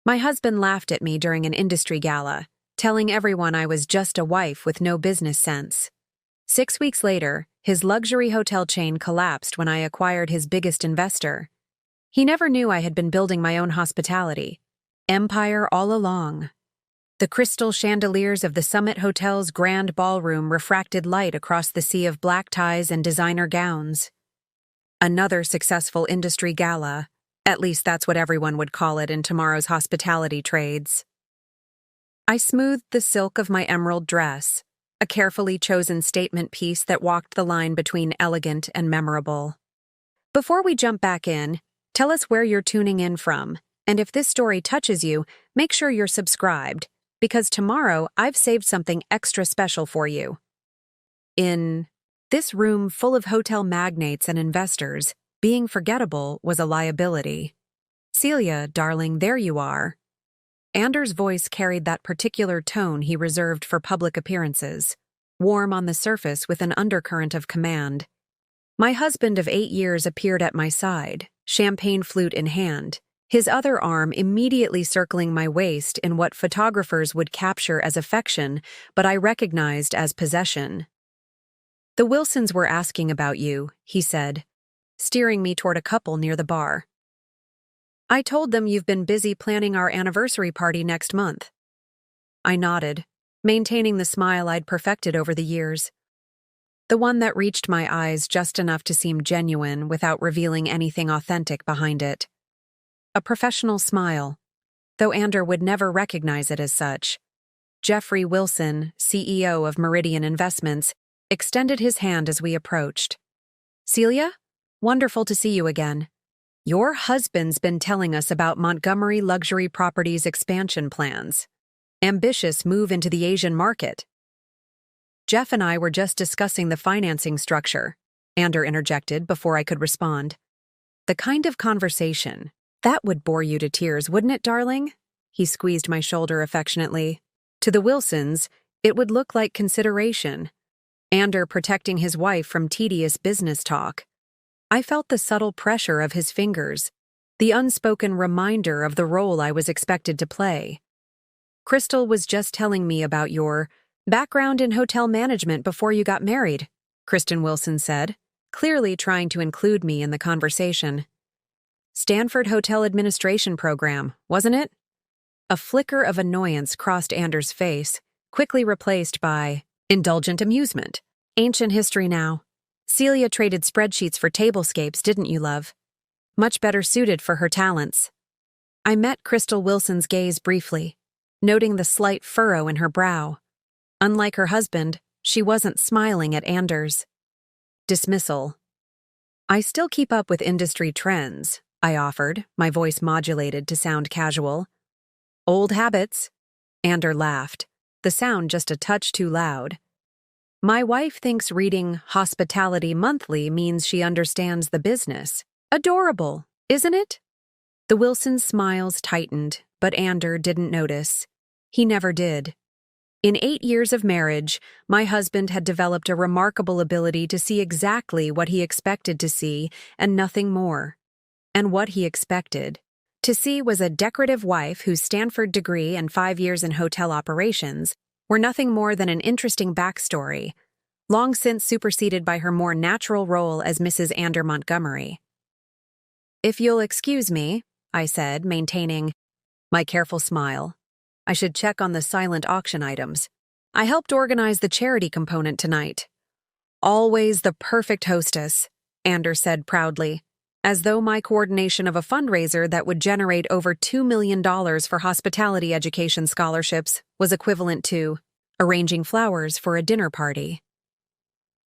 My husband laughed at me during an industry gala, telling everyone I was just a wife with no business sense. 6 weeks later, his luxury hotel chain collapsed when I acquired his biggest investor. He never knew I had been building my own hospitality empire all along. The crystal chandeliers of the Summit Hotel's grand ballroom refracted light across the sea of black ties and designer gowns. Another successful industry gala, at least that's what everyone would call it in tomorrow's hospitality trades. I smoothed the silk of my emerald dress, a carefully chosen statement piece that walked the line between elegant and memorable. Before we jump back in, tell us where you're tuning in from, and if this story touches you, make sure you're subscribed, because tomorrow I've saved something extra special for you. In this room full of hotel magnates and investors, being forgettable was a liability. Celia, darling, there you are. Anders' voice carried that particular tone he reserved for public appearances, warm on the surface with an undercurrent of command. My husband of 8 years appeared at my side, champagne flute in hand, his other arm immediately circling my waist in what photographers would capture as affection, but I recognized as possession. "The Wilsons were asking about you," he said, steering me toward a couple near the bar. "I told them you've been busy planning our anniversary party next month." I nodded, maintaining the smile I'd perfected over the years. The one that reached my eyes just enough to seem genuine without revealing anything authentic behind it. A professional smile, though Ander would never recognize it as such. Jeffrey Wilson, CEO of Meridian Investments, extended his hand as we approached. "Celia? Wonderful to see you again. Your husband's been telling us about Montgomery Luxury Properties expansion plans. Ambitious move into the Asian market." "Jeff and I were just discussing the financing structure," Ander interjected before I could respond. "The kind of conversation that would bore you to tears, wouldn't it, darling?" He squeezed my shoulder affectionately. To the Wilsons, it would look like consideration. Ander protecting his wife from tedious business talk. I felt the subtle pressure of his fingers, the unspoken reminder of the role I was expected to play. "Crystal was just telling me about your background in hotel management before you got married," Kristen Wilson said, clearly trying to include me in the conversation. "Stanford Hotel Administration program, wasn't it?" A flicker of annoyance crossed Anders' face, quickly replaced by indulgent amusement. "Ancient history now. Celia traded spreadsheets for tablescapes, didn't you, love? Much better suited for her talents." I met Crystal Wilson's gaze briefly, noting the slight furrow in her brow. Unlike her husband, she wasn't smiling at Anders. Dismissal. "I still keep up with industry trends," I offered, my voice modulated to sound casual. "Old habits." Ander laughed, the sound just a touch too loud. "My wife thinks reading Hospitality Monthly means she understands the business. Adorable, isn't it?" The Wilsons' smiles tightened, but Ander didn't notice. He never did. In 8 years of marriage, my husband had developed a remarkable ability to see exactly what he expected to see and nothing more. And what he expected to see was a decorative wife whose Stanford degree and 5 years in hotel operations were nothing more than an interesting backstory, long since superseded by her more natural role as Mrs. Ander Montgomery. "If you'll excuse me," I said, maintaining my careful smile. "I should check on the silent auction items. I helped organize the charity component tonight." "Always the perfect hostess," Ander said proudly, as though my coordination of a fundraiser that would generate over $2 million for hospitality education scholarships was equivalent to arranging flowers for a dinner party.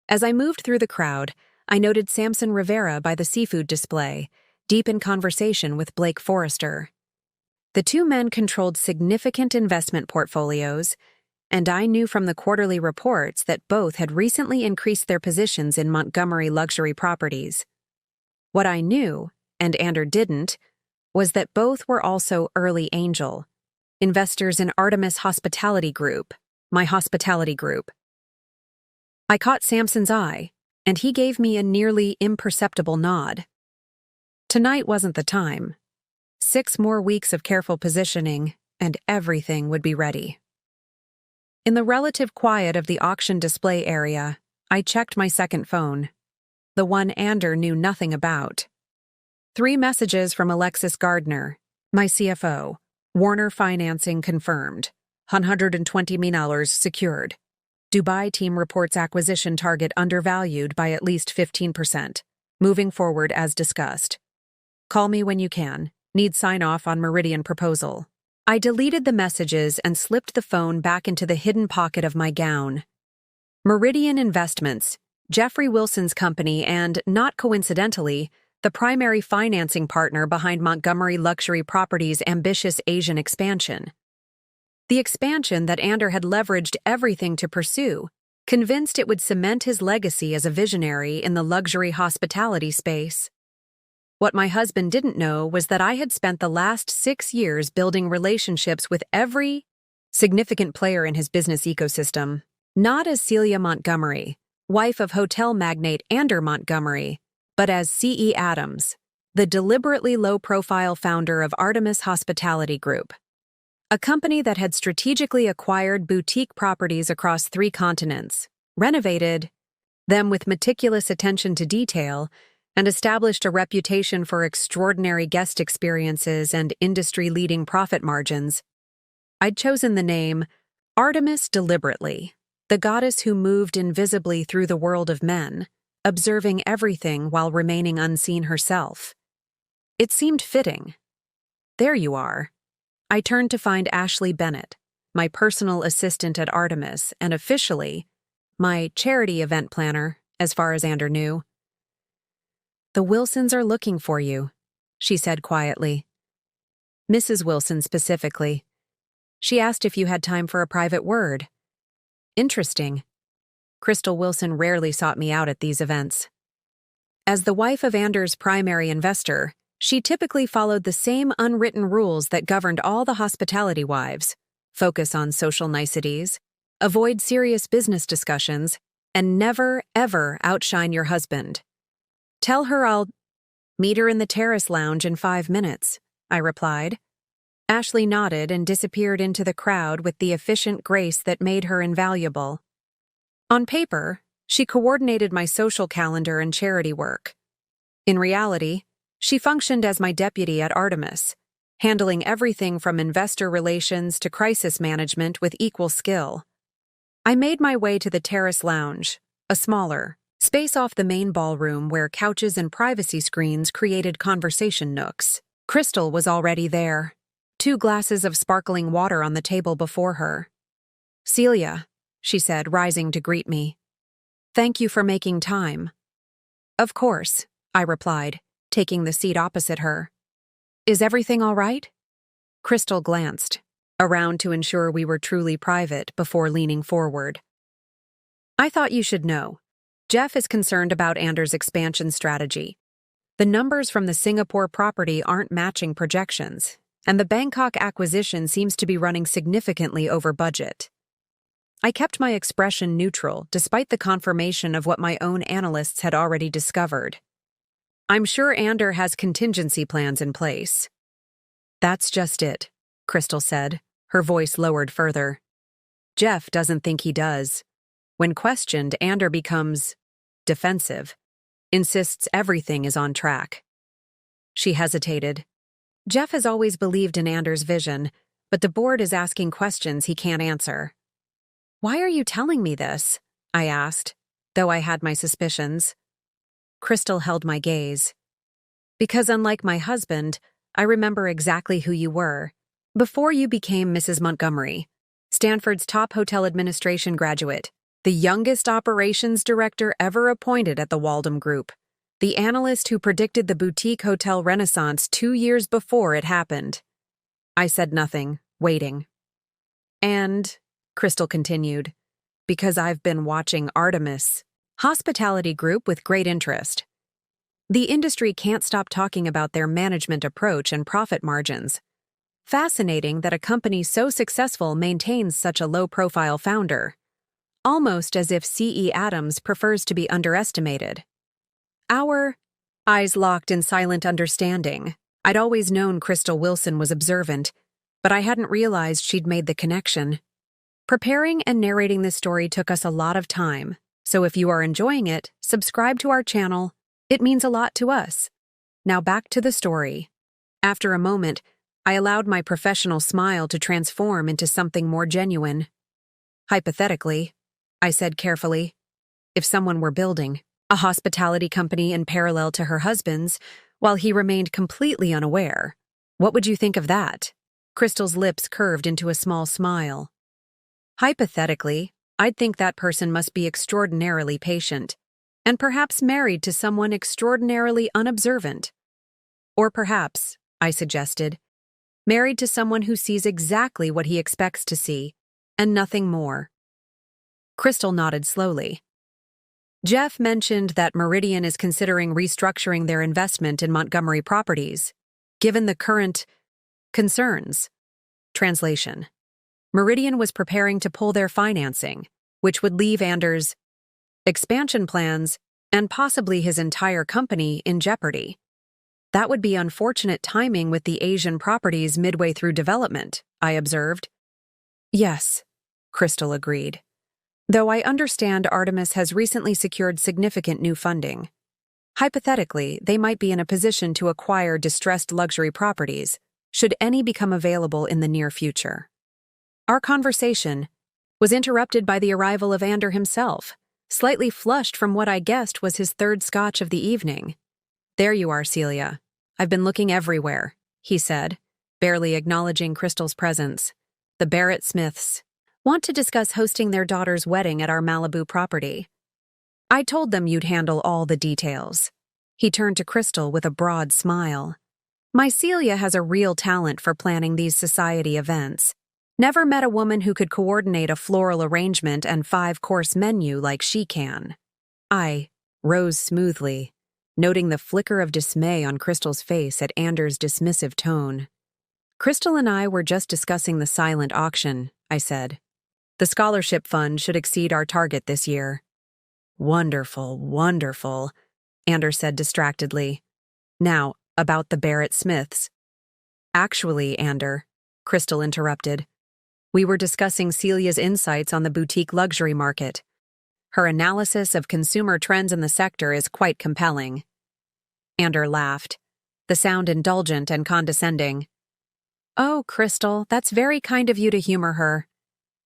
As I moved through the crowd, I noted Samson Rivera by the seafood display, deep in conversation with Blake Forrester. The two men controlled significant investment portfolios, and I knew from the quarterly reports that both had recently increased their positions in Montgomery Luxury Properties. What I knew, and Ander didn't, was that both were also early angel investors in Artemis Hospitality Group, my hospitality group. I caught Samson's eye, and he gave me a nearly imperceptible nod. Tonight wasn't the time. 6 more weeks of careful positioning, and everything would be ready. In the relative quiet of the auction display area, I checked my second phone, the one Ander knew nothing about. 3 messages from Alexis Gardner, my CFO. Warner financing confirmed. $120 million secured. Dubai team reports acquisition target undervalued by at least 15%. Moving forward as discussed. Call me when you can. Need sign-off on Meridian proposal. I deleted the messages and slipped the phone back into the hidden pocket of my gown. Meridian Investments, Jeffrey Wilson's company and, not coincidentally, the primary financing partner behind Montgomery Luxury Properties' ambitious Asian expansion. The expansion that Ander had leveraged everything to pursue, convinced it would cement his legacy as a visionary in the luxury hospitality space. What my husband didn't know was that I had spent the last 6 years building relationships with every significant player in his business ecosystem, not as Celia Montgomery, wife of hotel magnate Ander Montgomery, but as C.E. Adams, the deliberately low-profile founder of Artemis Hospitality Group, a company that had strategically acquired boutique properties across 3 continents, renovated them with meticulous attention to detail, and established a reputation for extraordinary guest experiences and industry-leading profit margins. I'd chosen the name Artemis deliberately, the goddess who moved invisibly through the world of men, observing everything while remaining unseen herself. It seemed fitting. There you are. I turned to find Ashley Bennett, my personal assistant at Artemis and officially my charity event planner, as far as Ander knew. "The Wilsons are looking for you," she said quietly. Mrs. Wilson specifically. She asked if you had time for a private word. Interesting. Crystal Wilson rarely sought me out at these events. As the wife of Ander's primary investor, she typically followed the same unwritten rules that governed all the hospitality wives: focus on social niceties, avoid serious business discussions, and never, ever outshine your husband. "Tell her I'll meet her in the terrace lounge in 5 minutes," I replied. Ashley nodded and disappeared into the crowd with the efficient grace that made her invaluable. On paper, she coordinated my social calendar and charity work. In reality, she functioned as my deputy at Artemis, handling everything from investor relations to crisis management with equal skill. I made my way to the terrace lounge, a smaller space off the main ballroom where couches and privacy screens created conversation nooks. Crystal was already there, 2 glasses of sparkling water on the table before her. "Celia," she said, rising to greet me. "Thank you for making time." "Of course," I replied, taking the seat opposite her. "Is everything all right?" Crystal glanced around to ensure we were truly private before leaning forward. "I thought you should know. Jeff is concerned about Ander's expansion strategy. The numbers from the Singapore property aren't matching projections, and the Bangkok acquisition seems to be running significantly over budget." I kept my expression neutral despite the confirmation of what my own analysts had already discovered. "I'm sure Ander has contingency plans in place." "That's just it," Crystal said, her voice lowered further. "Jeff doesn't think he does. When questioned, Ander becomes defensive, insists everything is on track." She hesitated. "Jeff has always believed in Ander's vision, but the board is asking questions he can't answer." "Why are you telling me this?" I asked, though I had my suspicions. Crystal held my gaze. "Because unlike my husband, I remember exactly who you were. Before you became Mrs. Montgomery, Stanford's top hotel administration graduate, the youngest operations director ever appointed at the Waldom Group, the analyst who predicted the boutique hotel renaissance 2 years before it happened." I said nothing, waiting. "And," Crystal continued, "because I've been watching Artemis Hospitality Group with great interest. The industry can't stop talking about their management approach and profit margins. Fascinating that a company so successful maintains such a low-profile founder. Almost as if C.E. Adams prefers to be underestimated." Our eyes locked in silent understanding. I'd always known Crystal Wilson was observant, but I hadn't realized she'd made the connection. Preparing and narrating this story took us a lot of time, so if you are enjoying it, subscribe to our channel. It means a lot to us. Now back to the story. After a moment, I allowed my professional smile to transform into something more genuine. Hypothetically, I said carefully, if someone were building a hospitality company in parallel to her husband's, while he remained completely unaware, what would you think of that? Crystal's lips curved into a small smile. Hypothetically, I'd think that person must be extraordinarily patient, and perhaps married to someone extraordinarily unobservant. Or perhaps, I suggested, married to someone who sees exactly what he expects to see, and nothing more. Crystal nodded slowly. Jeff mentioned that Meridian is considering restructuring their investment in Montgomery properties, given the current concerns. Translation. Meridian was preparing to pull their financing, which would leave Anders' expansion plans and possibly his entire company in jeopardy. That would be unfortunate timing with the Asian properties midway through development, I observed. Yes, Crystal agreed. Though I understand Artemis has recently secured significant new funding. Hypothetically, they might be in a position to acquire distressed luxury properties, should any become available in the near future. Our conversation was interrupted by the arrival of Ander himself, slightly flushed from what I guessed was his third scotch of the evening. There you are, Celia. I've been looking everywhere, he said, barely acknowledging Crystal's presence. The Barrett Smiths want to discuss hosting their daughter's wedding at our Malibu property. I told them you'd handle all the details. He turned to Crystal with a broad smile. My Celia has a real talent for planning these society events. Never met a woman who could coordinate a floral arrangement and 5-course menu like she can. I rose smoothly, noting the flicker of dismay on Crystal's face at Anders' dismissive tone. Crystal and I were just discussing the silent auction, I said. The scholarship fund should exceed our target this year. Wonderful, wonderful, Anders said distractedly. Now, about the Barrett Smiths. Actually, Ander, Crystal interrupted. We were discussing Celia's insights on the boutique luxury market. Her analysis of consumer trends in the sector is quite compelling. Ander laughed, the sound indulgent and condescending. Oh, Crystal, that's very kind of you to humor her.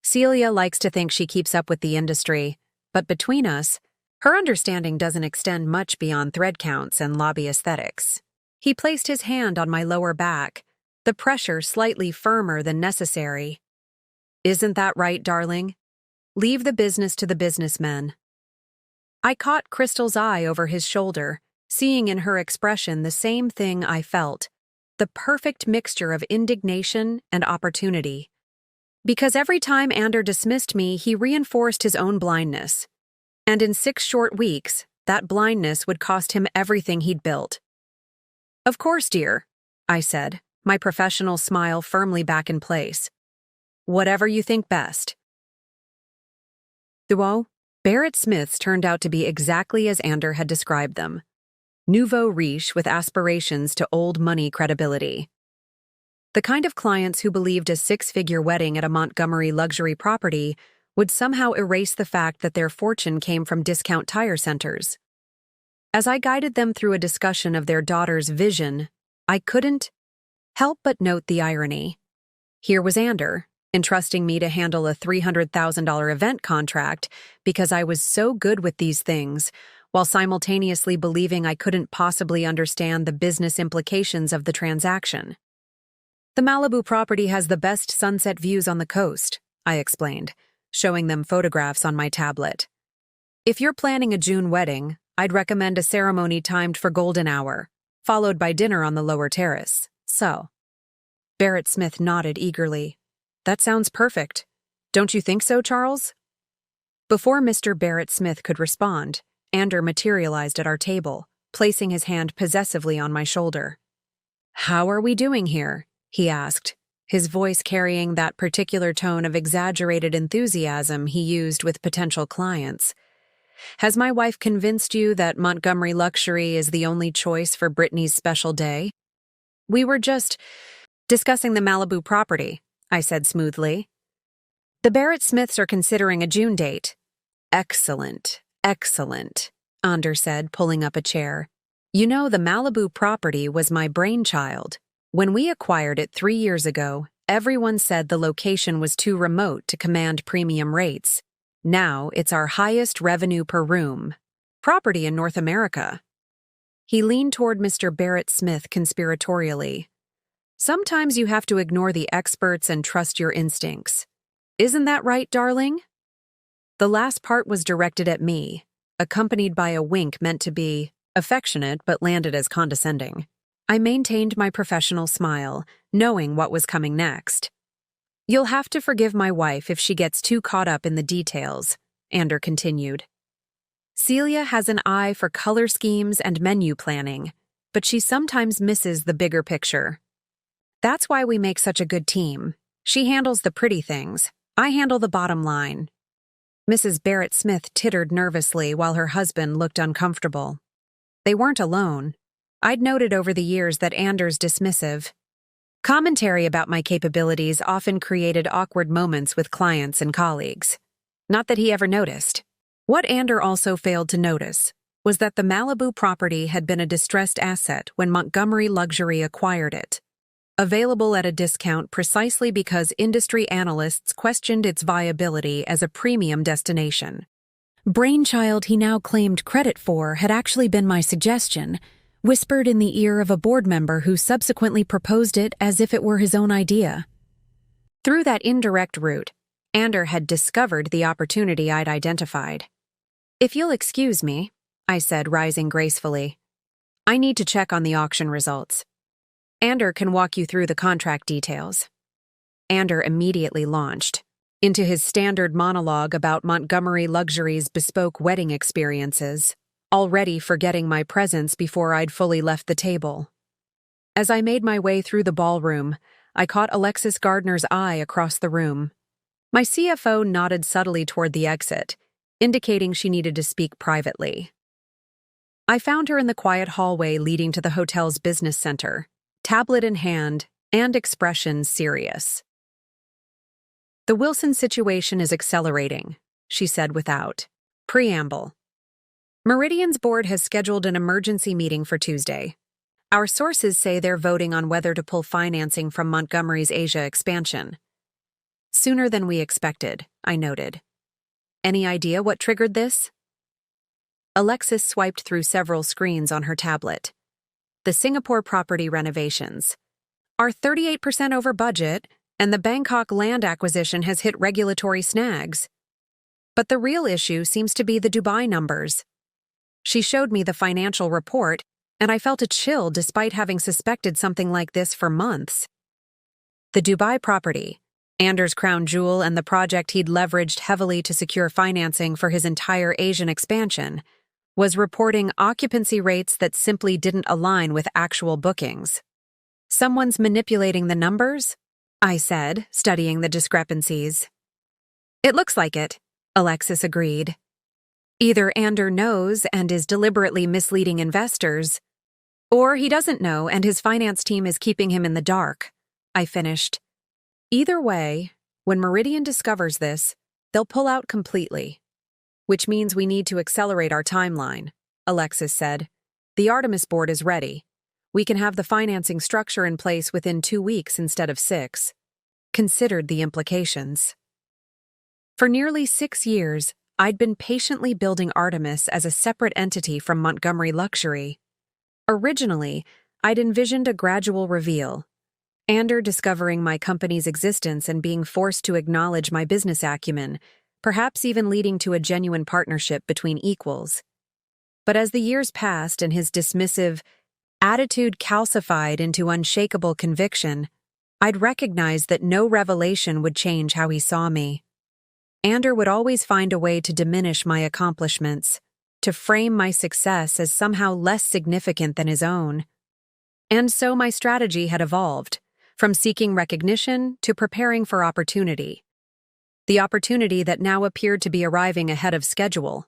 Celia likes to think she keeps up with the industry, but between us, her understanding doesn't extend much beyond thread counts and lobby aesthetics. He placed his hand on my lower back, the pressure slightly firmer than necessary. Isn't that right, darling? Leave the business to the businessmen. I caught Crystal's eye over his shoulder, seeing in her expression the same thing I felt, the perfect mixture of indignation and opportunity. Because every time Ander dismissed me, he reinforced his own blindness. And in 6 short weeks, that blindness would cost him everything he'd built. Of course, dear, I said, my professional smile firmly back in place. Whatever you think best. Duo, Barrett Smiths turned out to be exactly as Ander had described them. Nouveau riche with aspirations to old money credibility. The kind of clients who believed a 6-figure wedding at a Montgomery luxury property would somehow erase the fact that their fortune came from discount tire centers. As I guided them through a discussion of their daughter's vision, I couldn't help but note the irony. Here was Ander, entrusting me to handle a $300,000 event contract because I was so good with these things, while simultaneously believing I couldn't possibly understand the business implications of the transaction. The Malibu property has the best sunset views on the coast, I explained, showing them photographs on my tablet. If you're planning a June wedding, I'd recommend a ceremony timed for golden hour, followed by dinner on the lower terrace. So. Barrett Smith nodded eagerly. That sounds perfect. Don't you think so, Charles? Before Mr. Barrett Smith could respond, Ander materialized at our table, placing his hand possessively on my shoulder. How are we doing here? He asked, his voice carrying that particular tone of exaggerated enthusiasm he used with potential clients. Has my wife convinced you that Montgomery luxury is the only choice for Brittany's special day? We were just discussing the Malibu property, I said smoothly. The Barrett Smiths are considering a June date. Excellent, excellent, Anders said, pulling up a chair. You know, the Malibu property was my brainchild. When we acquired it 3 years ago, everyone said the location was too remote to command premium rates. Now it's our highest revenue per room property in North America. He leaned toward Mr. Barrett Smith conspiratorially. Sometimes you have to ignore the experts and trust your instincts. Isn't that right, darling? The last part was directed at me, accompanied by a wink meant to be affectionate but landed as condescending. I maintained my professional smile, knowing what was coming next. You'll have to forgive my wife if she gets too caught up in the details, Ander continued. Celia has an eye for color schemes and menu planning, but she sometimes misses the bigger picture. That's why we make such a good team. She handles the pretty things. I handle the bottom line. Mrs. Barrett Smith tittered nervously while her husband looked uncomfortable. They weren't alone. I'd noted over the years that Anders' dismissive commentary about my capabilities often created awkward moments with clients and colleagues. Not that he ever noticed. What Ander also failed to notice was that the Malibu property had been a distressed asset when Montgomery Luxury acquired it, available at a discount precisely because industry analysts questioned its viability as a premium destination. Brainchild he now claimed credit for had actually been my suggestion, whispered in the ear of a board member who subsequently proposed it as if it were his own idea. Through that indirect route, Ander had discovered the opportunity I'd identified. If you'll excuse me, I said, rising gracefully. I need to check on the auction results. Ander can walk you through the contract details. Ander immediately launched into his standard monologue about Montgomery Luxury's bespoke wedding experiences, already forgetting my presence before I'd fully left the table. As I made my way through the ballroom, I caught Alexis Gardner's eye across the room. My CFO nodded subtly toward the exit, indicating she needed to speak privately. I found her in the quiet hallway leading to the hotel's business center, tablet in hand and expression serious. The Wilson situation is accelerating, she said without preamble. Meridian's board has scheduled an emergency meeting for Tuesday. Our sources say they're voting on whether to pull financing from Montgomery's Asia expansion. Sooner than we expected, I noted. Any idea what triggered this? Alexis swiped through several screens on her tablet. The Singapore property renovations are 38% over budget, and the Bangkok land acquisition has hit regulatory snags. But the real issue seems to be the Dubai numbers. She showed me the financial report, and I felt a chill despite having suspected something like this for months. The Dubai property, Anders' crown jewel and the project he'd leveraged heavily to secure financing for his entire Asian expansion, was reporting occupancy rates that simply didn't align with actual bookings. Someone's manipulating the numbers? I said, studying the discrepancies. It looks like it, Alexis agreed. Either Ander knows and is deliberately misleading investors, or he doesn't know and his finance team is keeping him in the dark, I finished. Either way, when Meridian discovers this, they'll pull out completely. Which means we need to accelerate our timeline, Alexis said. The Artemis board is ready. We can have the financing structure in place within 2 weeks instead of 6. Considered the implications. For nearly 6 years, I'd been patiently building Artemis as a separate entity from Montgomery Luxury. Originally, I'd envisioned a gradual reveal, Ander discovering my company's existence and being forced to acknowledge my business acumen, perhaps even leading to a genuine partnership between equals. But as the years passed and his dismissive attitude calcified into unshakable conviction, I'd recognized that no revelation would change how he saw me. Ander would always find a way to diminish my accomplishments, to frame my success as somehow less significant than his own. And so my strategy had evolved, from seeking recognition to preparing for opportunity. The opportunity that now appeared to be arriving ahead of schedule.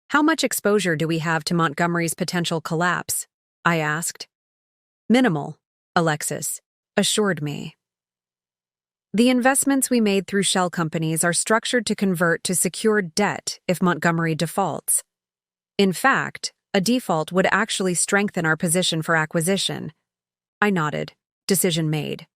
How much exposure do we have to Montgomery's potential collapse? I asked. Minimal, Alexis assured me. The investments we made through shell companies are structured to convert to secured debt if Montgomery defaults. In fact, a default would actually strengthen our position for acquisition. I nodded. Decision made.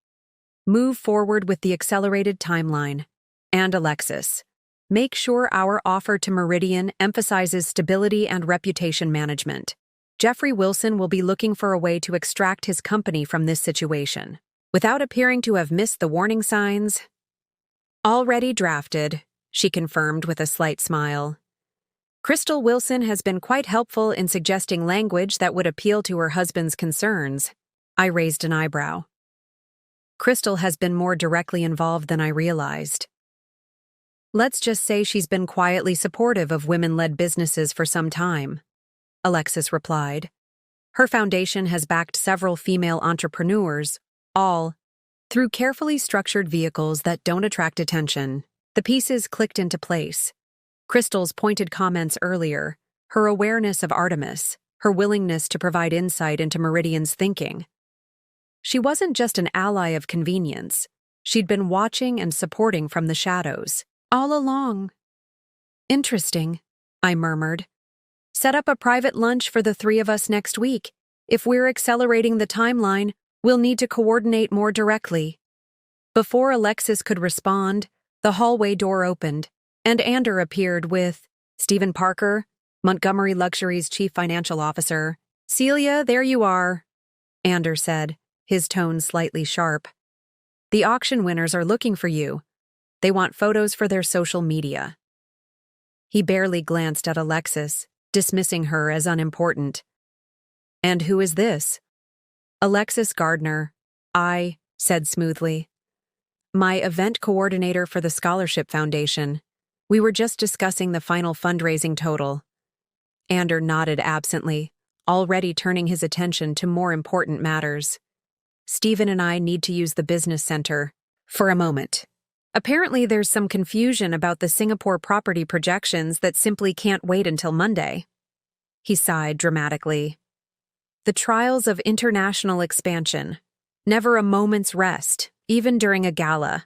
Move forward with the accelerated timeline. And Alexis, make sure our offer to Meridian emphasizes stability and reputation management. Jeffrey Wilson will be looking for a way to extract his company from this situation, without appearing to have missed the warning signs. Already drafted, she confirmed with a slight smile. Crystal Wilson has been quite helpful in suggesting language that would appeal to her husband's concerns. I raised an eyebrow. Crystal has been more directly involved than I realized. Let's just say she's been quietly supportive of women-led businesses for some time, Alexis replied. Her foundation has backed several female entrepreneurs, all through carefully structured vehicles that don't attract attention. The pieces clicked into place. Crystal's pointed comments earlier, her awareness of Artemis, her willingness to provide insight into Meridian's thinking. She wasn't just an ally of convenience. She'd been watching and supporting from the shadows, all along. Interesting, I murmured. Set up a private lunch for the three of us next week. If we're accelerating the timeline, we'll need to coordinate more directly. Before Alexis could respond, the hallway door opened, and Ander appeared with Stephen Parker, Montgomery Luxury's chief financial officer. Celia, there you are, Ander said, his tone slightly sharp. The auction winners are looking for you. They want photos for their social media. He barely glanced at Alexis, dismissing her as unimportant. And who is this? Alexis Gardner, I said smoothly. My event coordinator for the Scholarship Foundation. We were just discussing the final fundraising total. Ander nodded absently, already turning his attention to more important matters. Stephen and I need to use the business center for a moment. Apparently there's some confusion about the Singapore property projections that simply can't wait until Monday. He sighed dramatically. The trials of international expansion. Never a moment's rest, even during a gala.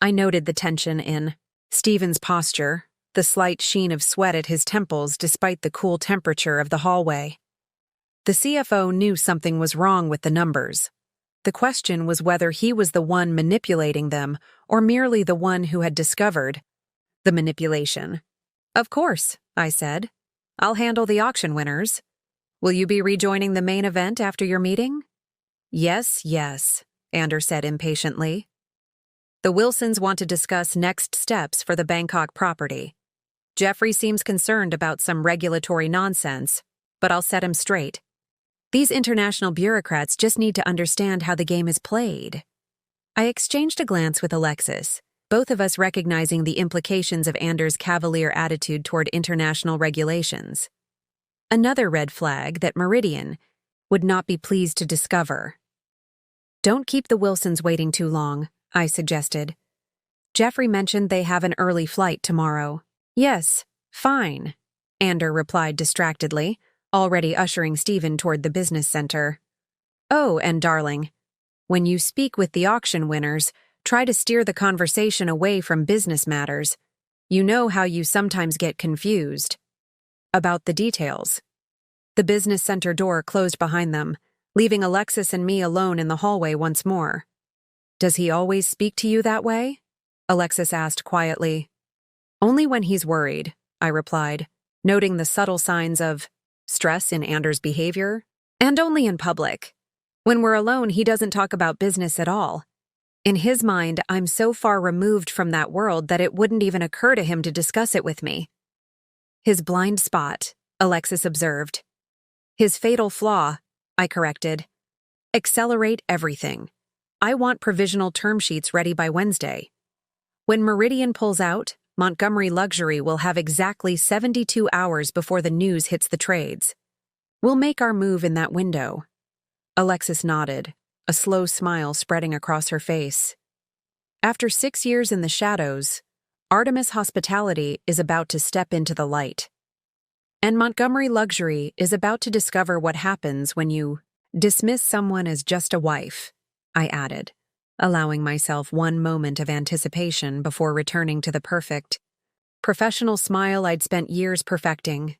I noted the tension in Stephen's posture, the slight sheen of sweat at his temples despite the cool temperature of the hallway. The CFO knew something was wrong with the numbers. The question was whether he was the one manipulating them or merely the one who had discovered the manipulation. Of course, I said. I'll handle the auction winners. Will you be rejoining the main event after your meeting? Yes, Ander said impatiently. The Wilsons want to discuss next steps for the Bangkok property. Jeffrey seems concerned about some regulatory nonsense, but I'll set him straight. These international bureaucrats just need to understand how the game is played. I exchanged a glance with Alexis, both of us recognizing the implications of Ander's cavalier attitude toward international regulations. Another red flag that Meridian would not be pleased to discover. Don't keep the Wilsons waiting too long, I suggested. Jeffrey mentioned they have an early flight tomorrow. Yes, fine, Ander replied distractedly, already ushering Stephen toward the business center. Oh, and darling, when you speak with the auction winners, try to steer the conversation away from business matters. You know how you sometimes get confused. About the details. The business center door closed behind them, leaving Alexis and me alone in the hallway once more. Does he always speak to you that way? Alexis asked quietly. Only when he's worried, I replied, noting the subtle signs of stress in Ander's behavior, and only in public. When we're alone, he doesn't talk about business at all. In his mind, I'm so far removed from that world that it wouldn't even occur to him to discuss it with me. His blind spot, Alexis observed. His fatal flaw, I corrected. Accelerate everything. I want provisional term sheets ready by Wednesday. When Meridian pulls out, Montgomery Luxury will have exactly 72 hours before the news hits the trades. We'll make our move in that window. Alexis nodded, a slow smile spreading across her face. After 6 years in the shadows, Artemis Hospitality is about to step into the light. And Montgomery Luxury is about to discover what happens when you Dismiss someone as just a wife, I added, allowing myself one moment of anticipation before returning to the perfect, professional smile I'd spent years perfecting.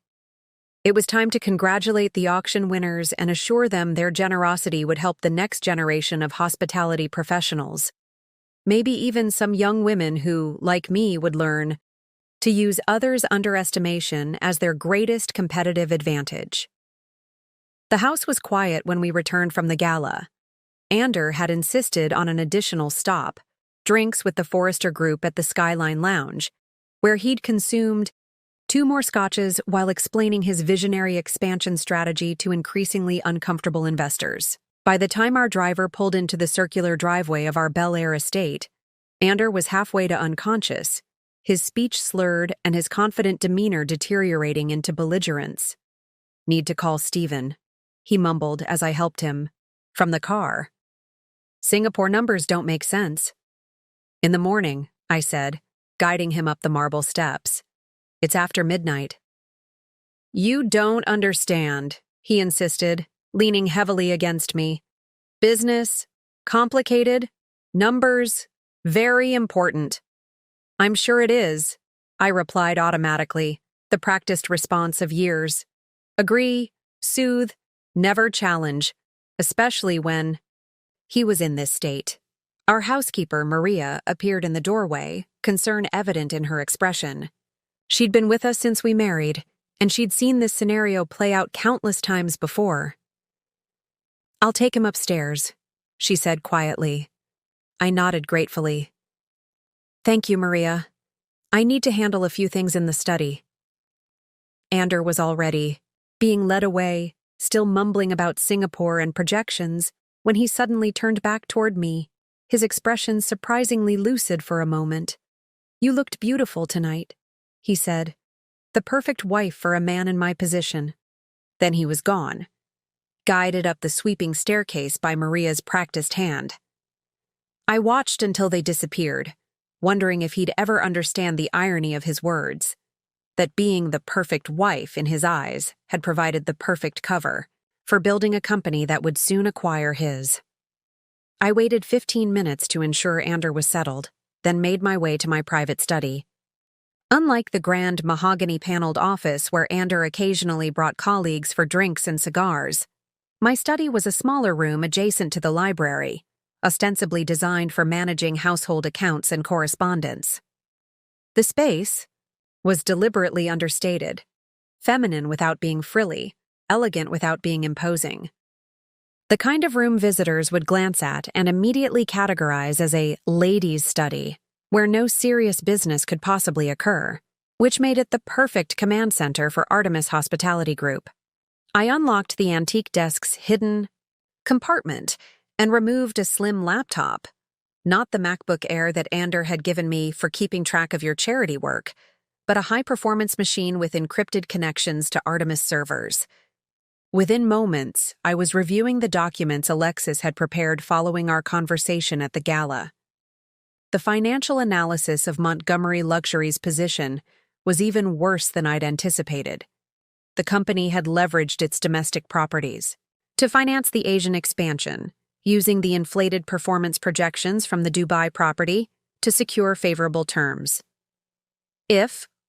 It was time to congratulate the auction winners and assure them their generosity would help the next generation of hospitality professionals. Maybe even some young women who, like me, would learn to use others' underestimation as their greatest competitive advantage. The house was quiet when we returned from the gala. Ander had insisted on an additional stop, drinks with the Forrester group at the Skyline Lounge, where he'd consumed 2 more scotches while explaining his visionary expansion strategy to increasingly uncomfortable investors. By the time our driver pulled into the circular driveway of our Bel Air estate, Ander was halfway to unconscious, his speech slurred and his confident demeanor deteriorating into belligerence. "Need to call Stephen," he mumbled as I helped him. From the car. "Singapore numbers don't make sense." "In the morning," I said, guiding him up the marble steps. "It's after midnight." "You don't understand," he insisted, leaning heavily against me. "Business, complicated, numbers, very important." "I'm sure it is," I replied automatically, the practiced response of years. Agree, soothe, never challenge, especially when he was in this state. Our housekeeper, Maria, appeared in the doorway, concern evident in her expression. She'd been with us since we married, and she'd seen this scenario play out countless times before. "I'll take him upstairs," she said quietly. I nodded gratefully. "Thank you, Maria. I need to handle a few things in the study." Ander was already being led away, still mumbling about Singapore and projections, when he suddenly turned back toward me, his expression surprisingly lucid for a moment. "You looked beautiful tonight," he said. "The perfect wife for a man in my position." Then he was gone, guided up the sweeping staircase by Maria's practiced hand. I watched until they disappeared, wondering if he'd ever understand the irony of his words, that being the perfect wife in his eyes had provided the perfect cover for building a company that would soon acquire his. I waited 15 minutes to ensure Ander was settled, then made my way to my private study. Unlike the grand mahogany-paneled office where Ander occasionally brought colleagues for drinks and cigars, my study was a smaller room adjacent to the library, ostensibly designed for managing household accounts and correspondence. The space was deliberately understated, feminine without being frilly, elegant without being imposing. The kind of room visitors would glance at and immediately categorize as a ladies' study, where no serious business could possibly occur, which made it the perfect command center for Artemis Hospitality Group. I unlocked the antique desk's hidden compartment and removed a slim laptop, not the MacBook Air that Ander had given me for keeping track of your charity work, but a high-performance machine with encrypted connections to Artemis servers. Within moments, I was reviewing the documents Alexis had prepared following our conversation at the gala. The financial analysis of Montgomery Luxury's position was even worse than I'd anticipated. The company had leveraged its domestic properties to finance the Asian expansion, using the inflated performance projections from the Dubai property to secure favorable terms.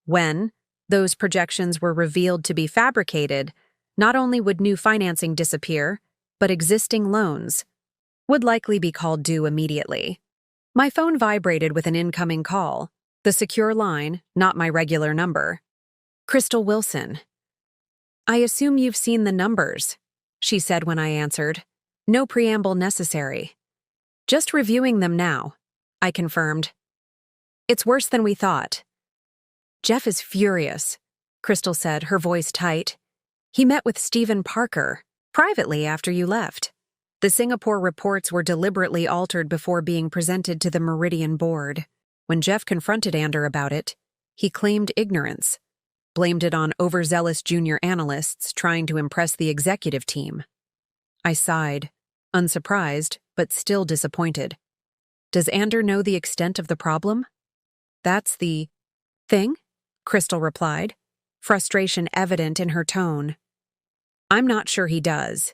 When those projections were revealed to be fabricated, not only would new financing disappear, but existing loans would likely be called due immediately. My phone vibrated with an incoming call, the secure line, not my regular number. "Crystal Wilson." "I assume you've seen the numbers," she said when I answered. "No preamble necessary." "Just reviewing them now," I confirmed. "It's worse than we thought." "Jeff is furious," Crystal said, her voice tight. "He met with Stephen Parker, privately after you left. The Singapore reports were deliberately altered before being presented to the Meridian board. When Jeff confronted Ander about it, he claimed ignorance, blamed it on overzealous junior analysts trying to impress the executive team." I sighed, unsurprised, but still disappointed. "Does Ander know the extent of the problem?" "That's the thing," Crystal replied, frustration evident in her tone. "I'm not sure he does.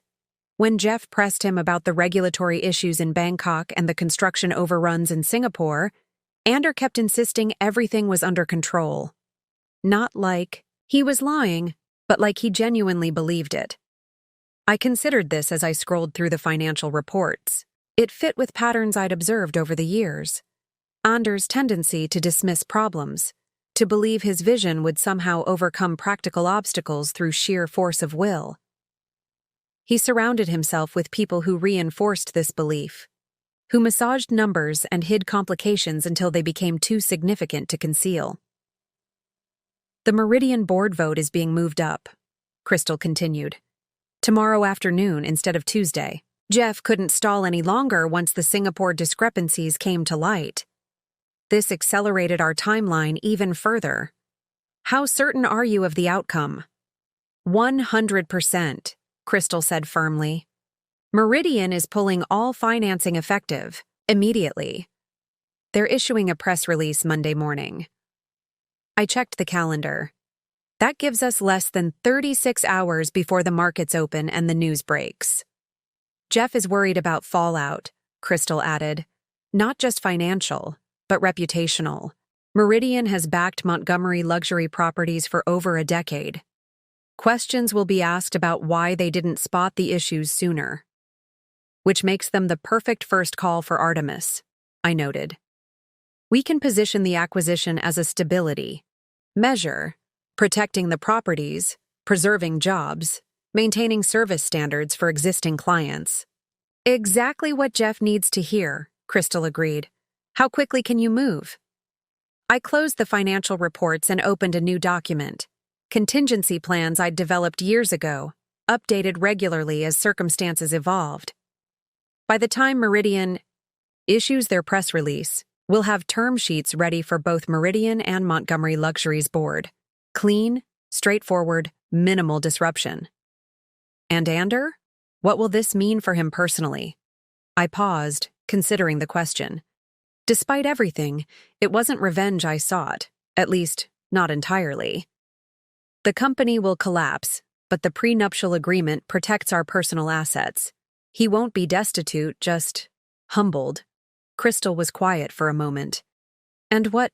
When Jeff pressed him about the regulatory issues in Bangkok and the construction overruns in Singapore, Ander kept insisting everything was under control. Not like he was lying, but like he genuinely believed it. I considered this as I scrolled through the financial reports. It fit with patterns I'd observed over the years. Ander's tendency to dismiss problems, to believe his vision would somehow overcome practical obstacles through sheer force of will. He surrounded himself with people who reinforced this belief, who massaged numbers and hid complications until they became too significant to conceal. The Meridian board vote is being moved up, Crystal continued. Tomorrow afternoon instead of Tuesday. Jeff couldn't stall any longer once the Singapore discrepancies came to light. This accelerated our timeline even further. How certain are you of the outcome? 100%, Crystal said firmly. Meridian is pulling all financing effective, immediately. They're issuing a press release Monday morning. I checked the calendar. That gives us less than 36 hours before the markets open and the news breaks. Jeff is worried about fallout, Crystal added. Not just financial, but reputational. Meridian has backed Montgomery luxury properties for over a decade. Questions will be asked about why they didn't spot the issues sooner. Which makes them the perfect first call for Artemis, I noted. We can position the acquisition as a stability measure, protecting the properties, preserving jobs, maintaining service standards for existing clients. Exactly what Jeff needs to hear, Crystal agreed. How quickly can you move? I closed the financial reports and opened a new document. Contingency plans I'd developed years ago, updated regularly as circumstances evolved. By the time Meridian issues their press release, we'll have term sheets ready for both Meridian and Montgomery Luxury's board. Clean, straightforward, minimal disruption. And Ander? What will this mean for him personally? I paused, considering the question. Despite everything, it wasn't revenge I sought, at least, not entirely. The company will collapse, but the prenuptial agreement protects our personal assets. He won't be destitute, just humbled. Crystal was quiet for a moment. And what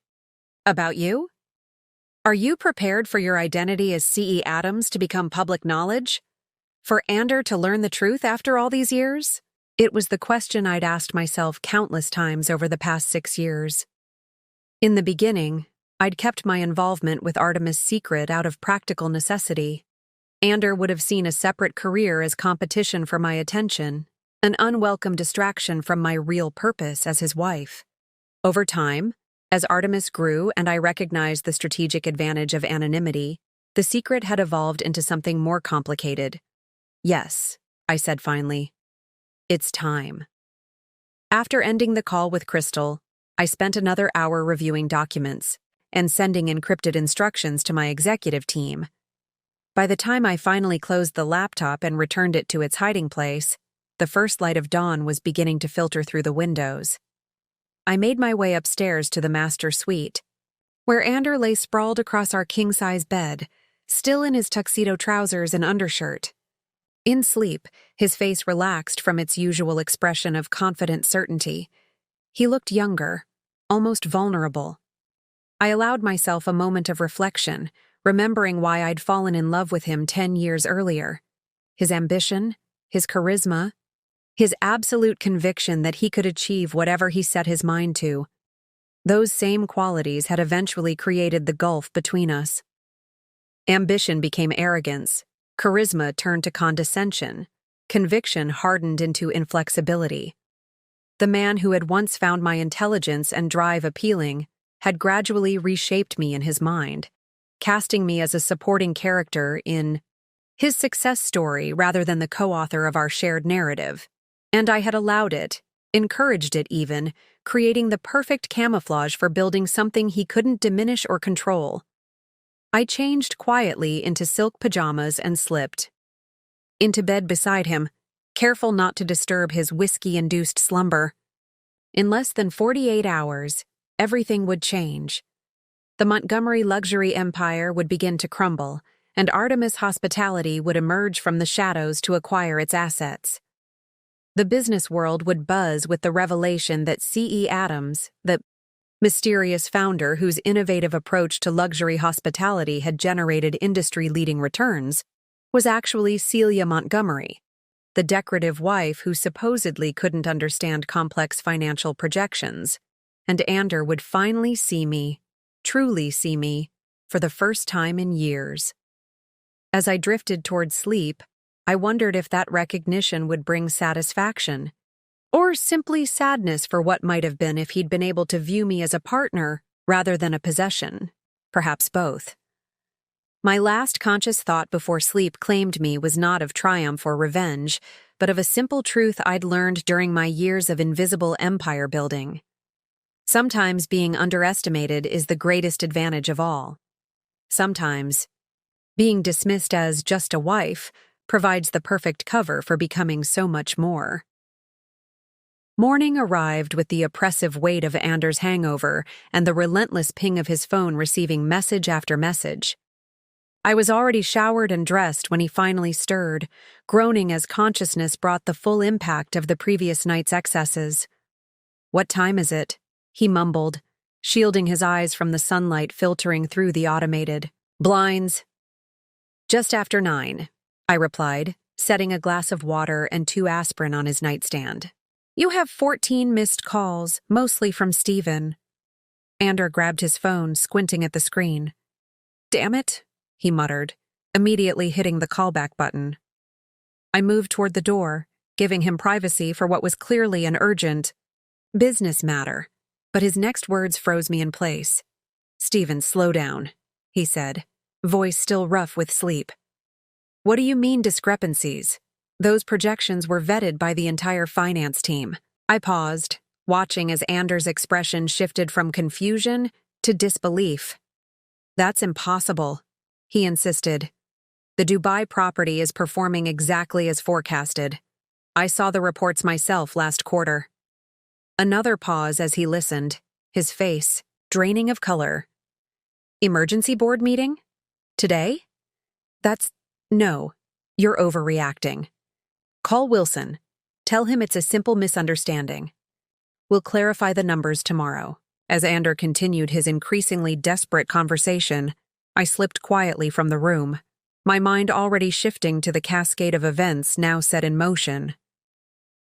about you? Are you prepared for your identity as C.E. Adams to become public knowledge? For Ander to learn the truth after all these years? It was the question I'd asked myself countless times over the past 6 years. In the beginning, I'd kept my involvement with Artemis secret out of practical necessity. Ander would have seen a separate career as competition for my attention, an unwelcome distraction from my real purpose as his wife. Over time, as Artemis grew and I recognized the strategic advantage of anonymity, the secret had evolved into something more complicated. Yes, I said finally. It's time. After ending the call with Crystal, I spent another hour reviewing documents and sending encrypted instructions to my executive team. By the time I finally closed the laptop and returned it to its hiding place, the first light of dawn was beginning to filter through the windows. I made my way upstairs to the master suite, where Ander lay sprawled across our king-size bed, still in his tuxedo trousers and undershirt. In sleep, his face relaxed from its usual expression of confident certainty. He looked younger, almost vulnerable. I allowed myself a moment of reflection, remembering why I'd fallen in love with him 10 years earlier. His ambition, his charisma, his absolute conviction that he could achieve whatever he set his mind to. Those same qualities had eventually created the gulf between us. Ambition became arrogance, charisma turned to condescension, conviction hardened into inflexibility. The man who had once found my intelligence and drive appealing had gradually reshaped me in his mind, casting me as a supporting character in his success story rather than the co-author of our shared narrative. And I had allowed it, encouraged it even, creating the perfect camouflage for building something he couldn't diminish or control. I changed quietly into silk pajamas and slipped into bed beside him, careful not to disturb his whiskey-induced slumber. In less than 48 hours, everything would change. The Montgomery luxury empire would begin to crumble, and Artemis Hospitality would emerge from the shadows to acquire its assets. The business world would buzz with the revelation that C.E. Adams, the mysterious founder whose innovative approach to luxury hospitality had generated industry-leading returns, was actually Celia Montgomery, the decorative wife who supposedly couldn't understand complex financial projections, and Ander would finally see me, truly see me, for the first time in years. As I drifted toward sleep, I wondered if that recognition would bring satisfaction, or simply sadness for what might have been if he'd been able to view me as a partner rather than a possession, perhaps both. My last conscious thought before sleep claimed me was not of triumph or revenge, but of a simple truth I'd learned during my years of invisible empire building. Sometimes being underestimated is the greatest advantage of all. Sometimes being dismissed as just a wife provides the perfect cover for becoming so much more. Morning arrived with the oppressive weight of Anders' hangover and the relentless ping of his phone receiving message after message. I was already showered and dressed when he finally stirred, groaning as consciousness brought the full impact of the previous night's excesses. "What time is it?" he mumbled, shielding his eyes from the sunlight filtering through the automated blinds. "Just after 9, I replied, setting a glass of water and 2 aspirin on his nightstand. "You have 14 missed calls, mostly from Stephen." Ander grabbed his phone, squinting at the screen. "Damn it," he muttered, immediately hitting the callback button. I moved toward the door, giving him privacy for what was clearly an urgent business matter, but his next words froze me in place. "Stephen, slow down," he said, voice still rough with sleep. "What do you mean discrepancies? Those projections were vetted by the entire finance team." I paused, watching as Anders' expression shifted from confusion to disbelief. "That's impossible," he insisted. "The Dubai property is performing exactly as forecasted. I saw the reports myself last quarter." Another pause as he listened, his face draining of color. "Emergency board meeting? Today? No, you're overreacting. Call Wilson. Tell him it's a simple misunderstanding. We'll clarify the numbers tomorrow." As Ander continued his increasingly desperate conversation, I slipped quietly from the room, my mind already shifting to the cascade of events now set in motion.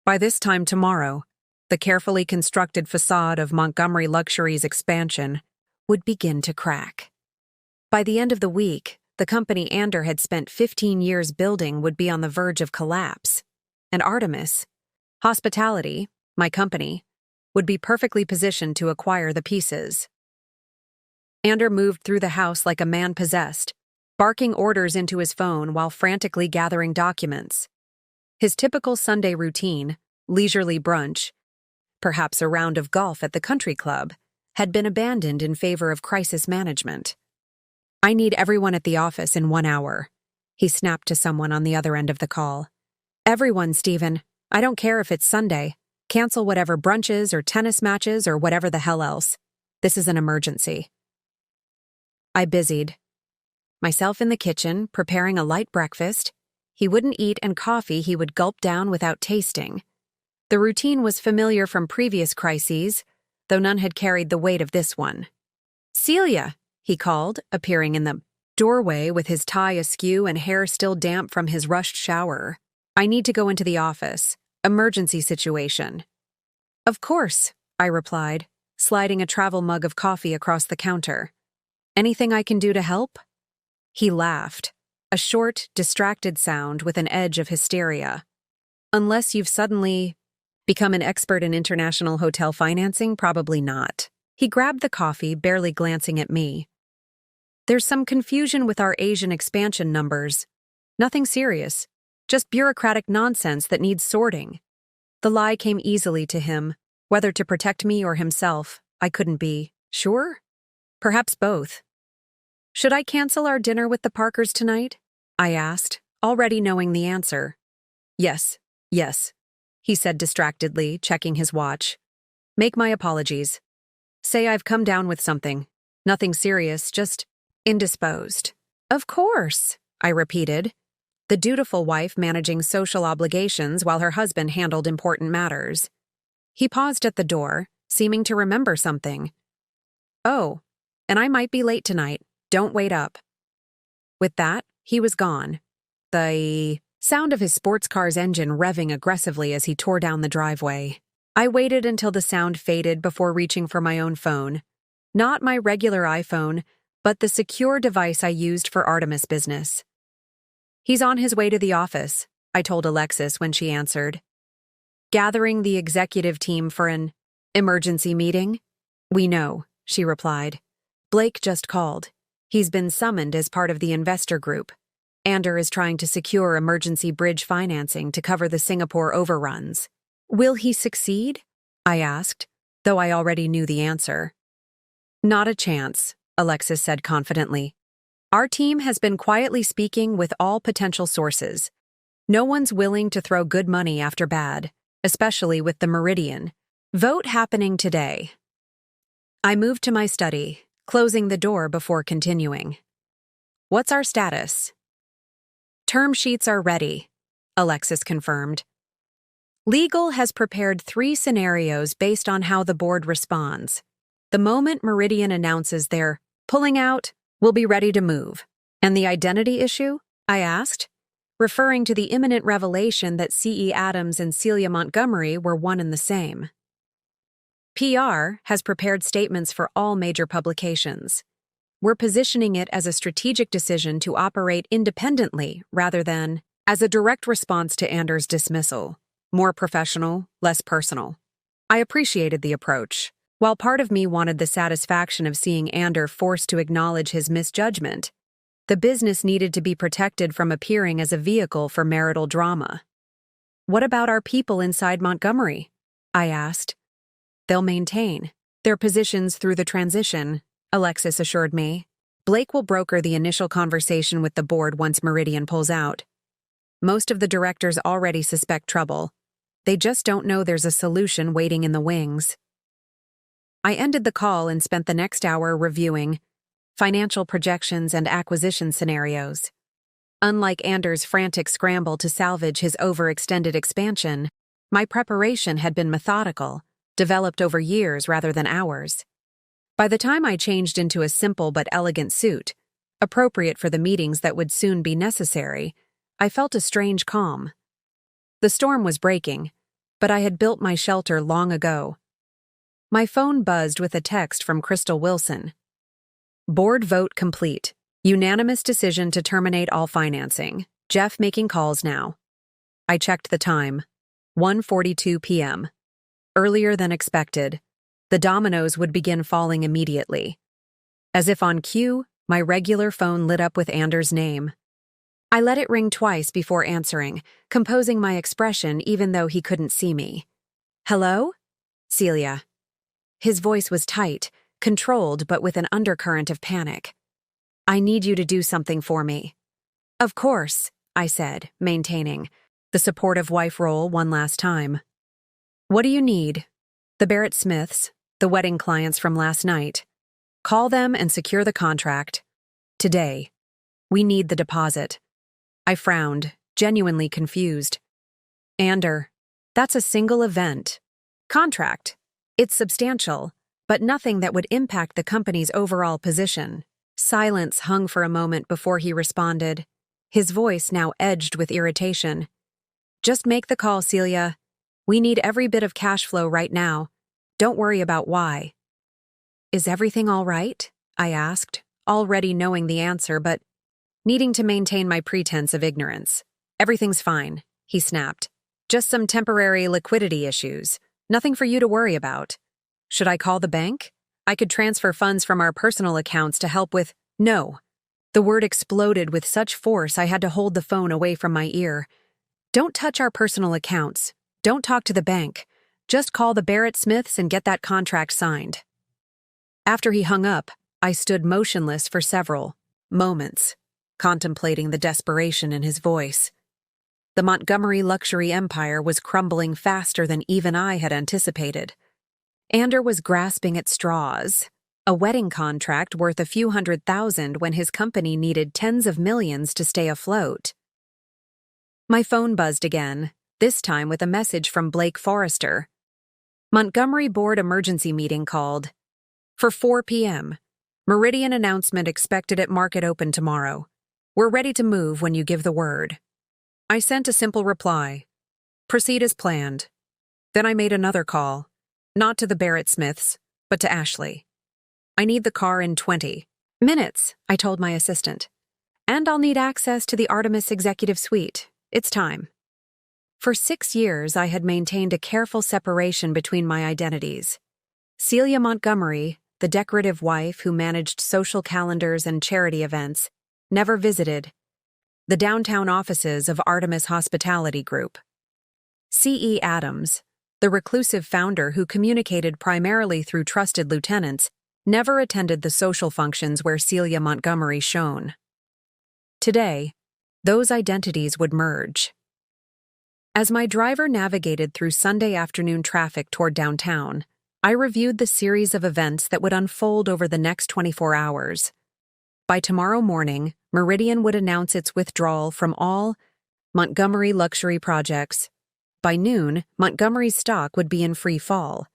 By this time tomorrow, the carefully constructed facade of Montgomery Luxury's expansion would begin to crack. By the end of the week, the company Ander had spent 15 years building would be on the verge of collapse, and Artemis Hospitality, my company, would be perfectly positioned to acquire the pieces. Ander moved through the house like a man possessed, barking orders into his phone while frantically gathering documents. His typical Sunday routine, leisurely brunch, perhaps a round of golf at the country club, had been abandoned in favor of crisis management. "I need everyone at the office in 1 hour," he snapped to someone on the other end of the call. "Everyone, Stephen. I don't care if it's Sunday. Cancel whatever brunches or tennis matches or whatever the hell else. This is an emergency." I busied myself in the kitchen, preparing a light breakfast. He wouldn't eat, and coffee he would gulp down without tasting. The routine was familiar from previous crises, though none had carried the weight of this one. "Celia," he called, appearing in the doorway with his tie askew and hair still damp from his rushed shower. "I need to go into the office. Emergency situation." "Of course," I replied, sliding a travel mug of coffee across the counter. "Anything I can do to help?" He laughed, a short, distracted sound with an edge of hysteria. "Unless you've suddenly become an expert in international hotel financing, probably not." He grabbed the coffee, barely glancing at me. "There's some confusion with our Asian expansion numbers. Nothing serious, just bureaucratic nonsense that needs sorting." The lie came easily to him. Whether to protect me or himself, I couldn't be sure. Perhaps both. "Should I cancel our dinner with the Parkers tonight?" I asked, already knowing the answer. Yes, he said distractedly, checking his watch. "Make my apologies. Say I've come down with something. Nothing serious, just indisposed." Of course, I repeated, the dutiful wife managing social obligations while her husband handled important matters. He paused at the door, seeming to remember something. Oh, and I might be late tonight. Don't wait up. With that, he was gone. The sound of his sports car's engine revving aggressively as he tore down the driveway. I waited until the sound faded before reaching for my own phone. Not my regular iPhone, but the secure device I used for Artemis business. He's on his way to the office, I told Alexis when she answered. Gathering the executive team for an emergency meeting? We know, she replied. Blake just called. He's been summoned as part of the investor group. Ander is trying to secure emergency bridge financing to cover the Singapore overruns. Will he succeed? I asked, though I already knew the answer. Not a chance, Alexis said confidently. Our team has been quietly speaking with all potential sources. No one's willing to throw good money after bad, especially with the Meridian. Vote happening today. I moved to my study, closing the door before continuing. What's our status? Term sheets are ready, Alexis confirmed. Legal has prepared 3 scenarios based on how the board responds. The moment Meridian announces they're pulling out, we'll be ready to move. And the identity issue? I asked, referring to the imminent revelation that C.E. Adams and Celia Montgomery were one and the same. PR has prepared statements for all major publications. We're positioning it as a strategic decision to operate independently rather than as a direct response to Ander's dismissal. More professional, less personal. I appreciated the approach. While part of me wanted the satisfaction of seeing Ander forced to acknowledge his misjudgment, the business needed to be protected from appearing as a vehicle for marital drama. What about our people inside Montgomery? I asked. They'll maintain their positions through the transition, Alexis assured me. Blake will broker the initial conversation with the board once Meridian pulls out. Most of the directors already suspect trouble. They just don't know there's a solution waiting in the wings. I ended the call and spent the next hour reviewing financial projections and acquisition scenarios. Unlike Ander's frantic scramble to salvage his overextended expansion, my preparation had been methodical, developed over years rather than hours. By the time I changed into a simple but elegant suit, appropriate for the meetings that would soon be necessary, I felt a strange calm. The storm was breaking, but I had built my shelter long ago. My phone buzzed with a text from Crystal Wilson. Board vote complete. Unanimous decision to terminate all financing. Jeff making calls now. I checked the time. 1:42 p.m. Earlier than expected. The dominoes would begin falling immediately. As if on cue, my regular phone lit up with Ander's name. I let it ring twice before answering, composing my expression even though he couldn't see me. Hello? Celia. His voice was tight, controlled but with an undercurrent of panic. I need you to do something for me. Of course, I said, maintaining the supportive wife role one last time. What do you need? The Barrett Smiths, the wedding clients from last night. Call them and secure the contract. Today. We need the deposit. I frowned, genuinely confused. Ander, that's a single event. Contract. It's substantial, but nothing that would impact the company's overall position. Silence hung for a moment before he responded, his voice now edged with irritation. Just make the call, Celia. We need every bit of cash flow right now. Don't worry about why. Is everything all right? I asked, already knowing the answer but needing to maintain my pretense of ignorance. Everything's fine, he snapped. Just some temporary liquidity issues. Nothing for you to worry about. Should I call the bank? I could transfer funds from our personal accounts to help with— No. The word exploded with such force I had to hold the phone away from my ear. Don't touch our personal accounts. Don't talk to the bank. Just call the Barrett Smiths and get that contract signed. After he hung up, I stood motionless for several moments, contemplating the desperation in his voice. The Montgomery luxury empire was crumbling faster than even I had anticipated. Ander was grasping at straws, A wedding contract worth a few $100,000 when his company needed tens of millions to stay afloat. My phone buzzed again, this time with a message from Blake Forrester. Montgomery Board emergency meeting called. For 4 p.m. Meridian announcement expected at market open tomorrow. We're ready to move when you give the word. I sent a simple reply. Proceed as planned. Then I made another call, not to the Barrett Smiths, but to Ashley. I need the car in 20 minutes, I told my assistant. And I'll need access to the Artemis executive suite. It's time. For 6 years, I had maintained a careful separation between my identities. Celia Montgomery, the decorative wife who managed social calendars and charity events, never visited the downtown offices of Artemis Hospitality Group. C.E. Adams, the reclusive founder who communicated primarily through trusted lieutenants, never attended the social functions where Celia Montgomery shone. Today, those identities would merge. As my driver navigated through Sunday afternoon traffic toward downtown, I reviewed the series of events that would unfold over the next 24 hours. By tomorrow morning, Meridian would announce its withdrawal from all Montgomery luxury projects. By noon, Montgomery's stock would be in free fall.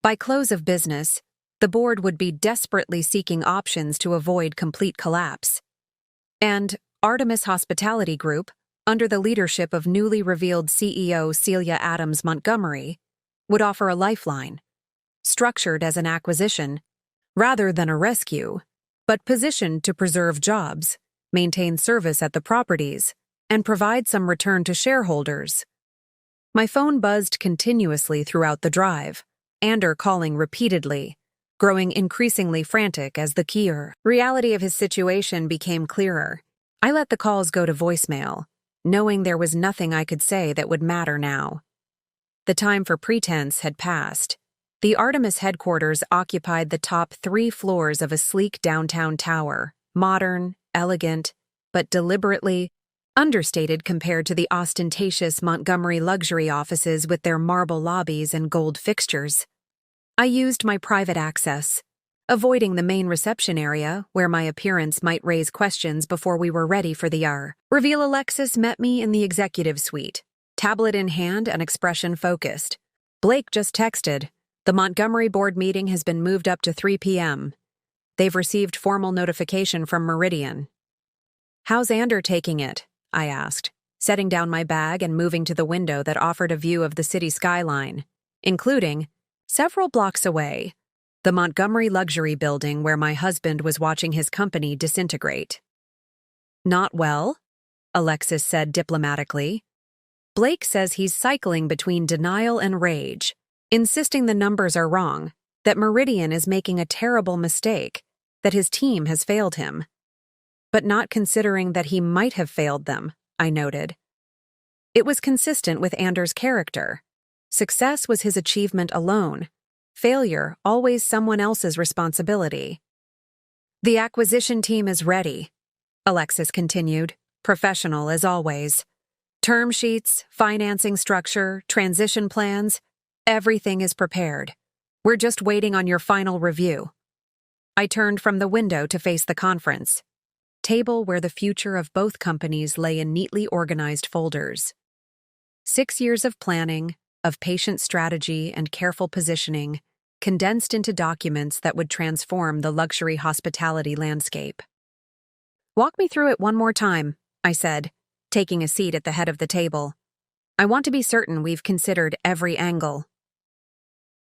By close of business, the board would be desperately seeking options to avoid complete collapse. And Artemis Hospitality Group, under the leadership of newly revealed CEO Celia Adams Montgomery, would offer a lifeline, structured as an acquisition rather than a rescue, but positioned to preserve jobs, maintain service at the properties, and provide some return to shareholders. My phone buzzed continuously throughout the drive, Ander calling repeatedly, growing increasingly frantic as the reality of his situation became clearer. I let the calls go to voicemail, knowing there was nothing I could say that would matter now. The time for pretense had passed. The Artemis headquarters occupied the top 3 floors of a sleek downtown tower, modern, elegant, but deliberately understated compared to the ostentatious Montgomery luxury offices with their marble lobbies and gold fixtures. I used my private access, avoiding the main reception area where my appearance might raise questions before we were ready for the reveal. Alexis met me in the executive suite, tablet in hand and expression focused. Blake just texted. The Montgomery board meeting has been moved up to 3 p.m. They've received formal notification from Meridian. How's Ander taking it? I asked, setting down my bag and moving to the window that offered a view of the city skyline, including, several blocks away, the Montgomery luxury building where my husband was watching his company disintegrate. Not well, Alexis said diplomatically. Blake says he's cycling between denial and rage, insisting the numbers are wrong, that Meridian is making a terrible mistake, that his team has failed him. But not considering that he might have failed them, I noted. It was consistent with Ander's character. Success was his achievement alone. Failure always someone else's responsibility. The acquisition team is ready, Alexis continued, professional as always. Term sheets, financing structure, transition plans, everything is prepared. We're just waiting on your final review. I turned from the window to face the conference table where the future of both companies lay in neatly organized folders. 6 years of planning, of patient strategy and careful positioning, condensed into documents that would transform the luxury hospitality landscape. Walk me through it one more time, I said, taking a seat at the head of the table. I want to be certain we've considered every angle.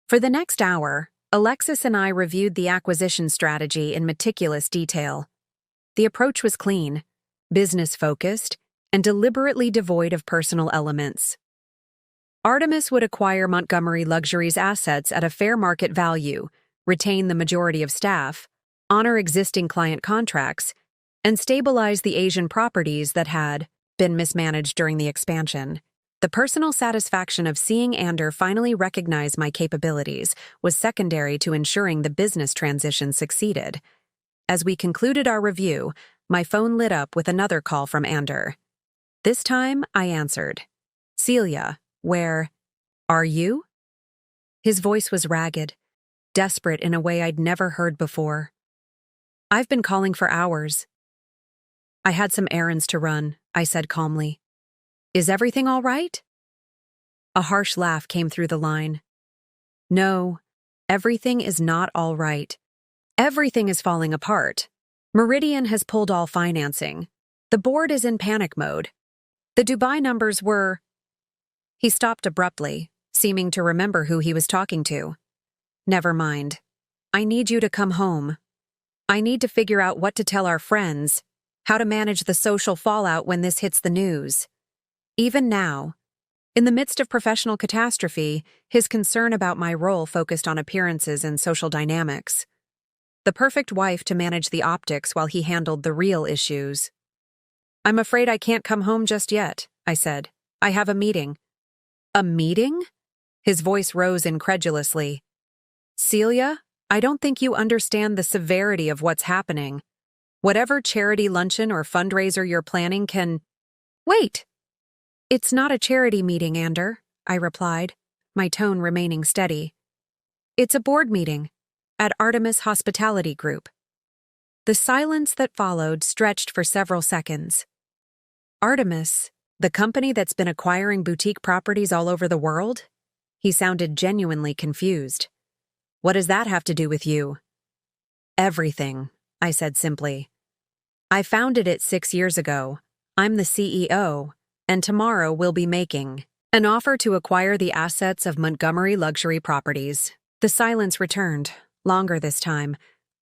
For the next hour, Alexis and I reviewed the acquisition strategy in meticulous detail. The approach was clean, business-focused, and deliberately devoid of personal elements. Artemis would acquire Montgomery Luxury's assets at a fair market value, retain the majority of staff, honor existing client contracts, and stabilize the Asian properties that had been mismanaged during the expansion. The personal satisfaction of seeing Ander finally recognize my capabilities was secondary to ensuring the business transition succeeded. As we concluded our review, my phone lit up with another call from Ander. This time, I answered. Celia, where are you? His voice was ragged. desperate in a way I'd never heard before. "I've been calling for hours." "I had some errands to run," I said calmly. "Is everything all right?" A harsh laugh came through the line. "No, everything is not all right. Everything is falling apart. Meridian has pulled all financing. The board is in panic mode. The Dubai numbers were—" He stopped abruptly, seeming to remember who he was talking to. "Never mind. I need you to come home. I need to figure out what to tell our friends, how to manage the social fallout when this hits the news." Even now, in the midst of professional catastrophe, his concern about my role focused on appearances and social dynamics. The perfect wife to manage the optics while he handled the real issues. "I'm afraid I can't come home just yet," I said. "I have a meeting." "A meeting?" His voice rose incredulously. "Celia, I don't think you understand the severity of what's happening. Whatever charity luncheon or fundraiser you're planning can—" "Wait!" "It's not a charity meeting, Ander," I replied, my tone remaining steady. "It's a board meeting at Artemis Hospitality Group." The silence that followed stretched for several seconds. "Artemis, the company that's been acquiring boutique properties all over the world?" He sounded genuinely confused. "What does that have to do with you?" "Everything," I said simply. "I founded it 6 years ago. I'm the CEO, and tomorrow we'll be making an offer to acquire the assets of Montgomery Luxury Properties." The silence returned, longer this time,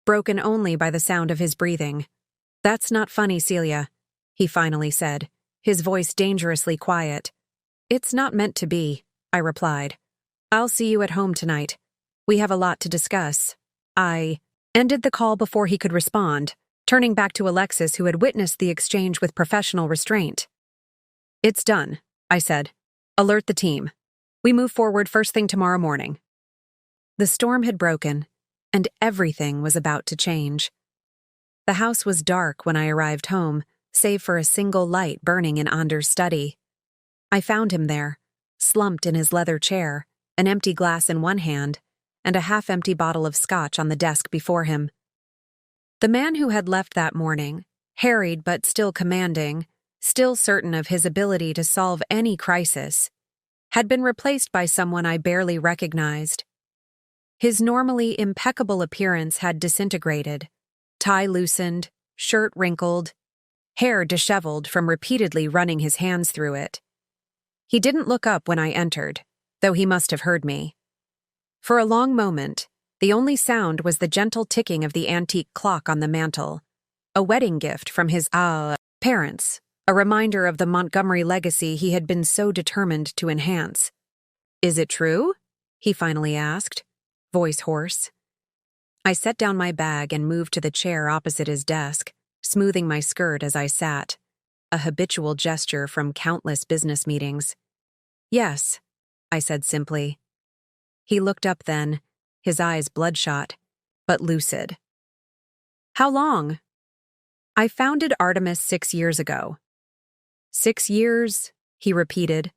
broken only by the sound of his breathing. "That's not funny, Celia," he finally said, his voice dangerously quiet. "It's not meant to be," I replied. "I'll see you at home tonight. We have a lot to discuss." I ended the call before he could respond, turning back to Alexis, who had witnessed the exchange with professional restraint. "It's done," I said. "Alert the team. We move forward first thing tomorrow morning." The storm had broken, and everything was about to change. The house was dark when I arrived home, save for a single light burning in Ander's study. I found him there, slumped in his leather chair, an empty glass in one hand, and a half-empty bottle of scotch on the desk before him. The man who had left that morning, harried but still commanding, still certain of his ability to solve any crisis, had been replaced by someone I barely recognized. His normally impeccable appearance had disintegrated, tie loosened, shirt wrinkled, hair disheveled from repeatedly running his hands through it. He didn't look up when I entered, though he must have heard me. For a long moment, the only sound was the gentle ticking of the antique clock on the mantel, a wedding gift from his parents, a reminder of the Montgomery legacy he had been so determined to enhance. "Is it true?" he finally asked, voice hoarse. I set down my bag and moved to the chair opposite his desk, smoothing my skirt as I sat, a habitual gesture from countless business meetings. "Yes," I said simply. He looked up then, his eyes bloodshot, but lucid. "How long?" "I founded Artemis 6 years ago." "6 years," he repeated,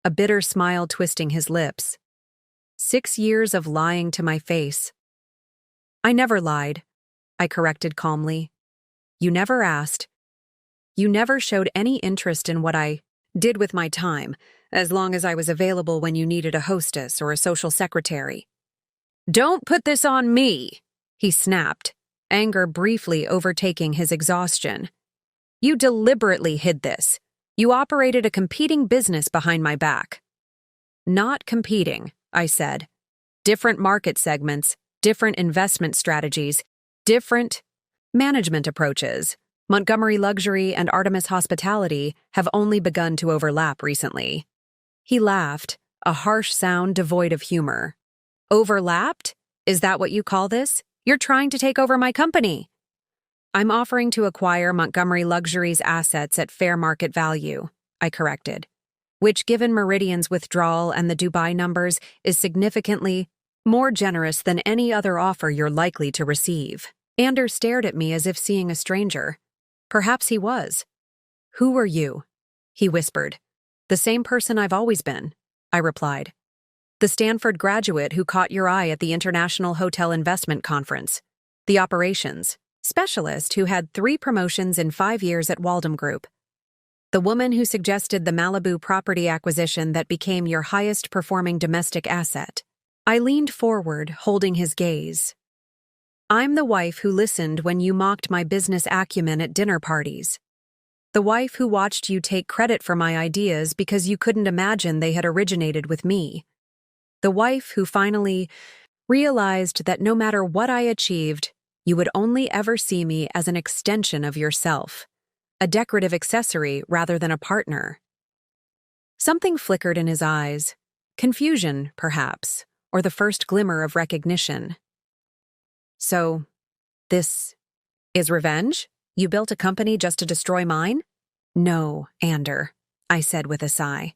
a bitter smile twisting his lips. "6 years of lying to my face." "I never lied," I corrected calmly. "You never asked. You never showed any interest in what I did with my time, as long as I was available when you needed a hostess or a social secretary." "Don't put this on me," he snapped, anger briefly overtaking his exhaustion. "You deliberately hid this. You operated a competing business behind my back." "Not competing," I said. "Different market segments, different investment strategies, different management approaches. Montgomery Luxury and Artemis Hospitality have only begun to overlap recently." He laughed, a harsh sound devoid of humor. "Overlapped? Is that what you call this? You're trying to take over my company." "I'm offering to acquire Montgomery Luxury's assets at fair market value," I corrected, "which, given Meridian's withdrawal and the Dubai numbers, is significantly more generous than any other offer you're likely to receive." Ander stared at me as if seeing a stranger. Perhaps he was. "Who are you?" he whispered. "The same person I've always been," I replied. The Stanford graduate who caught your eye at the International Hotel Investment Conference. The operations specialist who had 3 promotions in 5 years at Waldom Group. The woman who suggested the Malibu property acquisition that became your highest-performing domestic asset. I leaned forward, holding his gaze. I'm the wife who listened when you mocked my business acumen at dinner parties. The wife who watched you take credit for my ideas because you couldn't imagine they had originated with me. The wife who finally realized that no matter what I achieved, you would only ever see me as an extension of yourself, a decorative accessory rather than a partner. Something flickered in his eyes, confusion, perhaps, or the first glimmer of recognition. So, this is revenge? You built a company just to destroy mine? No, Ander, I said with a sigh.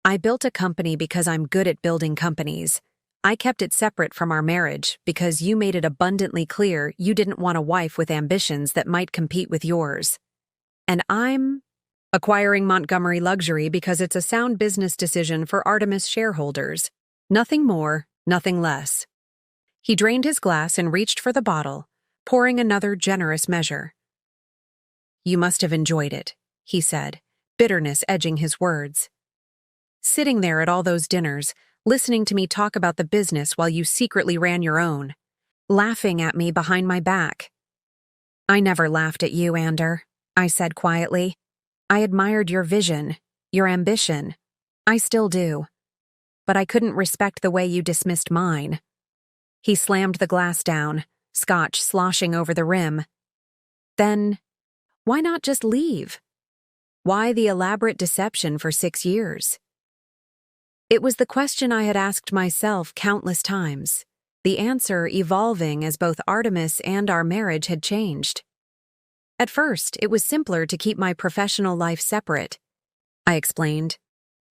I built a company because I'm good at building companies. I kept it separate from our marriage because you made it abundantly clear you didn't want a wife with ambitions that might compete with yours. And I'm acquiring Montgomery Luxury because it's a sound business decision for Artemis shareholders. Nothing more, nothing less. He drained his glass and reached for the bottle, pouring another generous measure. You must have enjoyed it, he said, bitterness edging his words. Sitting there at all those dinners, listening to me talk about the business while you secretly ran your own, laughing at me behind my back. I never laughed at you, Ander, I said quietly. I admired your vision, your ambition. I still do. But I couldn't respect the way you dismissed mine. He slammed the glass down, scotch sloshing over the rim. Then, why not just leave? Why the elaborate deception for 6 years? It was the question I had asked myself countless times, the answer evolving as both Artemis and our marriage had changed. At first, it was simpler to keep my professional life separate. I explained.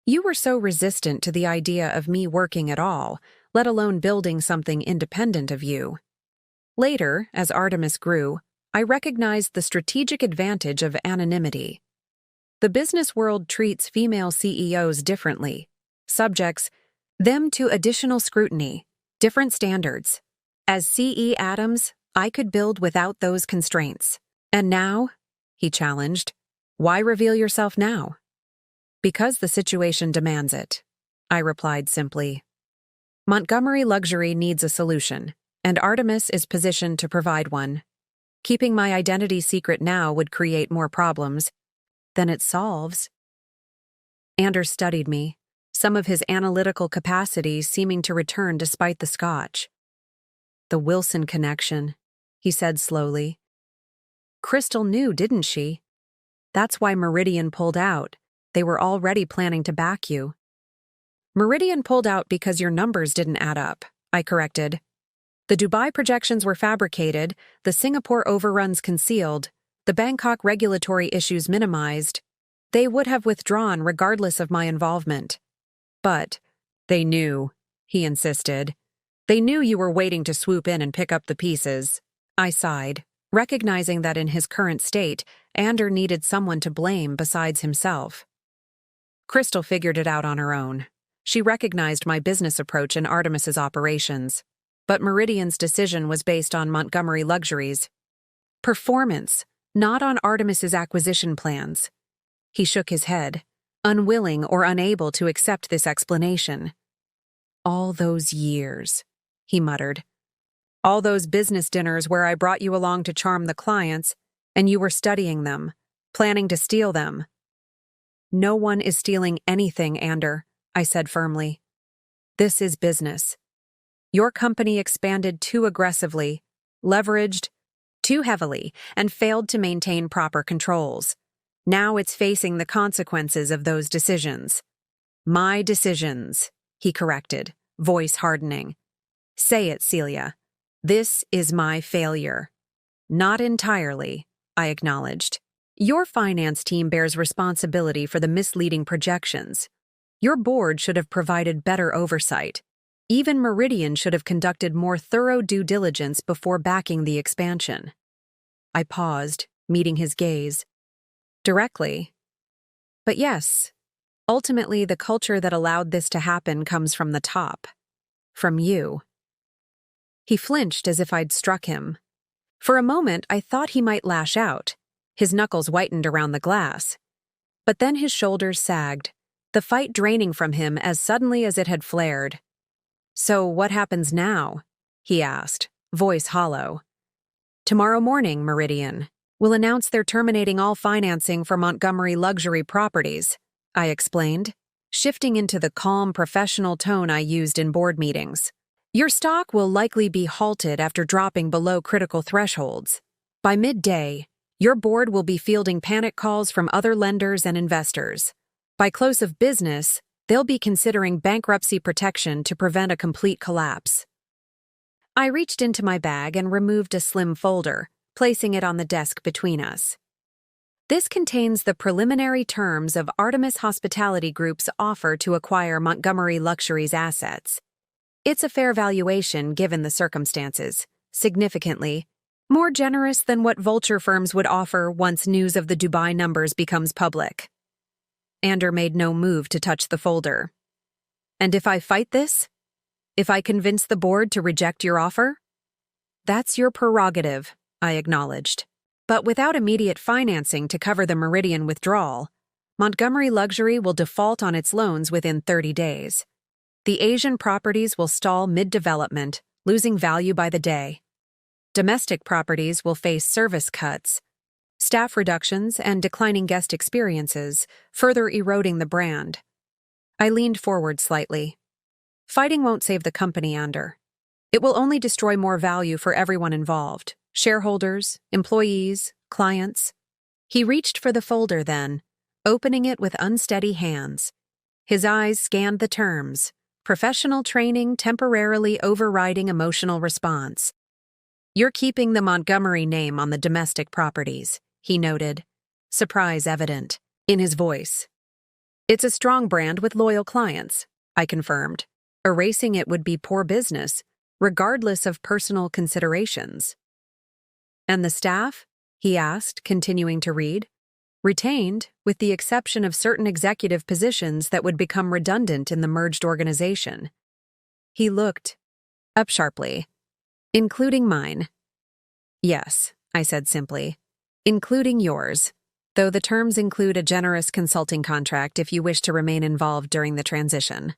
You were so resistant to the idea of me working at all, let alone building something independent of you. Later, as Artemis grew, I recognized the strategic advantage of anonymity. The business world treats female CEOs differently, subjects them to additional scrutiny, different standards. As C.E. Adams, I could build without those constraints. And now, he challenged, why reveal yourself now? Because the situation demands it, I replied simply. Montgomery Luxury needs a solution, and Artemis is positioned to provide one. Keeping my identity secret now would create more problems than it solves. Anders studied me, some of his analytical capacities seeming to return despite the scotch. The Wilson connection, he said slowly. Crystal knew, didn't she? That's why Meridian pulled out. They were already planning to back you. Meridian pulled out because your numbers didn't add up, I corrected. The Dubai projections were fabricated, the Singapore overruns concealed, the Bangkok regulatory issues minimized. They would have withdrawn regardless of my involvement. But they knew, he insisted. They knew you were waiting to swoop in and pick up the pieces. I sighed, recognizing that in his current state, Ander needed someone to blame besides himself. Crystal figured it out on her own. She recognized my business approach in Artemis's operations. But Meridian's decision was based on Montgomery Luxury's performance, not on Artemis's acquisition plans. He shook his head, unwilling or unable to accept this explanation. All those years, he muttered. All those business dinners where I brought you along to charm the clients, and you were studying them, planning to steal them. No one is stealing anything, Ander, I said firmly. This is business. Your company expanded too aggressively, leveraged too heavily, and failed to maintain proper controls. Now it's facing the consequences of those decisions. My decisions, he corrected, voice hardening. Say it, Celia. This is my failure. Not entirely, I acknowledged. Your finance team bears responsibility for the misleading projections. Your board should have provided better oversight. Even Meridian should have conducted more thorough due diligence before backing the expansion. I paused, meeting his gaze. Directly. But yes, Ultimately, the culture that allowed this to happen comes from the top. From you. He flinched as if I'd struck him. For a moment, I thought he might lash out. His knuckles whitened around the glass. But then his shoulders sagged, the fight draining from him as suddenly as it had flared. "So what happens now?" he asked, voice hollow. "Tomorrow morning, Meridian, will announce they're terminating all financing for Montgomery luxury properties," I explained, shifting into the calm, professional tone I used in board meetings. "Your stock will likely be halted after dropping below critical thresholds. By midday, your board will be fielding panic calls from other lenders and investors. By close of business, they'll be considering bankruptcy protection to prevent a complete collapse." I reached into my bag and removed a slim folder, placing it on the desk between us. "This contains the preliminary terms of Artemis Hospitality Group's offer to acquire Montgomery Luxury's assets. It's a fair valuation given the circumstances, significantly more generous than what vulture firms would offer once news of the Dubai numbers becomes public." Ander made no move to touch the folder. "And if I fight this? If I convince the board to reject your offer?" "That's your prerogative," I acknowledged. "But without immediate financing to cover the Meridian withdrawal, Montgomery Luxury will default on its loans within 30 days. The Asian properties will stall mid-development, losing value by the day. Domestic properties will face service cuts, staff reductions, and declining guest experiences, further eroding the brand." I leaned forward slightly. "Fighting won't save the company, Ander. It will only destroy more value for everyone involved. Shareholders, employees, clients." He reached for the folder then, opening it with unsteady hands. His eyes scanned the terms, professional training temporarily overriding emotional response. "You're keeping the Montgomery name on the domestic properties," he noted, surprise evident in his voice. "It's a strong brand with loyal clients," I confirmed. "Erasing it would be poor business, regardless of personal considerations." "And the staff?" he asked, continuing to read. "Retained, with the exception of certain executive positions that would become redundant in the merged organization." He looked up sharply. "Including mine?" "Yes," I said simply. "Including yours, though the terms include a generous consulting contract if you wish to remain involved during the transition."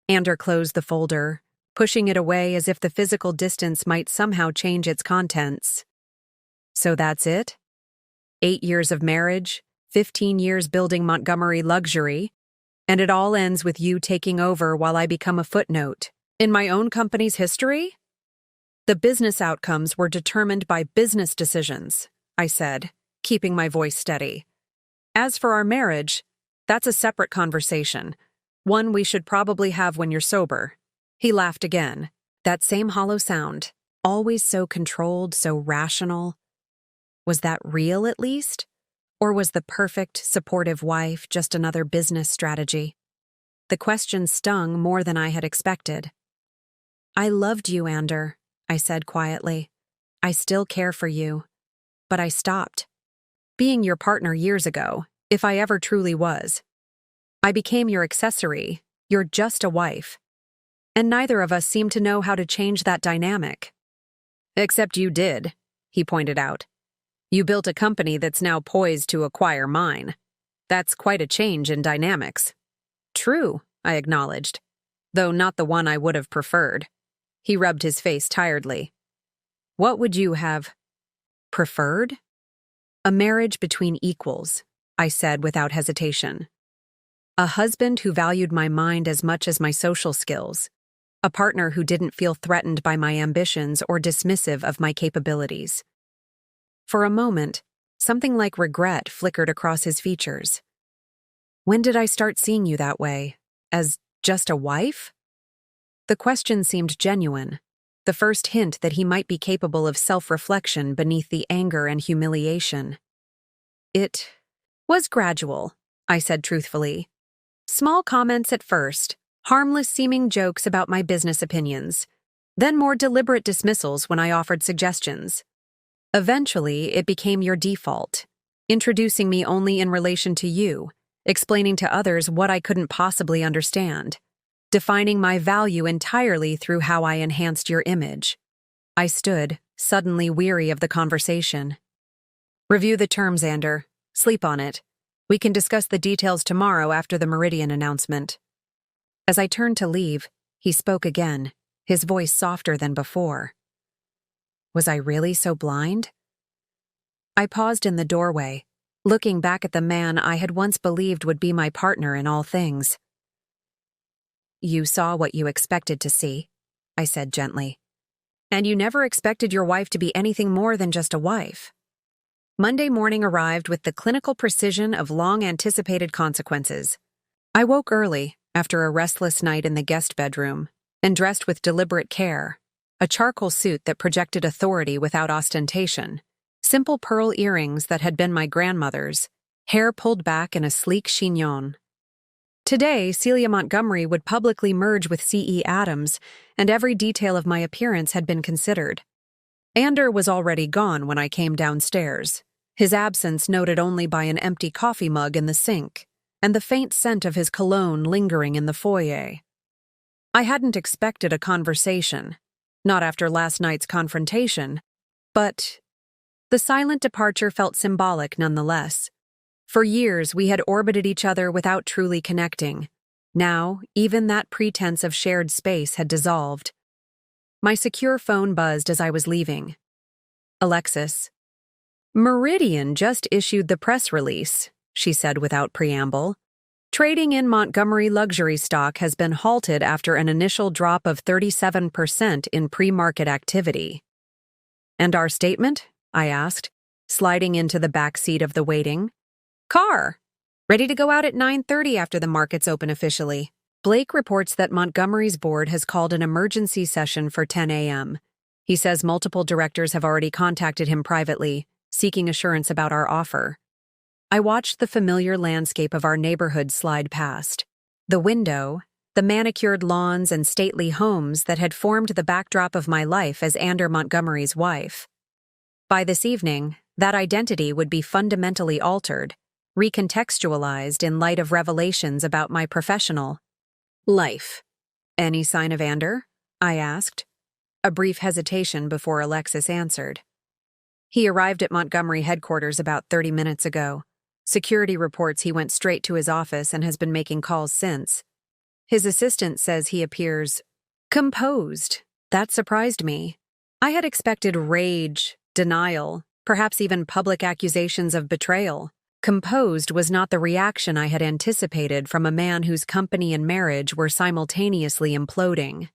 Ander closed the folder, pushing it away as if the physical distance might somehow change its contents. "So that's it? 8 years of marriage, 15 years building Montgomery Luxury, and it all ends with you taking over while I become a footnote in my own company's history?" "The business outcomes were determined by business decisions," I said, keeping my voice steady. "As for our marriage, that's a separate conversation, one we should probably have when you're sober." He laughed again, that same hollow sound, always so controlled, so rational. Was that real, at least? Or was the perfect, supportive wife just another business strategy? The question stung more than I had expected. "I loved you, Ander," I said quietly. "I still care for you. But I stopped being your partner years ago, if I ever truly was. I became your accessory, you're just a wife. And neither of us seemed to know how to change that dynamic." "Except you did," he pointed out. "You built a company that's now poised to acquire mine. That's quite a change in dynamics." "True," I acknowledged, though not the one I would have preferred. He rubbed his face tiredly. "What would you have preferred?" "A marriage between equals," I said without hesitation. "A husband who valued my mind as much as my social skills. A partner who didn't feel threatened by my ambitions or dismissive of my capabilities." For a moment, something like regret flickered across his features. "When did I start seeing you that way? As just a wife?" The question seemed genuine, the first hint that he might be capable of self-reflection beneath the anger and humiliation. "It was gradual," I said truthfully. "Small comments at first, harmless-seeming jokes about my business opinions, then more deliberate dismissals when I offered suggestions. Eventually, it became your default, introducing me only in relation to you, explaining to others what I couldn't possibly understand, defining my value entirely through how I enhanced your image. I stood, suddenly weary of the conversation. Review the terms, Ander. Sleep on it. We can discuss the details tomorrow after the Meridian announcement. As I turned to leave, he spoke again, his voice softer than before. Was I really so blind? I paused in the doorway, looking back at the man I had once believed would be my partner in all things. You saw what you expected to see, I said gently. And you never expected your wife to be anything more than just a wife. Monday morning arrived with the clinical precision of long-anticipated consequences. I woke early, after a restless night in the guest bedroom, and dressed with deliberate care, a charcoal suit that projected authority without ostentation, simple pearl earrings that had been my grandmother's, hair pulled back in a sleek chignon. Today, Celia Montgomery would publicly merge with C.E. Adams, and every detail of my appearance had been considered. Ander was already gone when I came downstairs, his absence noted only by an empty coffee mug in the sink, and the faint scent of his cologne lingering in the foyer. I hadn't expected a conversation, not after last night's confrontation, but the silent departure felt symbolic nonetheless. For years, we had orbited each other without truly connecting. Now, even that pretense of shared space had dissolved. My secure phone buzzed as I was leaving. Alexis. Meridian just issued the press release, she said without preamble. Trading in Montgomery luxury stock has been halted after an initial drop of 37% in pre-market activity. And our statement? I asked, sliding into the back seat of the waiting car. Ready to go out at 9:30 after the markets open officially. Blake reports that Montgomery's board has called an emergency session for 10 a.m. He says multiple directors have already contacted him privately, seeking assurance about our offer. I watched the familiar landscape of our neighborhood slide past. The window, the manicured lawns and stately homes that had formed the backdrop of my life as Ander Montgomery's wife. By this evening, that identity would be fundamentally altered, recontextualized in light of revelations about my professional life. Any sign of Ander? I asked. A brief hesitation before Alexis answered. He arrived at Montgomery headquarters about 30 minutes ago. Security reports he went straight to his office and has been making calls since. His assistant says he appears composed. That surprised me. I had expected rage, denial, perhaps even public accusations of betrayal. Composed was not the reaction I had anticipated from a man whose company and marriage were simultaneously imploding.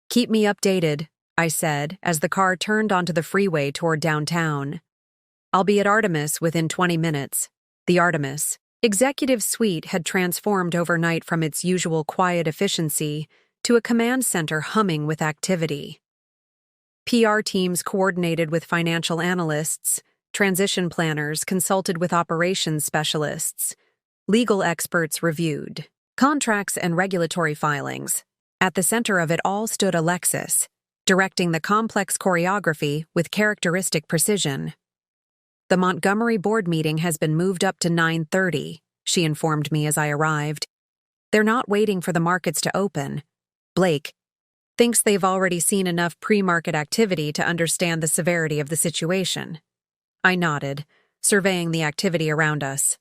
Keep me updated, I said as the car turned onto the freeway toward downtown. I'll be at Artemis within 20 minutes. The Artemis executive suite had transformed overnight from its usual quiet efficiency to a command center humming with activity. PR teams coordinated with financial analysts, transition planners consulted with operations specialists, legal experts reviewed contracts and regulatory filings. At the center of it all stood Alexis, directing the complex choreography with characteristic precision. The Montgomery board meeting has been moved up to 9:30, she informed me as I arrived. They're not waiting for the markets to open. Blake thinks they've already seen enough pre-market activity to understand the severity of the situation. I nodded, surveying the activity around us.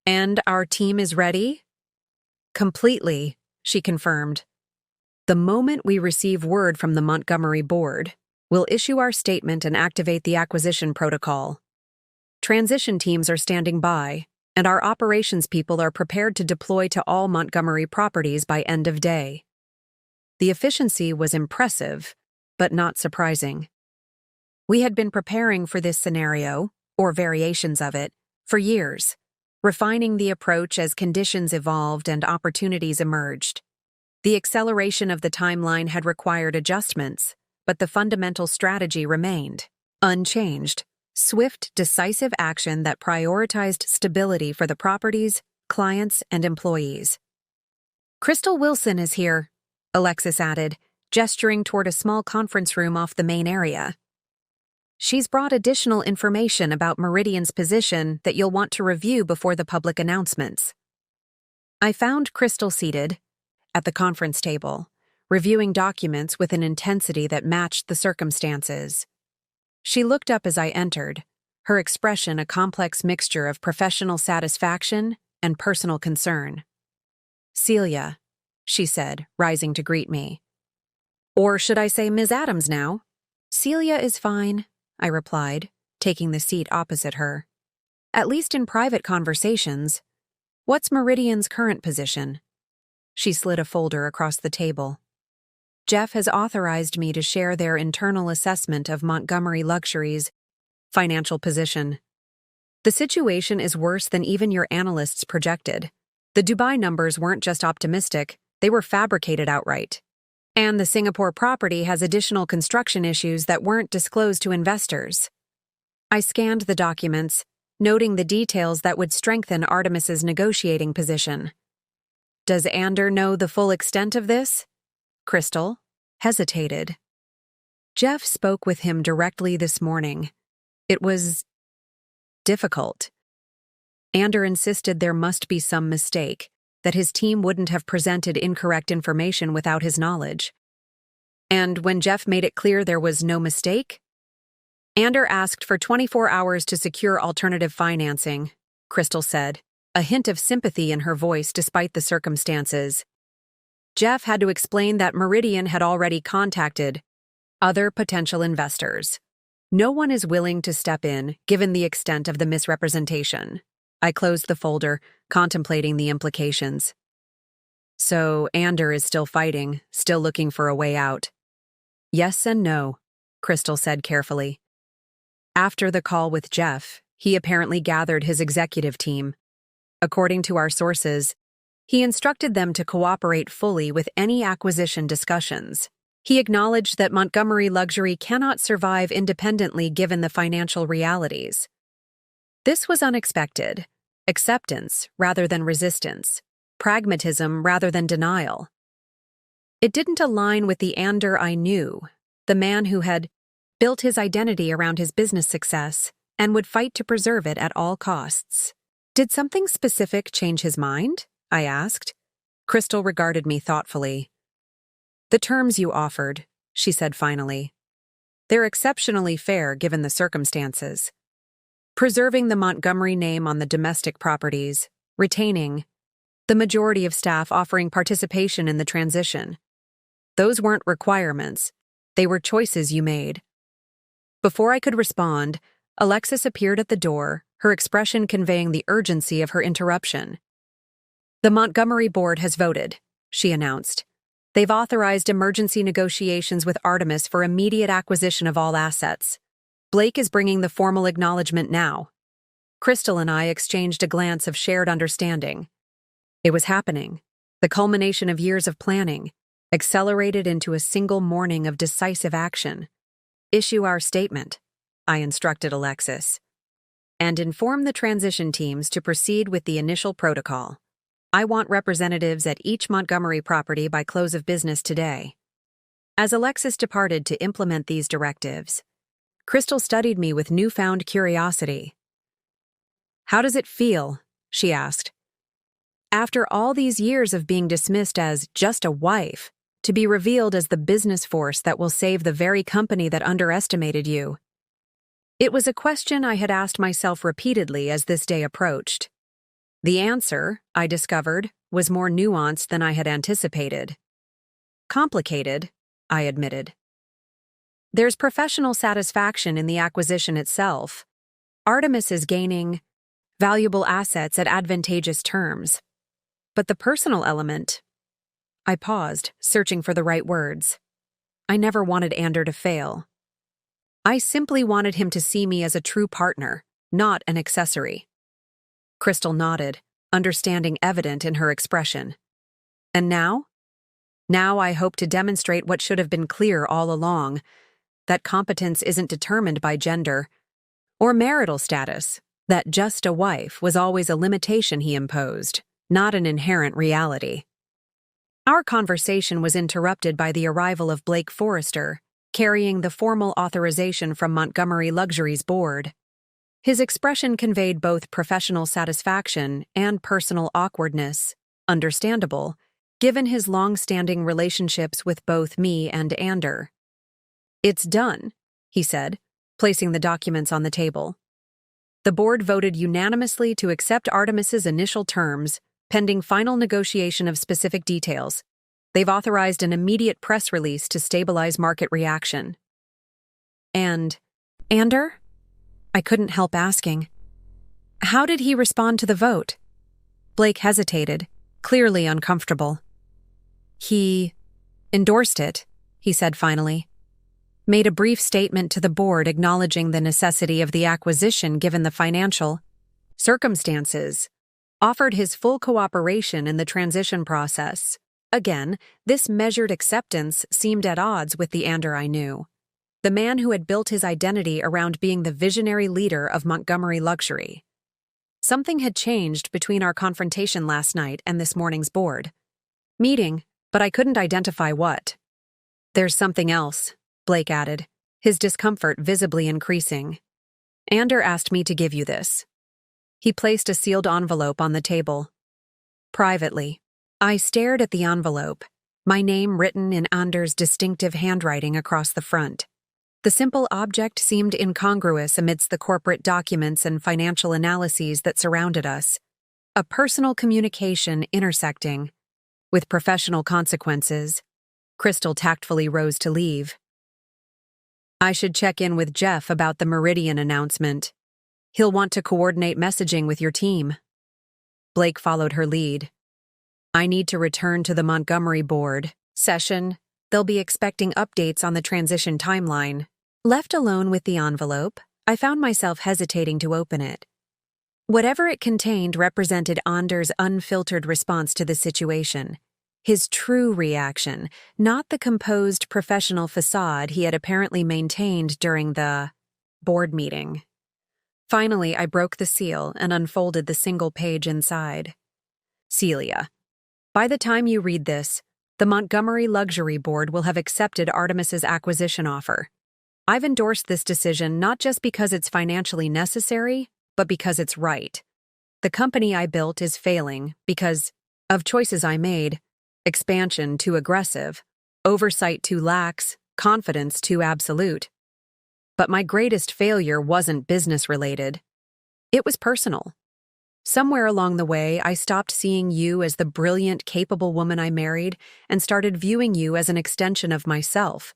And our team is ready? Completely, she confirmed. The moment we receive word from the Montgomery board, we'll issue our statement and activate the acquisition protocol. Transition teams are standing by, and our operations people are prepared to deploy to all Montgomery properties by end of day. The efficiency was impressive, but not surprising. We had been preparing for this scenario, or variations of it, for years, refining the approach as conditions evolved and opportunities emerged. The acceleration of the timeline had required adjustments, but the fundamental strategy remained unchanged. Swift, decisive action that prioritized stability for the properties, clients, and employees. Crystal Wilson is here, Alexis added, gesturing toward a small conference room off the main area. She's brought additional information about Meridian's position that you'll want to review before the public announcements. I found Crystal seated at the conference table, reviewing documents with an intensity that matched the circumstances. She looked up as I entered, her expression a complex mixture of professional satisfaction and personal concern. "Celia," she said, rising to greet me. "Or should I say Ms. Adams now?" "Celia is fine," I replied, taking the seat opposite her. "At least in private conversations. What's Meridian's current position?" She slid a folder across the table. "Jeff has authorized me to share their internal assessment of Montgomery Luxury's financial position. The situation is worse than even your analysts projected. The Dubai numbers weren't just optimistic, they were fabricated outright. And the Singapore property has additional construction issues that weren't disclosed to investors." I scanned the documents, noting the details that would strengthen Artemis's negotiating position. "Does Ander know the full extent of this?" Crystal hesitated. "Jeff spoke with him directly this morning. It was difficult. Ander insisted there must be some mistake, that his team wouldn't have presented incorrect information without his knowledge. And when Jeff made it clear there was no mistake, Ander asked for 24 hours to secure alternative financing," Crystal said, a hint of sympathy in her voice despite the circumstances. "Jeff had to explain that Meridian had already contacted other potential investors. No one is willing to step in, given the extent of the misrepresentation." I closed the folder, contemplating the implications. "So Ander is still fighting, still looking for a way out." "Yes and no," Crystal said carefully. "After the call with Jeff, he apparently gathered his executive team. According to our sources, he instructed them to cooperate fully with any acquisition discussions. He acknowledged that Montgomery Luxury cannot survive independently given the financial realities. This was unexpected. Acceptance rather than resistance. Pragmatism rather than denial. It didn't align with the Ander I knew, the man who had built his identity around his business success and would fight to preserve it at all costs. "Did something specific change his mind?" I asked. Crystal regarded me thoughtfully. "The terms you offered," she said finally. "They're exceptionally fair given the circumstances. Preserving the Montgomery name on the domestic properties, retaining the majority of staff offering participation in the transition. Those weren't requirements, they were choices you made." Before I could respond, Alexis appeared at the door, her expression conveying the urgency of her interruption. "The Montgomery board has voted," she announced. "They've authorized emergency negotiations with Artemis for immediate acquisition of all assets. Blake is bringing the formal acknowledgement now." Crystal and I exchanged a glance of shared understanding. It was happening, the culmination of years of planning, accelerated into a single morning of decisive action. "Issue our statement," I instructed Alexis, "and inform the transition teams to proceed with the initial protocol. I want representatives at each Montgomery property by close of business today." As Alexis departed to implement these directives, Crystal studied me with newfound curiosity. "How does it feel?" she asked. "After all these years of being dismissed as just a wife, to be revealed as the business force that will save the very company that underestimated you?" It was a question I had asked myself repeatedly as this day approached. The answer, I discovered, was more nuanced than I had anticipated. Complicated, I admitted. There's professional satisfaction in the acquisition itself. Artemis is gaining valuable assets at advantageous terms. But the personal element... I paused, searching for the right words. I never wanted Ander to fail. I simply wanted him to see me as a true partner, not an accessory. Crystal nodded, understanding evident in her expression. "And now? Now I hope to demonstrate what should have been clear all along, that competence isn't determined by gender or marital status, that just a wife was always a limitation he imposed, not an inherent reality." Our conversation was interrupted by the arrival of Blake Forrester, carrying the formal authorization from Montgomery Luxury's board. His expression conveyed both professional satisfaction and personal awkwardness, understandable, given his long-standing relationships with both me and Ander. "It's done," he said, placing the documents on the table. The board voted unanimously to accept Artemis's initial terms, pending final negotiation of specific details. They've authorized an immediate press release to stabilize market reaction. And Ander? I couldn't help asking. How did he respond to the vote? Blake hesitated, clearly uncomfortable. He endorsed it, he said finally. Made a brief statement to the board acknowledging the necessity of the acquisition given the financial circumstances. Offered his full cooperation in the transition process. Again, this measured acceptance seemed at odds with the Ander I knew. The man who had built his identity around being the visionary leader of Montgomery Luxury. Something had changed between our confrontation last night and this morning's board meeting, but I couldn't identify what. There's something else, Blake added, his discomfort visibly increasing. Ander asked me to give you this. He placed a sealed envelope on the table. Privately, I stared at the envelope, my name written in Ander's distinctive handwriting across the front. The simple object seemed incongruous amidst the corporate documents and financial analyses that surrounded us. A personal communication intersecting with professional consequences. Crystal tactfully rose to leave. I should check in with Jeff about the Meridian announcement. He'll want to coordinate messaging with your team. Blake followed her lead. I need to return to the Montgomery board session. They'll be expecting updates on the transition timeline. Left alone with the envelope, I found myself hesitating to open it. Whatever it contained represented Ander's unfiltered response to the situation. His true reaction, not the composed professional facade he had apparently maintained during the board meeting. Finally, I broke the seal and unfolded the single page inside. Celia, by the time you read this, the Montgomery Luxury Board will have accepted Artemis's acquisition offer. I've endorsed this decision not just because it's financially necessary, but because it's right. The company I built is failing because of choices I made, expansion too aggressive, oversight too lax, confidence too absolute. But my greatest failure wasn't business-related. It was personal. Somewhere along the way, I stopped seeing you as the brilliant, capable woman I married and started viewing you as an extension of myself,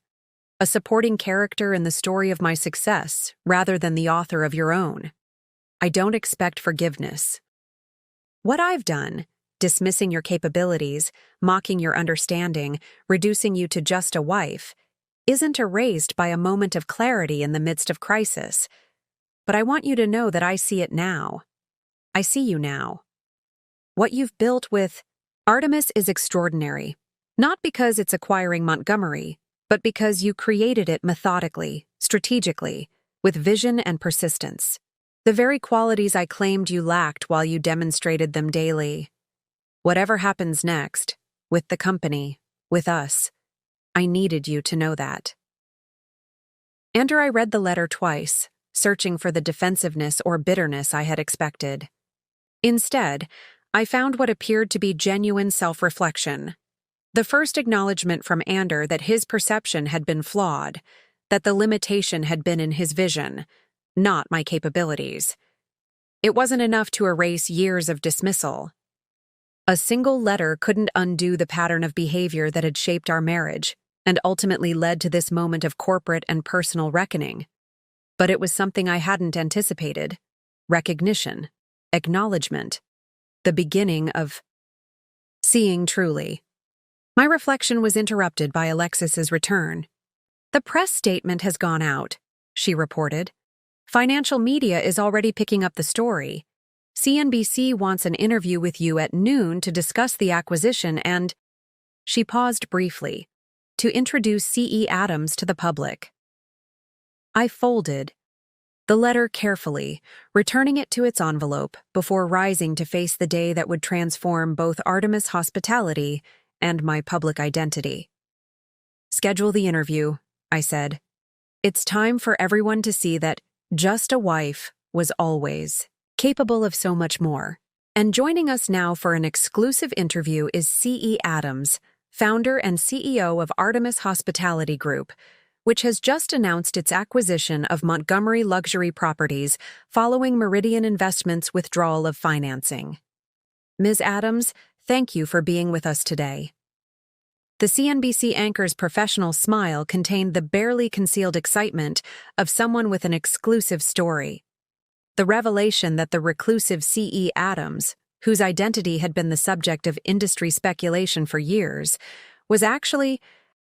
a supporting character in the story of my success rather than the author of your own. I don't expect forgiveness. What I've done, dismissing your capabilities, mocking your understanding, reducing you to just a wife, isn't erased by a moment of clarity in the midst of crisis. But I want you to know that I see it now. I see you now. What you've built with Artemis is extraordinary, not because it's acquiring Montgomery, but because you created it methodically, strategically, with vision and persistence. The very qualities I claimed you lacked while you demonstrated them daily. Whatever happens next, with the company, with us, I needed you to know that. Ander, I read the letter twice, searching for the defensiveness or bitterness I had expected. Instead, I found what appeared to be genuine self-reflection. The first acknowledgement from Ander that his perception had been flawed, that the limitation had been in his vision, not my capabilities. It wasn't enough to erase years of dismissal. A single letter couldn't undo the pattern of behavior that had shaped our marriage and ultimately led to this moment of corporate and personal reckoning. But it was something I hadn't anticipated. Recognition, acknowledgement, the beginning of seeing truly. My reflection was interrupted by Alexis's return. The press statement has gone out, she reported. Financial media is already picking up the story. CNBC wants an interview with you at noon to discuss the acquisition and… She paused briefly, to introduce C.E. Adams to the public. I folded the letter carefully, returning it to its envelope before rising to face the day that would transform both Artemis hospitality and my public identity. Schedule the interview, I said. It's time for everyone to see that just a wife was always capable of so much more. And joining us now for an exclusive interview is C.E. Adams, founder and CEO of Artemis Hospitality Group, which has just announced its acquisition of Montgomery Luxury Properties following Meridian Investments' withdrawal of financing. Ms. Adams, thank you for being with us today. The CNBC anchor's professional smile contained the barely concealed excitement of someone with an exclusive story. The revelation that the reclusive C.E. Adams, whose identity had been the subject of industry speculation for years, was actually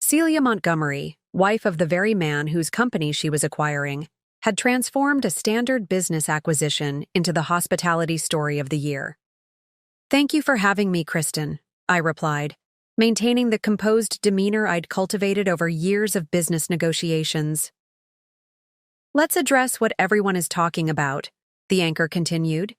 Celia Montgomery, wife of the very man whose company she was acquiring, had transformed a standard business acquisition into the hospitality story of the year. Thank you for having me, Kristen, I replied, maintaining the composed demeanor I'd cultivated over years of business negotiations. Let's address what everyone is talking about, the anchor continued.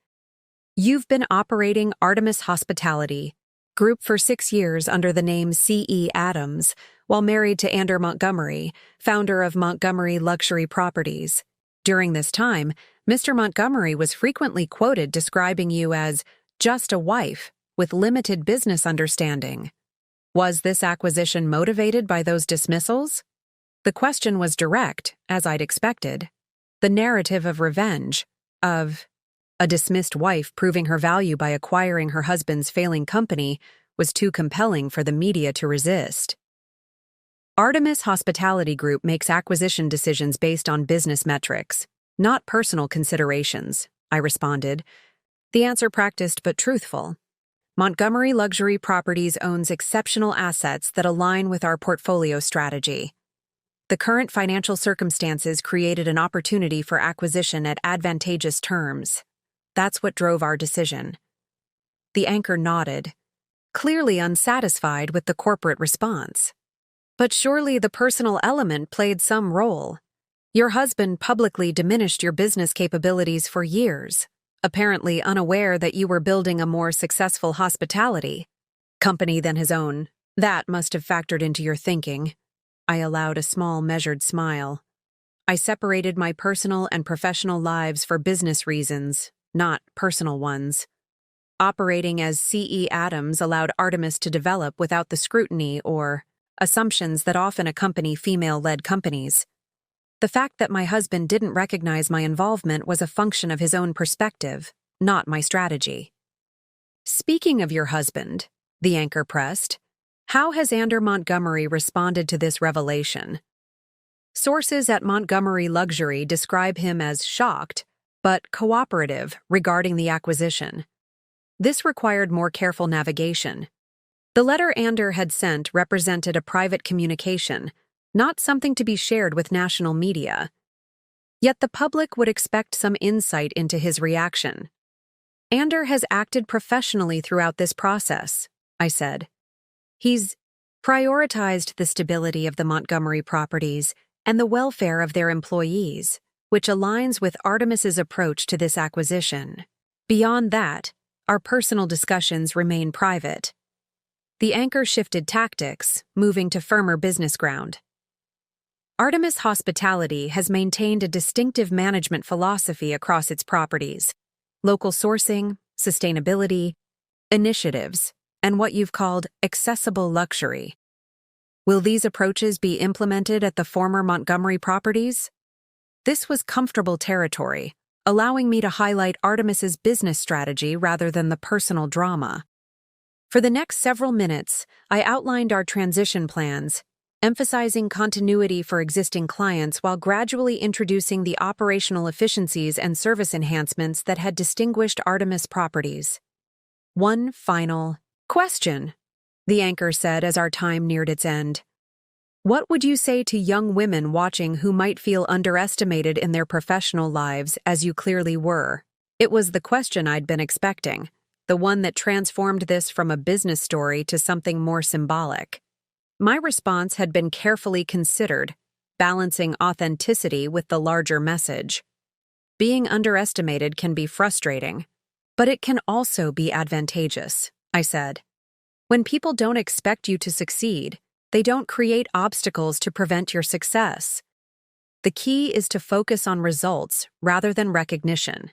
You've been operating Artemis Hospitality Group for 6 years under the name C.E. Adams, while married to Andrew Montgomery, founder of Montgomery Luxury Properties. During this time, Mr. Montgomery was frequently quoted describing you as just a wife with limited business understanding. Was this acquisition motivated by those dismissals? The question was direct, as I'd expected. The narrative of revenge, of a dismissed wife proving her value by acquiring her husband's failing company, was too compelling for the media to resist. Artemis Hospitality Group makes acquisition decisions based on business metrics, not personal considerations, I responded. The answer practiced but truthful. Montgomery Luxury Properties owns exceptional assets that align with our portfolio strategy. The current financial circumstances created an opportunity for acquisition at advantageous terms. That's what drove our decision. The anchor nodded, clearly unsatisfied with the corporate response. But surely the personal element played some role. Your husband publicly diminished your business capabilities for years, apparently unaware that you were building a more successful hospitality company than his own. That must have factored into your thinking. I allowed a small, measured smile. I separated my personal and professional lives for business reasons, not personal ones. Operating as C.E. Adams allowed Artemis to develop without the scrutiny or assumptions that often accompany female-led companies. The fact that my husband didn't recognize my involvement was a function of his own perspective, not my strategy. Speaking of your husband, the anchor pressed, how has Andrew Montgomery responded to this revelation? Sources at Montgomery Luxury describe him as shocked, but cooperative regarding the acquisition. This required more careful navigation. The letter Andrew had sent represented a private communication, not something to be shared with national media. Yet the public would expect some insight into his reaction. Andrew has acted professionally throughout this process, I said. He's prioritized the stability of the Montgomery properties and the welfare of their employees, which aligns with Artemis's approach to this acquisition. Beyond that, our personal discussions remain private. The anchor shifted tactics, moving to firmer business ground. Artemis Hospitality has maintained a distinctive management philosophy across its properties: local sourcing, sustainability, initiatives, and what you've called accessible luxury. Will these approaches be implemented at the former Montgomery properties? This was comfortable territory, allowing me to highlight Artemis's business strategy rather than the personal drama. For the next several minutes, I outlined our transition plans, emphasizing continuity for existing clients while gradually introducing the operational efficiencies and service enhancements that had distinguished Artemis properties. One final question, the anchor said as our time neared its end. What would you say to young women watching who might feel underestimated in their professional lives, as you clearly were? It was the question I'd been expecting, the one that transformed this from a business story to something more symbolic. My response had been carefully considered, balancing authenticity with the larger message. Being underestimated can be frustrating, but it can also be advantageous, I said. When people don't expect you to succeed, They don't create obstacles to prevent your success. The key is to focus on results rather than recognition.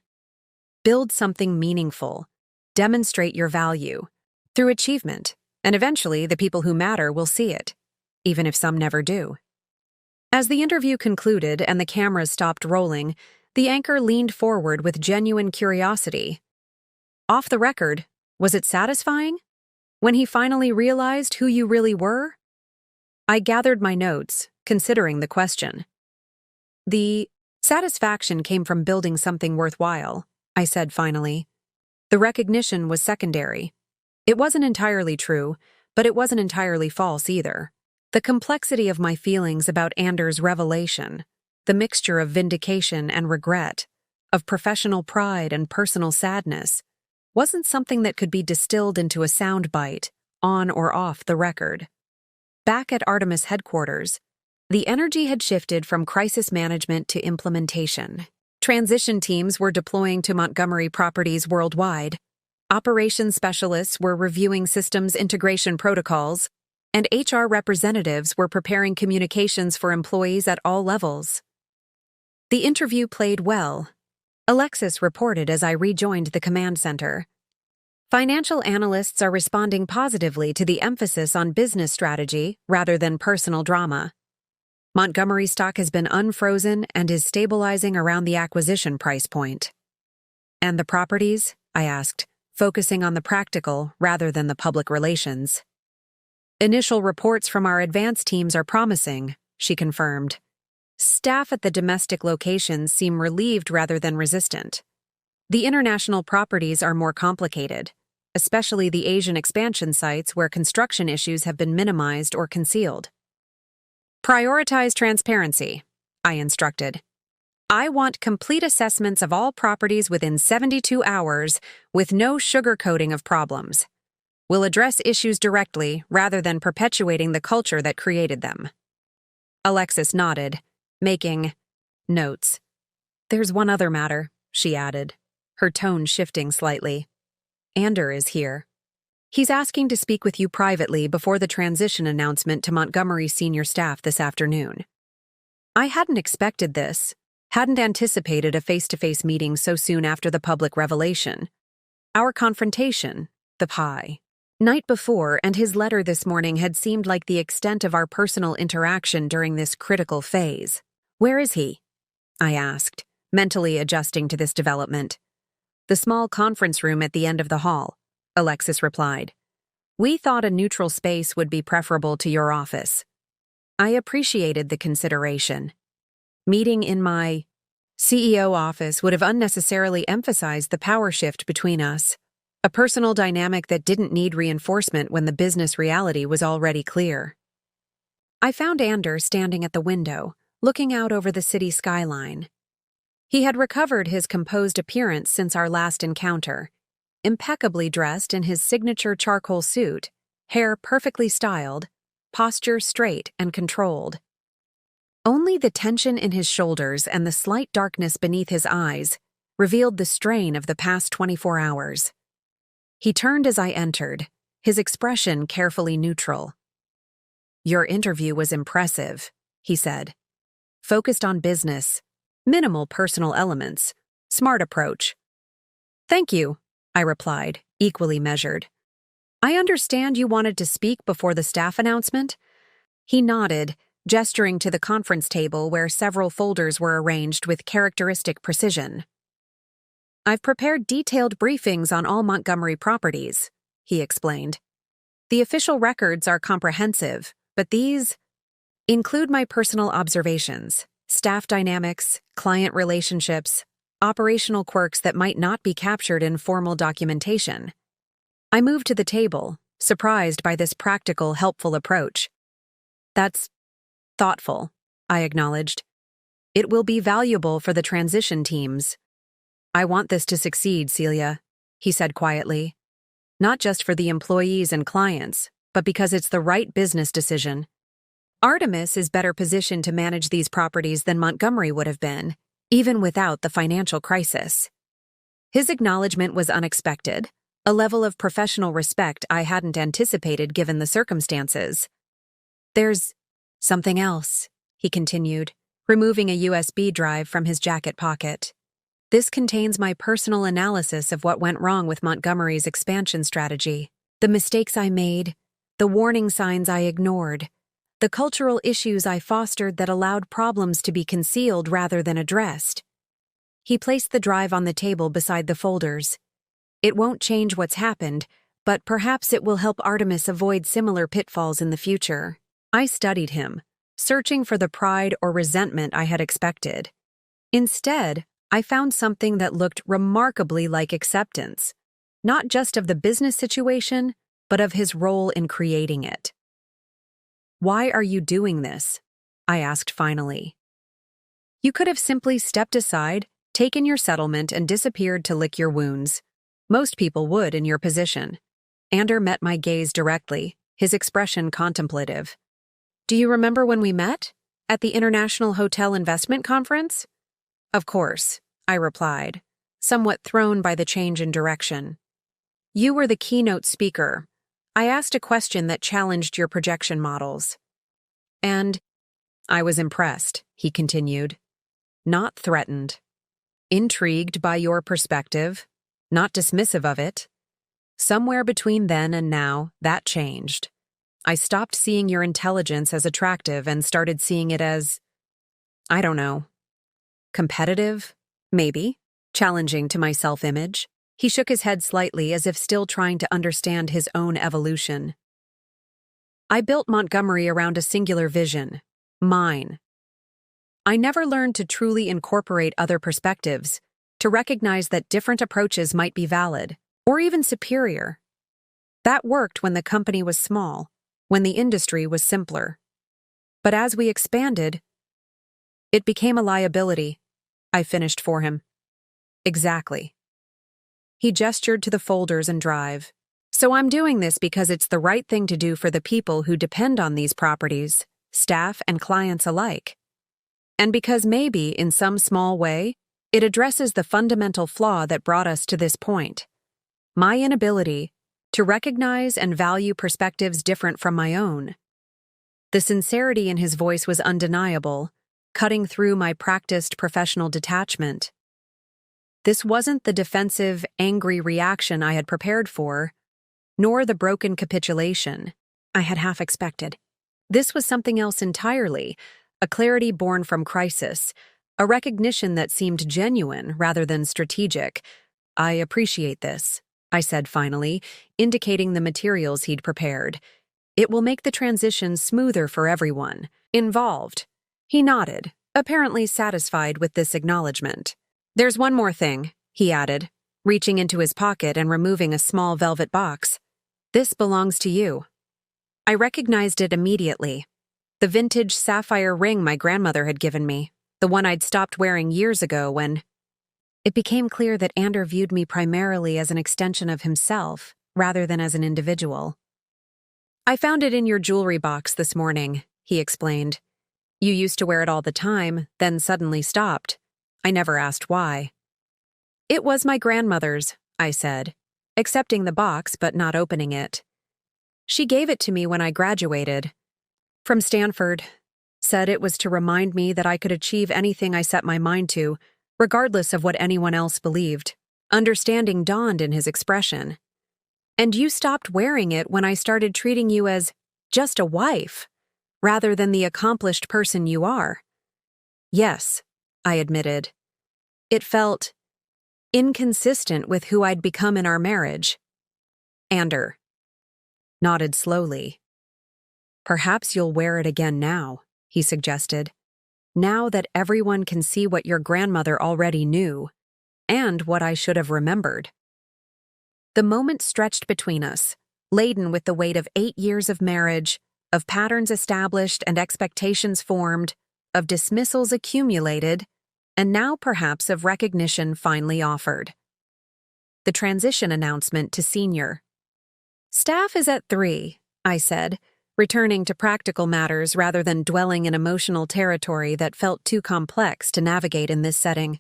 Build something meaningful. Demonstrate your value through achievement, and eventually the people who matter will see it, even if some never do. As the interview concluded and the cameras stopped rolling, the anchor leaned forward with genuine curiosity. Off the record, was it satisfying? When he finally realized who you really were? I gathered my notes, considering the question. The satisfaction came from building something worthwhile, I said finally. The recognition was secondary. It wasn't entirely true, but it wasn't entirely false either. The complexity of my feelings about Anders' revelation, the mixture of vindication and regret, of professional pride and personal sadness, wasn't something that could be distilled into a soundbite, on or off the record. Back at Artemis headquarters, the energy had shifted from crisis management to implementation. Transition teams were deploying to Montgomery properties worldwide. Operations specialists were reviewing systems integration protocols, and HR representatives were preparing communications for employees at all levels. The interview played well. Alexis reported as I rejoined the command center. Financial analysts are responding positively to the emphasis on business strategy rather than personal drama. Montgomery stock has been unfrozen and is stabilizing around the acquisition price point. And the properties? I asked, focusing on the practical rather than the public relations. Initial reports from our advance teams are promising, she confirmed. Staff at the domestic locations seem relieved rather than resistant. The international properties are more complicated, especially the Asian expansion sites where construction issues have been minimized or concealed. Prioritize transparency, I instructed. I want complete assessments of all properties within 72 hours with no sugarcoating of problems. We'll address issues directly rather than perpetuating the culture that created them. Alexis nodded, making notes. There's one other matter, she added, her tone shifting slightly. Anders is here. He's asking to speak with you privately before the transition announcement to Montgomery senior staff this afternoon. I hadn't expected this, hadn't anticipated a face-to-face meeting so soon after the public revelation. Our confrontation, the pie, night before and his letter this morning had seemed like the extent of our personal interaction during this critical phase. Where is he? I asked, mentally adjusting to this development. The small conference room at the end of the hall, Alexis replied. We thought a neutral space would be preferable to your office. I appreciated the consideration. Meeting in my CEO office would have unnecessarily emphasized the power shift between us, a personal dynamic that didn't need reinforcement when the business reality was already clear. I found Anders standing at the window, looking out over the city skyline. He had recovered his composed appearance since our last encounter, impeccably dressed in his signature charcoal suit, hair perfectly styled, posture straight and controlled. Only the tension in his shoulders and the slight darkness beneath his eyes revealed the strain of the past 24 hours. He turned as I entered, his expression carefully neutral. Your interview was impressive, he said. Focused on business, minimal personal elements, smart approach. Thank you, I replied, equally measured. I understand you wanted to speak before the staff announcement? He nodded, gesturing to the conference table where several folders were arranged with characteristic precision. I've prepared detailed briefings on all Montgomery properties, he explained. The official records are comprehensive, but these include my personal observations, staff dynamics, client relationships, operational quirks that might not be captured in formal documentation. I moved to the table, surprised by this practical, helpful approach. That's thoughtful, I acknowledged. It will be valuable for the transition teams. I want this to succeed, Celia, he said quietly. Not just for the employees and clients, but because it's the right business decision. Artemis is better positioned to manage these properties than Montgomery would have been, even without the financial crisis. His acknowledgement was unexpected, a level of professional respect I hadn't anticipated given the circumstances. There's something else, he continued, removing a USB drive from his jacket pocket. This contains my personal analysis of what went wrong with Montgomery's expansion strategy, the mistakes I made, the warning signs I ignored, the cultural issues I fostered that allowed problems to be concealed rather than addressed. He placed the drive on the table beside the folders. It won't change what's happened, but perhaps it will help Artemis avoid similar pitfalls in the future. I studied him, searching for the pride or resentment I had expected. Instead, I found something that looked remarkably like acceptance, not just of the business situation, but of his role in creating it. "Why are you doing this?" I asked finally. "You could have simply stepped aside, taken your settlement, and disappeared to lick your wounds. Most people would in your position." Ander met my gaze directly, his expression contemplative. "Do you remember when we met? At the International Hotel Investment Conference?" "Of course," I replied, somewhat thrown by the change in direction. "You were the keynote speaker. I asked a question that challenged your projection models." "And I was impressed," he continued. "Not threatened. Intrigued by your perspective, not dismissive of it. Somewhere between then and now, that changed. I stopped seeing your intelligence as attractive and started seeing it as, I don't know, competitive, maybe, challenging to my self-image." He shook his head slightly as if still trying to understand his own evolution. "I built Montgomery around a singular vision, mine. I never learned to truly incorporate other perspectives, to recognize that different approaches might be valid, or even superior. That worked when the company was small, when the industry was simpler. But as we expanded, it became a liability," I finished for him. "Exactly." He gestured to the folders and drive. "So I'm doing this because it's the right thing to do for the people who depend on these properties, staff and clients alike. And because maybe, in some small way, it addresses the fundamental flaw that brought us to this point. My inability to recognize and value perspectives different from my own." The sincerity in his voice was undeniable, cutting through my practiced professional detachment. This wasn't the defensive, angry reaction I had prepared for, nor the broken capitulation I had half expected. This was something else entirely, a clarity born from crisis, a recognition that seemed genuine rather than strategic. "I appreciate this," I said finally, indicating the materials he'd prepared. "It will make the transition smoother for everyone involved." He nodded, apparently satisfied with this acknowledgement. "There's one more thing," he added, reaching into his pocket and removing a small velvet box. "This belongs to you." I recognized it immediately. The vintage sapphire ring my grandmother had given me, the one I'd stopped wearing years ago when it became clear that Ander viewed me primarily as an extension of himself, rather than as an individual. "I found it in your jewelry box this morning," he explained. "You used to wear it all the time, then suddenly stopped. I never asked why." "It was my grandmother's," I said, accepting the box but not opening it. "She gave it to me when I graduated from Stanford, said it was to remind me that I could achieve anything I set my mind to, regardless of what anyone else believed." Understanding dawned in his expression. "And you stopped wearing it when I started treating you as just a wife, rather than the accomplished person you are." "Yes," I admitted. "It felt inconsistent with who I'd become in our marriage." Ander nodded slowly. "Perhaps you'll wear it again now," he suggested. "Now that everyone can see what your grandmother already knew, and what I should have remembered." The moment stretched between us, laden with the weight of 8 years of marriage, of patterns established and expectations formed, of dismissals accumulated, and now perhaps of recognition finally offered. The transition announcement to senior. "Staff is at 3, I said, returning to practical matters rather than dwelling in emotional territory that felt too complex to navigate in this setting.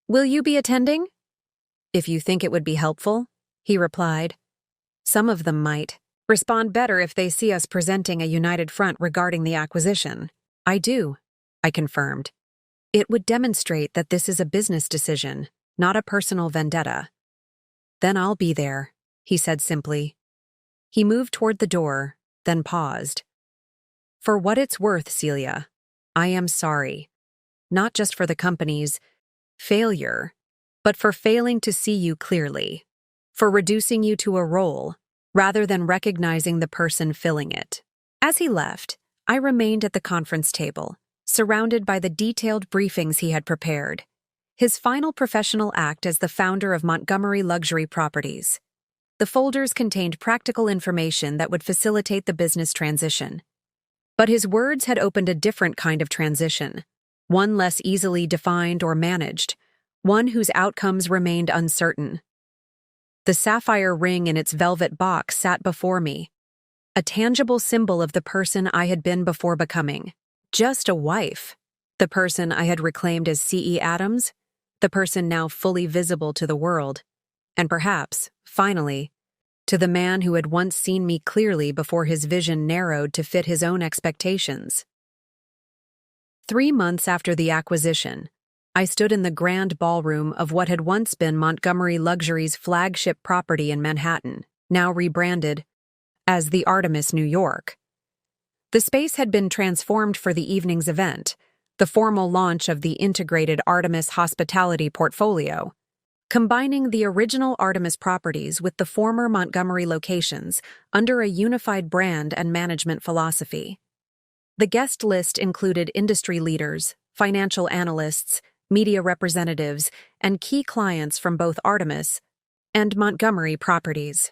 "Will you be attending?" "If you think it would be helpful," he replied. "Some of them might," Respond better if they see us presenting a united front regarding the acquisition. I do, I confirmed. It would demonstrate that this is a business decision, not a personal vendetta. Then I'll be there, he said simply. He moved toward the door, then paused. For what it's worth, Celia, I am sorry. Not just for the company's failure, but for failing to see you clearly, for reducing you to a role, rather than recognizing the person filling it. As he left, I remained at the conference table, surrounded by the detailed briefings he had prepared. His final professional act as the founder of Montgomery Luxury Properties. The folders contained practical information that would facilitate the business transition. But his words had opened a different kind of transition, one less easily defined or managed, one whose outcomes remained uncertain. The sapphire ring in its velvet box sat before me, a tangible symbol of the person I had been before becoming. Just a wife. The person I had reclaimed as C.E. Adams, the person now fully visible to the world, and perhaps, finally, to the man who had once seen me clearly before his vision narrowed to fit his own expectations. 3 months after the acquisition, I stood in the grand ballroom of what had once been Montgomery Luxury's flagship property in Manhattan, now rebranded as the Artemis, New York. The space had been transformed for the evening's event, the formal launch of the integrated Artemis hospitality portfolio, combining the original Artemis properties with the former Montgomery locations under a unified brand and management philosophy. The guest list included industry leaders, financial analysts, media representatives, and key clients from both Artemis and Montgomery properties.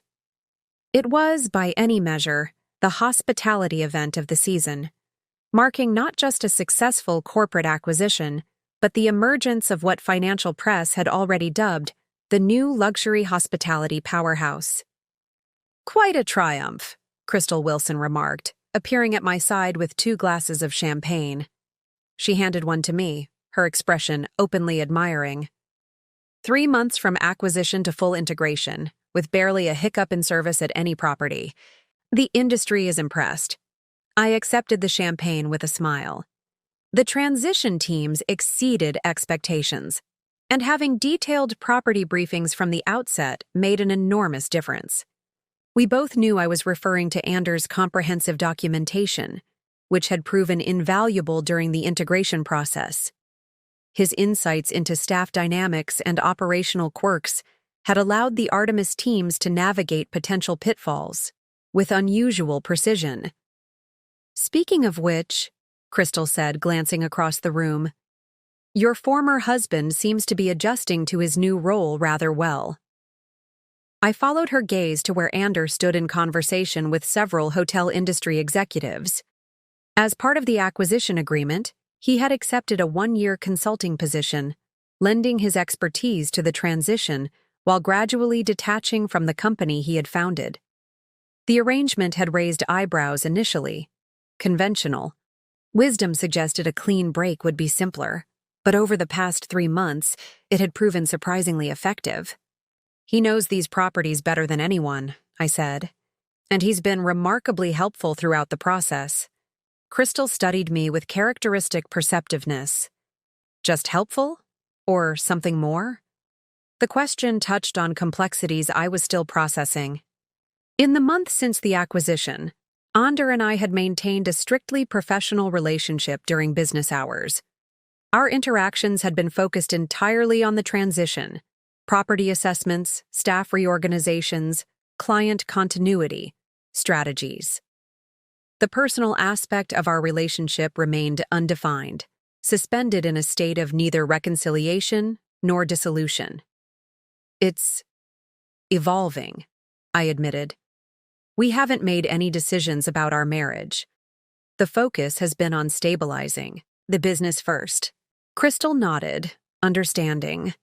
It was, by any measure, the hospitality event of the season, marking not just a successful corporate acquisition, but the emergence of what financial press had already dubbed the new luxury hospitality powerhouse. Quite a triumph, Crystal Wilson remarked, appearing at my side with 2 glasses of champagne. She handed one to me, her expression openly admiring. 3 months from acquisition to full integration, with barely a hiccup in service at any property. The industry is impressed. I accepted the champagne with a smile. The transition teams exceeded expectations, and having detailed property briefings from the outset made an enormous difference. We both knew I was referring to Anders' comprehensive documentation, which had proven invaluable during the integration process. His insights into staff dynamics and operational quirks had allowed the Artemis teams to navigate potential pitfalls with unusual precision. Speaking of which, Crystal said, glancing across the room, your former husband seems to be adjusting to his new role rather well. I followed her gaze to where Anders stood in conversation with several hotel industry executives. As part of the acquisition agreement, he had accepted a 1-year consulting position, lending his expertise to the transition while gradually detaching from the company he had founded. The arrangement had raised eyebrows initially. Conventional. Wisdom suggested a clean break would be simpler, but over the past 3 months, it had proven surprisingly effective. He knows these properties better than anyone, I said, and he's been remarkably helpful throughout the process. Crystal studied me with characteristic perceptiveness. Just helpful? Or something more? The question touched on complexities I was still processing. In the month since the acquisition, Ander and I had maintained a strictly professional relationship during business hours. Our interactions had been focused entirely on the transition, property assessments, staff reorganizations, client continuity, strategies. The personal aspect of our relationship remained undefined, suspended in a state of neither reconciliation nor dissolution. It's evolving, I admitted. We haven't made any decisions about our marriage. The focus has been on stabilizing, the business first. Crystal nodded, understanding.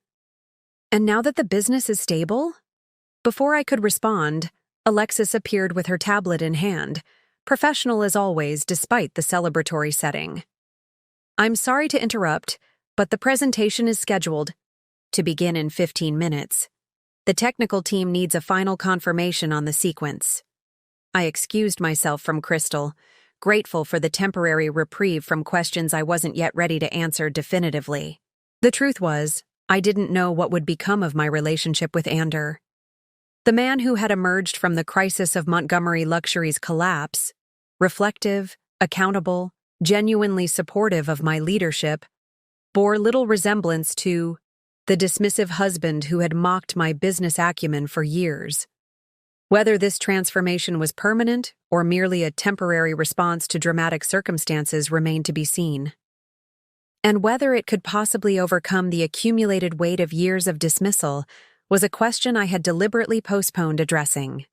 And now that the business is stable? Before I could respond, Alexis appeared with her tablet in hand, professional as always despite the celebratory setting. I'm sorry to interrupt, but the presentation is scheduled to begin in 15 minutes. The technical team needs a final confirmation on the sequence. I excused myself from Crystal, grateful for the temporary reprieve from questions I wasn't yet ready to answer definitively. The truth was, I didn't know what would become of my relationship with Ander. The man who had emerged from the crisis of Montgomery Luxury's collapse, reflective, accountable, genuinely supportive of my leadership, bore little resemblance to the dismissive husband who had mocked my business acumen for years. Whether this transformation was permanent or merely a temporary response to dramatic circumstances remained to be seen. And whether it could possibly overcome the accumulated weight of years of dismissal was a question I had deliberately postponed addressing.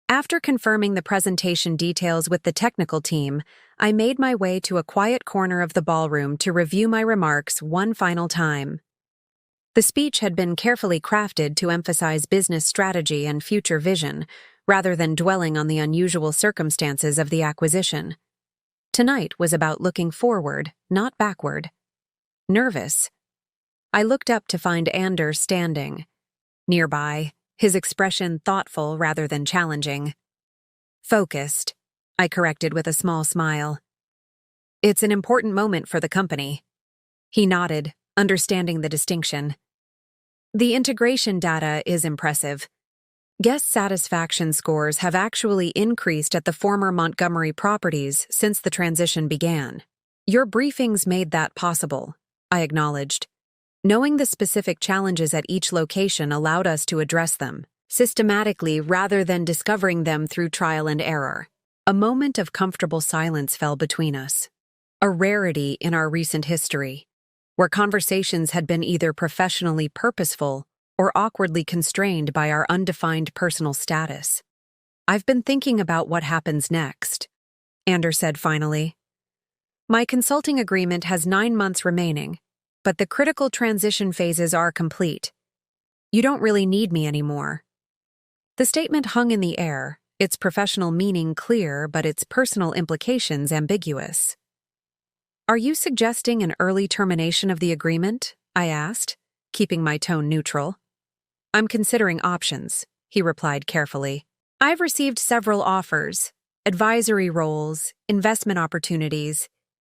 After confirming the presentation details with the technical team, I made my way to a quiet corner of the ballroom to review my remarks one final time. The speech had been carefully crafted to emphasize business strategy and future vision, rather than dwelling on the unusual circumstances of the acquisition. Tonight was about looking forward, not backward. Nervous, I looked up to find Ander standing. Nearby, his expression thoughtful rather than challenging. Focused, I corrected with a small smile. It's an important moment for the company. He nodded, understanding the distinction. The integration data is impressive. Guest satisfaction scores have actually increased at the former Montgomery properties since the transition began. Your briefings made that possible, I acknowledged. Knowing the specific challenges at each location allowed us to address them systematically rather than discovering them through trial and error. A moment of comfortable silence fell between us, a rarity in our recent history, where conversations had been either professionally purposeful or awkwardly constrained by our undefined personal status. I've been thinking about what happens next, Ander said finally. My consulting agreement has 9 months remaining, but the critical transition phases are complete. You don't really need me anymore. The statement hung in the air, its professional meaning clear but its personal implications ambiguous. Are you suggesting an early termination of the agreement? I asked, keeping my tone neutral. I'm considering options, he replied carefully. I've received several offers, advisory roles, investment opportunities,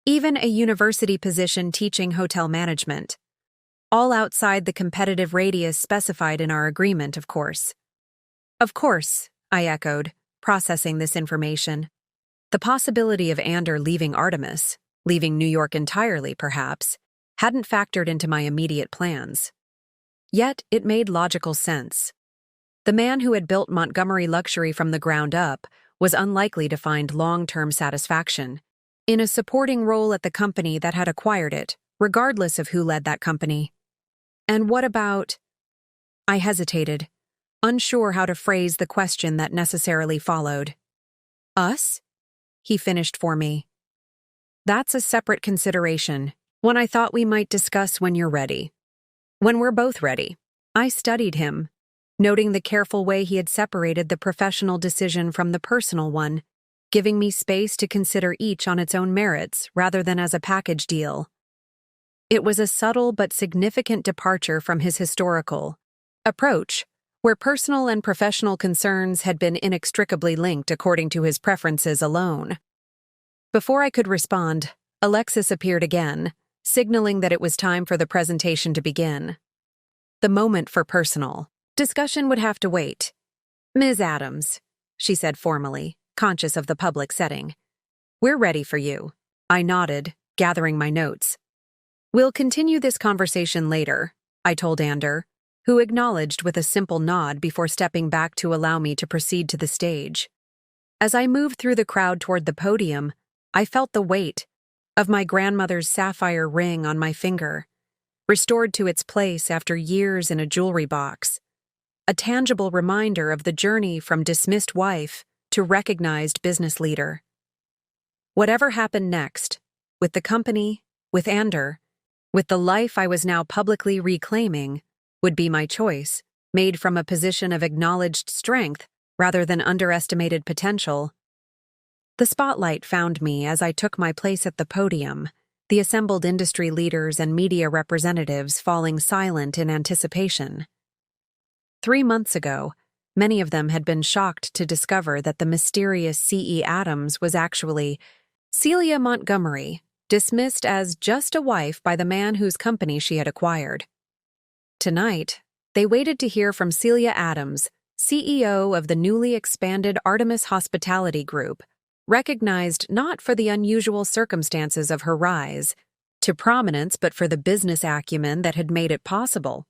even a university position teaching hotel management. All outside the competitive radius specified in our agreement, of course. Of course, I echoed, processing this information. The possibility of Ander leaving Artemis, leaving New York entirely perhaps, hadn't factored into my immediate plans. Yet it made logical sense. The man who had built Montgomery Luxury from the ground up was unlikely to find long-term satisfaction in a supporting role at the company that had acquired it, regardless of who led that company. And what about... I hesitated, unsure how to phrase the question that necessarily followed. Us? He finished for me. That's a separate consideration, one I thought we might discuss when you're ready. When we're both ready. I studied him, noting the careful way he had separated the professional decision from the personal one, giving me space to consider each on its own merits rather than as a package deal. It was a subtle but significant departure from his historical approach, where personal and professional concerns had been inextricably linked according to his preferences alone. Before I could respond, Alexis appeared again, signaling that it was time for the presentation to begin. The moment for personal discussion would have to wait. Ms. Adams, she said formally, conscious of the public setting. We're ready for you. I nodded, gathering my notes. We'll continue this conversation later, I told Ander, who acknowledged with a simple nod before stepping back to allow me to proceed to the stage. As I moved through the crowd toward the podium, I felt the weight of my grandmother's sapphire ring on my finger, restored to its place after years in a jewelry box, a tangible reminder of the journey from dismissed wife to recognized business leader. Whatever happened next, with the company, with Ander, with the life I was now publicly reclaiming, would be my choice, made from a position of acknowledged strength rather than underestimated potential. The spotlight found me as I took my place at the podium, the assembled industry leaders and media representatives falling silent in anticipation. 3 months ago, Many of them had been shocked to discover that the mysterious C.E. Adams was actually Celia Montgomery, dismissed as just a wife by the man whose company she had acquired. Tonight, they waited to hear from Celia Adams, CEO of the newly expanded Artemis Hospitality Group, recognized not for the unusual circumstances of her rise to prominence but for the business acumen that had made it possible.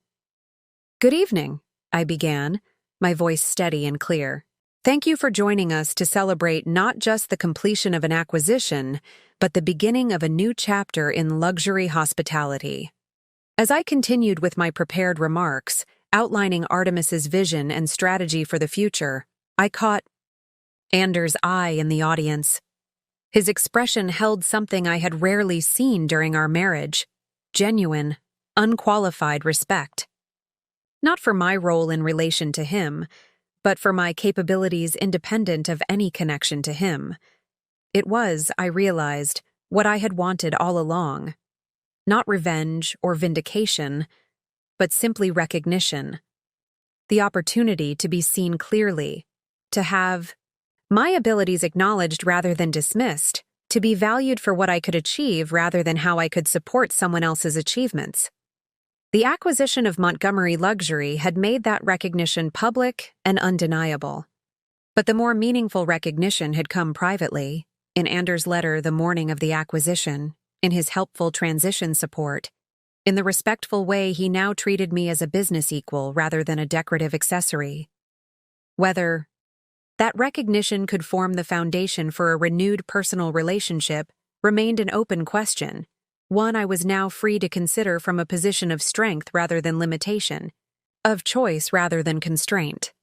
"Good evening," I began, my voice steady and clear. "Thank you for joining us to celebrate not just the completion of an acquisition, but the beginning of a new chapter in luxury hospitality." As I continued with my prepared remarks, outlining Artemis's vision and strategy for the future, I caught Anders' eye in the audience. His expression held something I had rarely seen during our marriage: genuine, unqualified respect. Not for my role in relation to him, but for my capabilities independent of any connection to him. It was, I realized, what I had wanted all along. Not revenge or vindication, but simply recognition. The opportunity to be seen clearly, to have my abilities acknowledged rather than dismissed, to be valued for what I could achieve rather than how I could support someone else's achievements. The acquisition of Montgomery Luxury had made that recognition public and undeniable. But the more meaningful recognition had come privately, in Anders' letter the morning of the acquisition, in his helpful transition support, in the respectful way he now treated me as a business equal rather than a decorative accessory. Whether that recognition could form the foundation for a renewed personal relationship remained an open question, one I was now free to consider from a position of strength rather than limitation, of choice rather than constraint.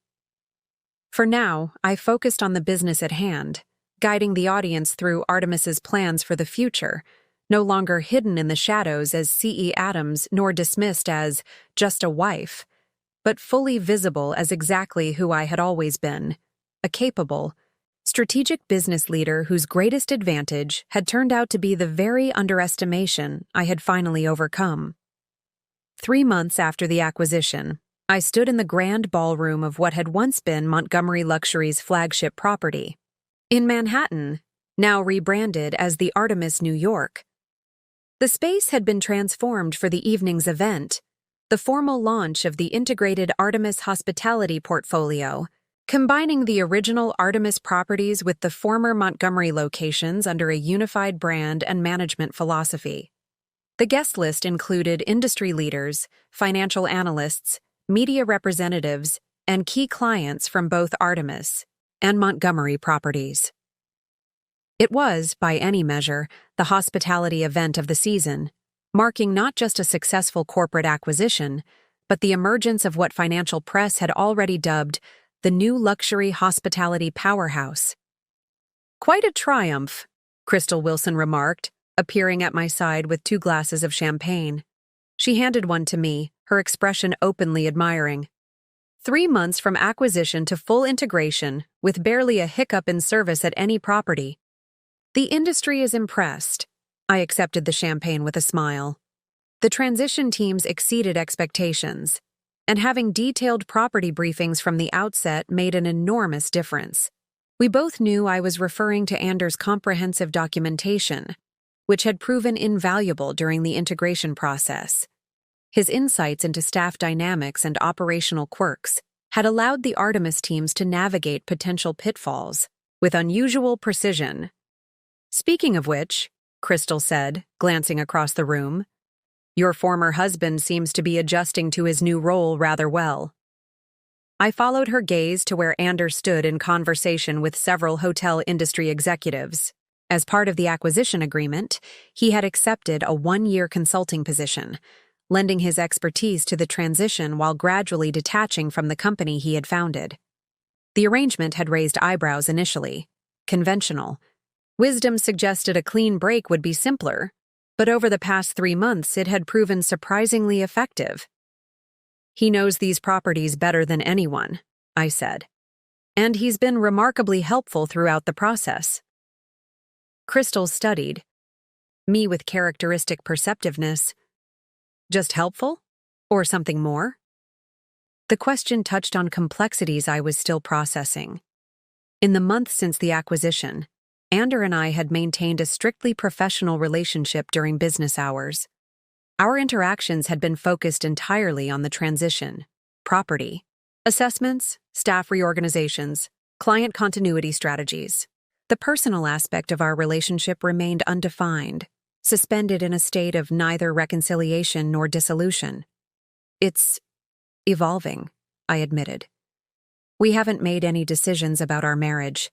For now, I focused on the business at hand, guiding the audience through Artemis's plans for the future, no longer hidden in the shadows as C.E. Adams nor dismissed as just a wife, but fully visible as exactly who I had always been, a capable, strategic business leader whose greatest advantage had turned out to be the very underestimation I had finally overcome. 3 months after the acquisition, I stood in the grand ballroom of what had once been Montgomery Luxury's flagship property, in Manhattan, now rebranded as the Artemis New York. The space had been transformed for the evening's event, the formal launch of the integrated Artemis hospitality portfolio, combining the original Artemis properties with the former Montgomery locations under a unified brand and management philosophy. The guest list included industry leaders, financial analysts, media representatives, and key clients from both Artemis and Montgomery properties. It was, by any measure, the hospitality event of the season, marking not just a successful corporate acquisition, but the emergence of what financial press had already dubbed the new luxury hospitality powerhouse. "Quite a triumph," Crystal Wilson remarked, appearing at my side with 2 glasses of champagne. She handed one to me, her expression openly admiring. 3 months from acquisition to full integration, with barely a hiccup in service at any property. The industry is impressed. I accepted the champagne with a smile. The transition teams exceeded expectations, and having detailed property briefings from the outset made an enormous difference. We both knew I was referring to Anders' comprehensive documentation, which had proven invaluable during the integration process. His insights into staff dynamics and operational quirks had allowed the Artemis teams to navigate potential pitfalls with unusual precision. "Speaking of which," Crystal said, glancing across the room, "your former husband seems to be adjusting to his new role rather well." I followed her gaze to where Anders stood in conversation with several hotel industry executives. As part of the acquisition agreement, he had accepted a 1-year consulting position, lending his expertise to the transition while gradually detaching from the company he had founded. The arrangement had raised eyebrows initially. Conventional. Wisdom suggested a clean break would be simpler, but over the past 3 months it had proven surprisingly effective. "He knows these properties better than anyone," I said, "and he's been remarkably helpful throughout the process." Crystal studied me with characteristic perceptiveness. "Just helpful? Or something more?" The question touched on complexities I was still processing. In the months since the acquisition, Ander and I had maintained a strictly professional relationship during business hours. Our interactions had been focused entirely on the transition, property, assessments, staff reorganizations, client continuity strategies. The personal aspect of our relationship remained undefined, suspended in a state of neither reconciliation nor dissolution. It's evolving, I admitted. We haven't made any decisions about our marriage.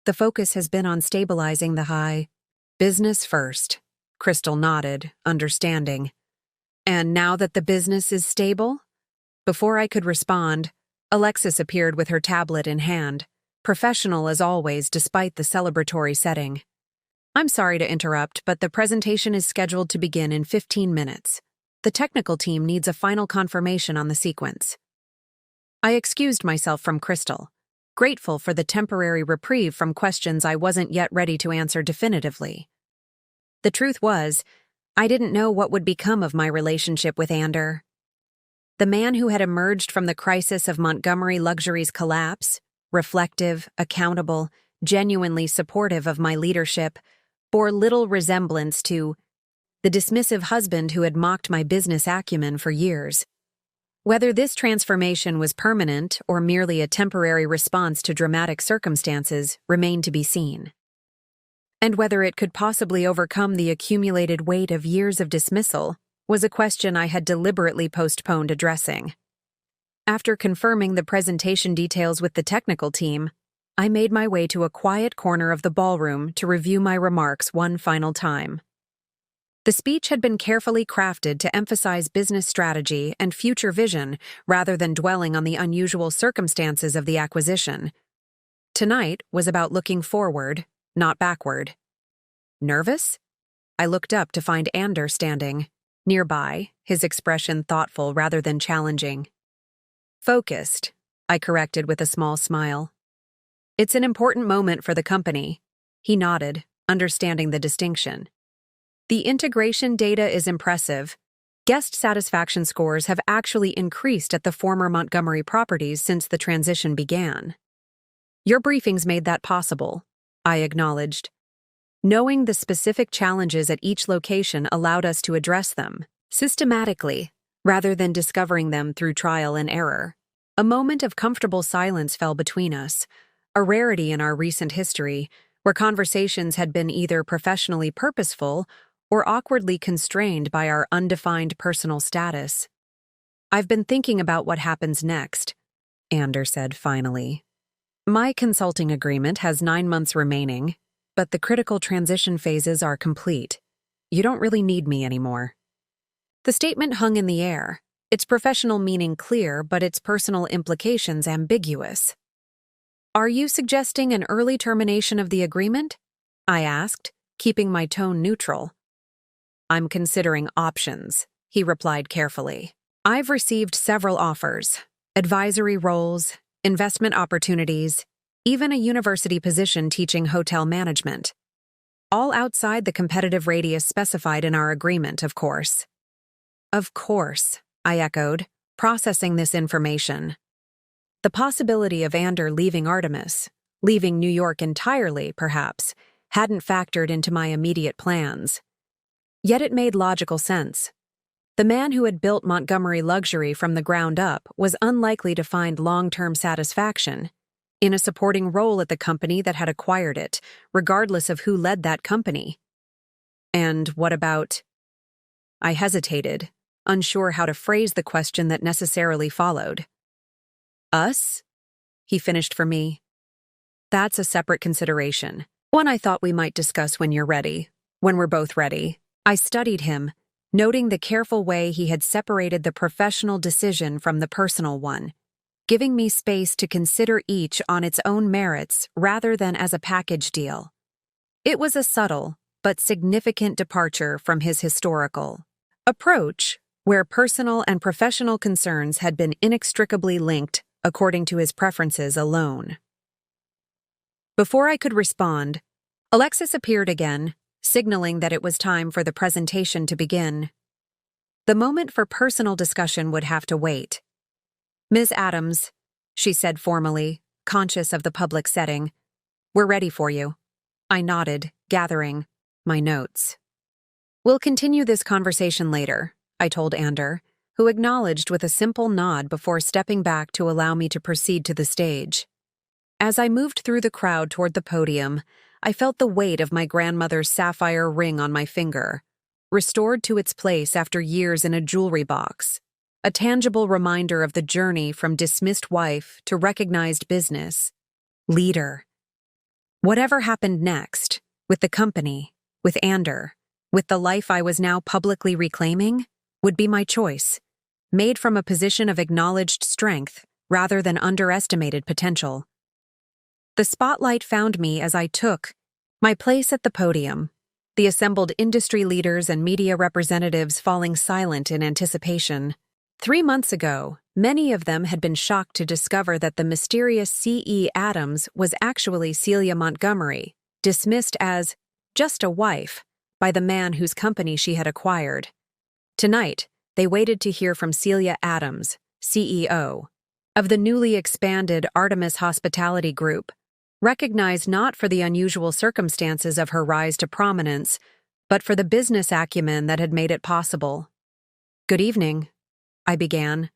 The focus has been on stabilizing the high. Business first, Crystal nodded, understanding. And now that the business is stable? Before I could respond, Alexis appeared with her tablet in hand, professional as always despite the celebratory setting. I'm sorry to interrupt, but the presentation is scheduled to begin in 15 minutes. The technical team needs a final confirmation on the sequence. I excused myself from Crystal, grateful for the temporary reprieve from questions I wasn't yet ready to answer definitively. The truth was, I didn't know what would become of my relationship with Ander. The man who had emerged from the crisis of Montgomery Luxury's collapse, reflective, accountable, genuinely supportive of my leadership, bore little resemblance to the dismissive husband who had mocked my business acumen for years. Whether this transformation was permanent or merely a temporary response to dramatic circumstances remained to be seen. And whether it could possibly overcome the accumulated weight of years of dismissal was a question I had deliberately postponed addressing. After confirming the presentation details with the technical team, I made my way to a quiet corner of the ballroom to review my remarks one final time. The speech had been carefully crafted to emphasize business strategy and future vision rather than dwelling on the unusual circumstances of the acquisition. Tonight was about looking forward, not backward. Nervous? I looked up to find Ander standing nearby, his expression thoughtful rather than challenging. Focused, I corrected with a small smile. It's an important moment for the company. He nodded, understanding the distinction. The integration data is impressive. Guest satisfaction scores have actually increased at the former Montgomery properties since the transition began. Your briefings made that possible, I acknowledged. Knowing the specific challenges at each location allowed us to address them systematically, rather than discovering them through trial and error. A moment of comfortable silence fell between us, a rarity in our recent history, where conversations had been either professionally purposeful or awkwardly constrained by our undefined personal status. I've been thinking about what happens next, Ander said finally. My consulting agreement has 9 months remaining, but the critical transition phases are complete. You don't really need me anymore. The statement hung in the air, its professional meaning clear but its personal implications ambiguous. Are you suggesting an early termination of the agreement? I asked, keeping my tone neutral. I'm considering options, he replied carefully. I've received several offers, advisory roles, investment opportunities, even a university position teaching hotel management. All outside the competitive radius specified in our agreement, of course. Of course, I echoed, processing this information. The possibility of Ander leaving Artemis, leaving New York entirely, perhaps, hadn't factored into my immediate plans. Yet it made logical sense. The man who had built Montgomery Luxury from the ground up was unlikely to find long-term satisfaction in a supporting role at the company that had acquired it, regardless of who led that company. And what about? I hesitated, unsure how to phrase the question that necessarily followed. Us? He finished for me. That's a separate consideration, one I thought we might discuss when you're ready, when we're both ready. I studied him, noting the careful way he had separated the professional decision from the personal one, giving me space to consider each on its own merits rather than as a package deal. It was a subtle but significant departure from his historical approach, where personal and professional concerns had been inextricably linked according to his preferences alone. Before I could respond, Alexis appeared again, signaling that it was time for the presentation to begin. The moment for personal discussion would have to wait. "Ms. Adams," she said formally, conscious of the public setting, "we're ready for you." I nodded, gathering my notes. "We'll continue this conversation later," I told Ander, who acknowledged with a simple nod before stepping back to allow me to proceed to the stage. As I moved through the crowd toward the podium, I felt the weight of my grandmother's sapphire ring on my finger, restored to its place after years in a jewelry box, a tangible reminder of the journey from dismissed wife to recognized business leader. Whatever happened next, with the company, with Ander, with the life I was now publicly reclaiming, would be my choice, made from a position of acknowledged strength rather than underestimated potential. The spotlight found me as I took my place at the podium, the assembled industry leaders and media representatives falling silent in anticipation. 3 months ago, many of them had been shocked to discover that the mysterious C.E. Adams was actually Celia Montgomery, dismissed as just a wife by the man whose company she had acquired. Tonight, they waited to hear from Celia Adams, CEO, of the newly expanded Artemis Hospitality Group, recognized not for the unusual circumstances of her rise to prominence, but for the business acumen that had made it possible. "Good evening," I began,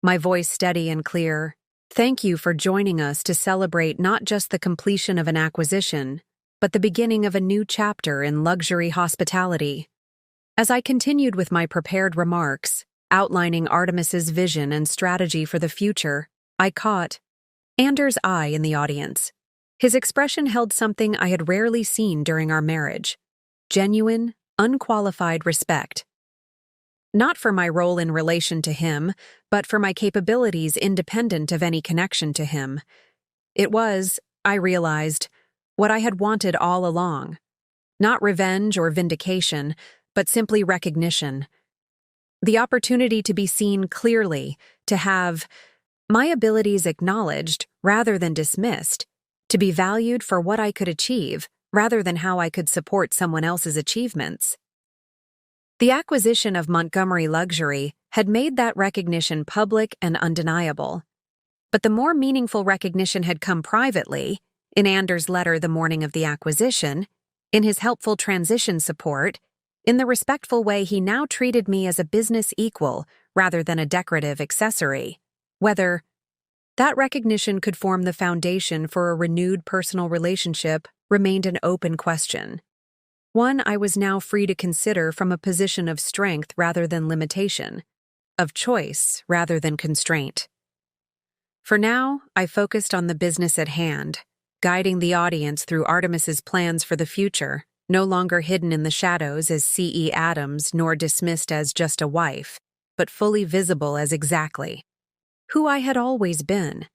my voice steady and clear. "Thank you for joining us to celebrate not just the completion of an acquisition, but the beginning of a new chapter in luxury hospitality." As I continued with my prepared remarks, outlining Artemis's vision and strategy for the future, I caught Ander's eye in the audience. His expression held something I had rarely seen during our marriage: genuine, unqualified respect. Not for my role in relation to him, but for my capabilities independent of any connection to him. It was, I realized, what I had wanted all along. Not revenge or vindication, but simply recognition. The opportunity to be seen clearly, to have my abilities acknowledged rather than dismissed, to be valued for what I could achieve rather than how I could support someone else's achievements. The acquisition of Montgomery Luxury had made that recognition public and undeniable. But the more meaningful recognition had come privately, in Ander's letter the morning of the acquisition, in his helpful transition support, in the respectful way he now treated me as a business equal rather than a decorative accessory. Whether that recognition could form the foundation for a renewed personal relationship remained an open question. One I was now free to consider from a position of strength rather than limitation, of choice rather than constraint. For now, I focused on the business at hand, guiding the audience through Artemis's plans for the future, no longer hidden in the shadows as C.E. Adams nor dismissed as just a wife, but fully visible as exactly who I had always been: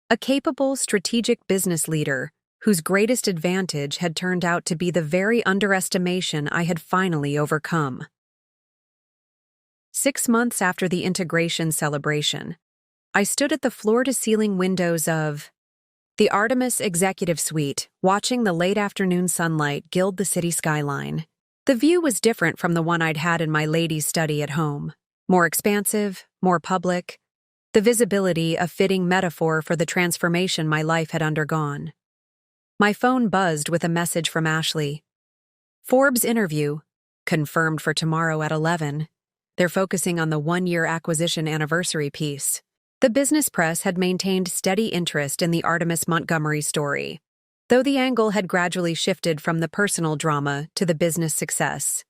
a capable, strategic business leader whose greatest advantage had turned out to be the very underestimation I had finally overcome. 6 months after the integration celebration, I stood at the floor-to-ceiling windows of the Artemis Executive Suite, watching the late afternoon sunlight gild the city skyline. The view was different from the one I'd had in my lady's study at home. More expansive, more public, the visibility a fitting metaphor for the transformation my life had undergone. My phone buzzed with a message from Ashley. "Forbes interview, confirmed for tomorrow at 11. They're focusing on the 1-year acquisition anniversary piece." The business press had maintained steady interest in the Artemis Montgomery story, though the angle had gradually shifted from the personal drama to the business success.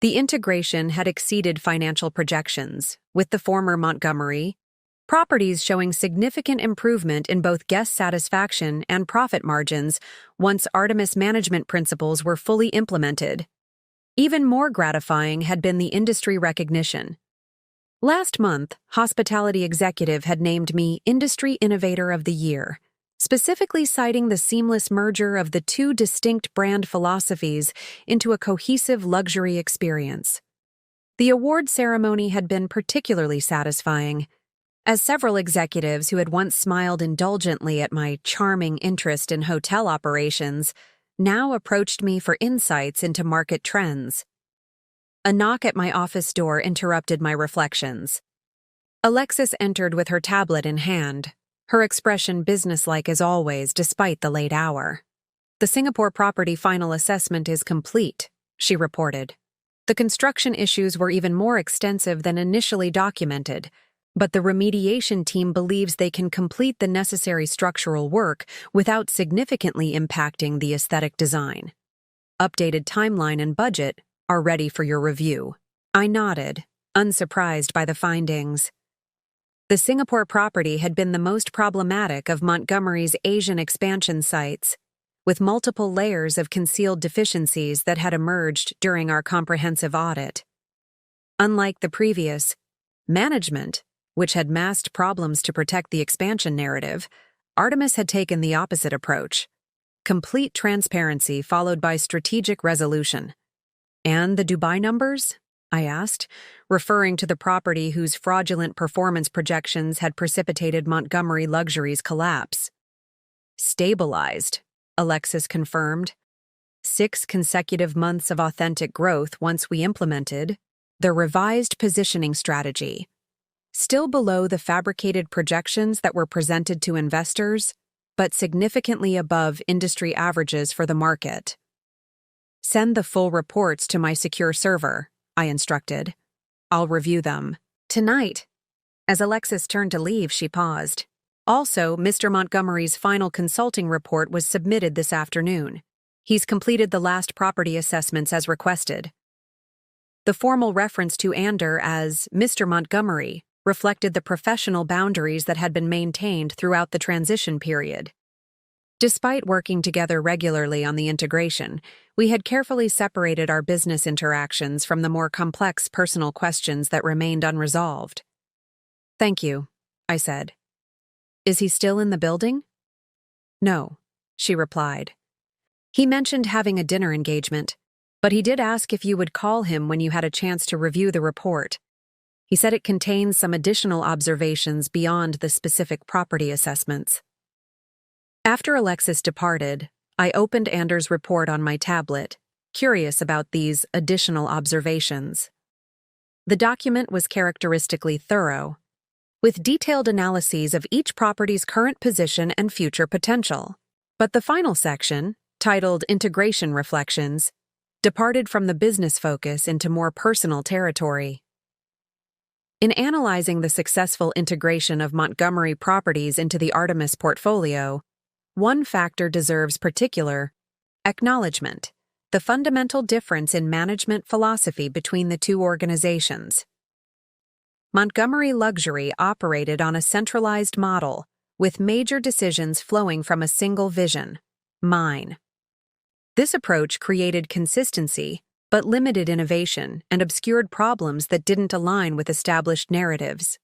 The integration had exceeded financial projections, with the former Montgomery properties showing significant improvement in both guest satisfaction and profit margins once Artemis management principles were fully implemented. Even more gratifying had been the industry recognition. Last month, Hospitality Executive had named me Industry Innovator of the Year, specifically citing the seamless merger of the two distinct brand philosophies into a cohesive luxury experience. The award ceremony had been particularly satisfying, as several executives who had once smiled indulgently at my charming interest in hotel operations now approached me for insights into market trends. A knock at my office door interrupted my reflections. Alexis entered with her tablet in hand, her expression businesslike as always despite the late hour. "The Singapore property final assessment is complete," she reported. "The construction issues were even more extensive than initially documented, but the remediation team believes they can complete the necessary structural work without significantly impacting the aesthetic design. Updated timeline and budget are ready for your review." I nodded, unsurprised by the findings. The Singapore property had been the most problematic of Montgomery's Asian expansion sites, with multiple layers of concealed deficiencies that had emerged during our comprehensive audit. Unlike the previous, management, which had masked problems to protect the expansion narrative, Artemis had taken the opposite approach: complete transparency followed by strategic resolution. "And the Dubai numbers?" I asked, referring to the property whose fraudulent performance projections had precipitated Montgomery Luxury's collapse. "Stabilized," Alexis confirmed. 6 consecutive months of authentic growth once we implemented the revised positioning strategy. Still below the fabricated projections that were presented to investors, but significantly above industry averages for the market. "Send the full reports to my secure server," I instructed. "I'll review them tonight." As Alexis turned to leave, she paused. "Also, Mr. Montgomery's final consulting report was submitted this afternoon. He's completed the last property assessments as requested." The formal reference to Ander as Mr. Montgomery reflected the professional boundaries that had been maintained throughout the transition period. Despite working together regularly on the integration, we had carefully separated our business interactions from the more complex personal questions that remained unresolved. "Thank you," I said. "Is he still in the building?" "No," she replied. "He mentioned having a dinner engagement, but he did ask if you would call him when you had a chance to review the report. He said it contains some additional observations beyond the specific property assessments." After Alexis departed, I opened Ander's report on my tablet, curious about these additional observations. The document was characteristically thorough, with detailed analyses of each property's current position and future potential. But the final section, titled Integration Reflections, departed from the business focus into more personal territory. In analyzing the successful integration of Montgomery properties into the Artemis portfolio, one factor deserves particular acknowledgement: the fundamental difference in management philosophy between the two organizations. Montgomery Luxury operated on a centralized model, with major decisions flowing from a single vision: mine. This approach created consistency, but limited innovation and obscured problems that didn't align with established narratives.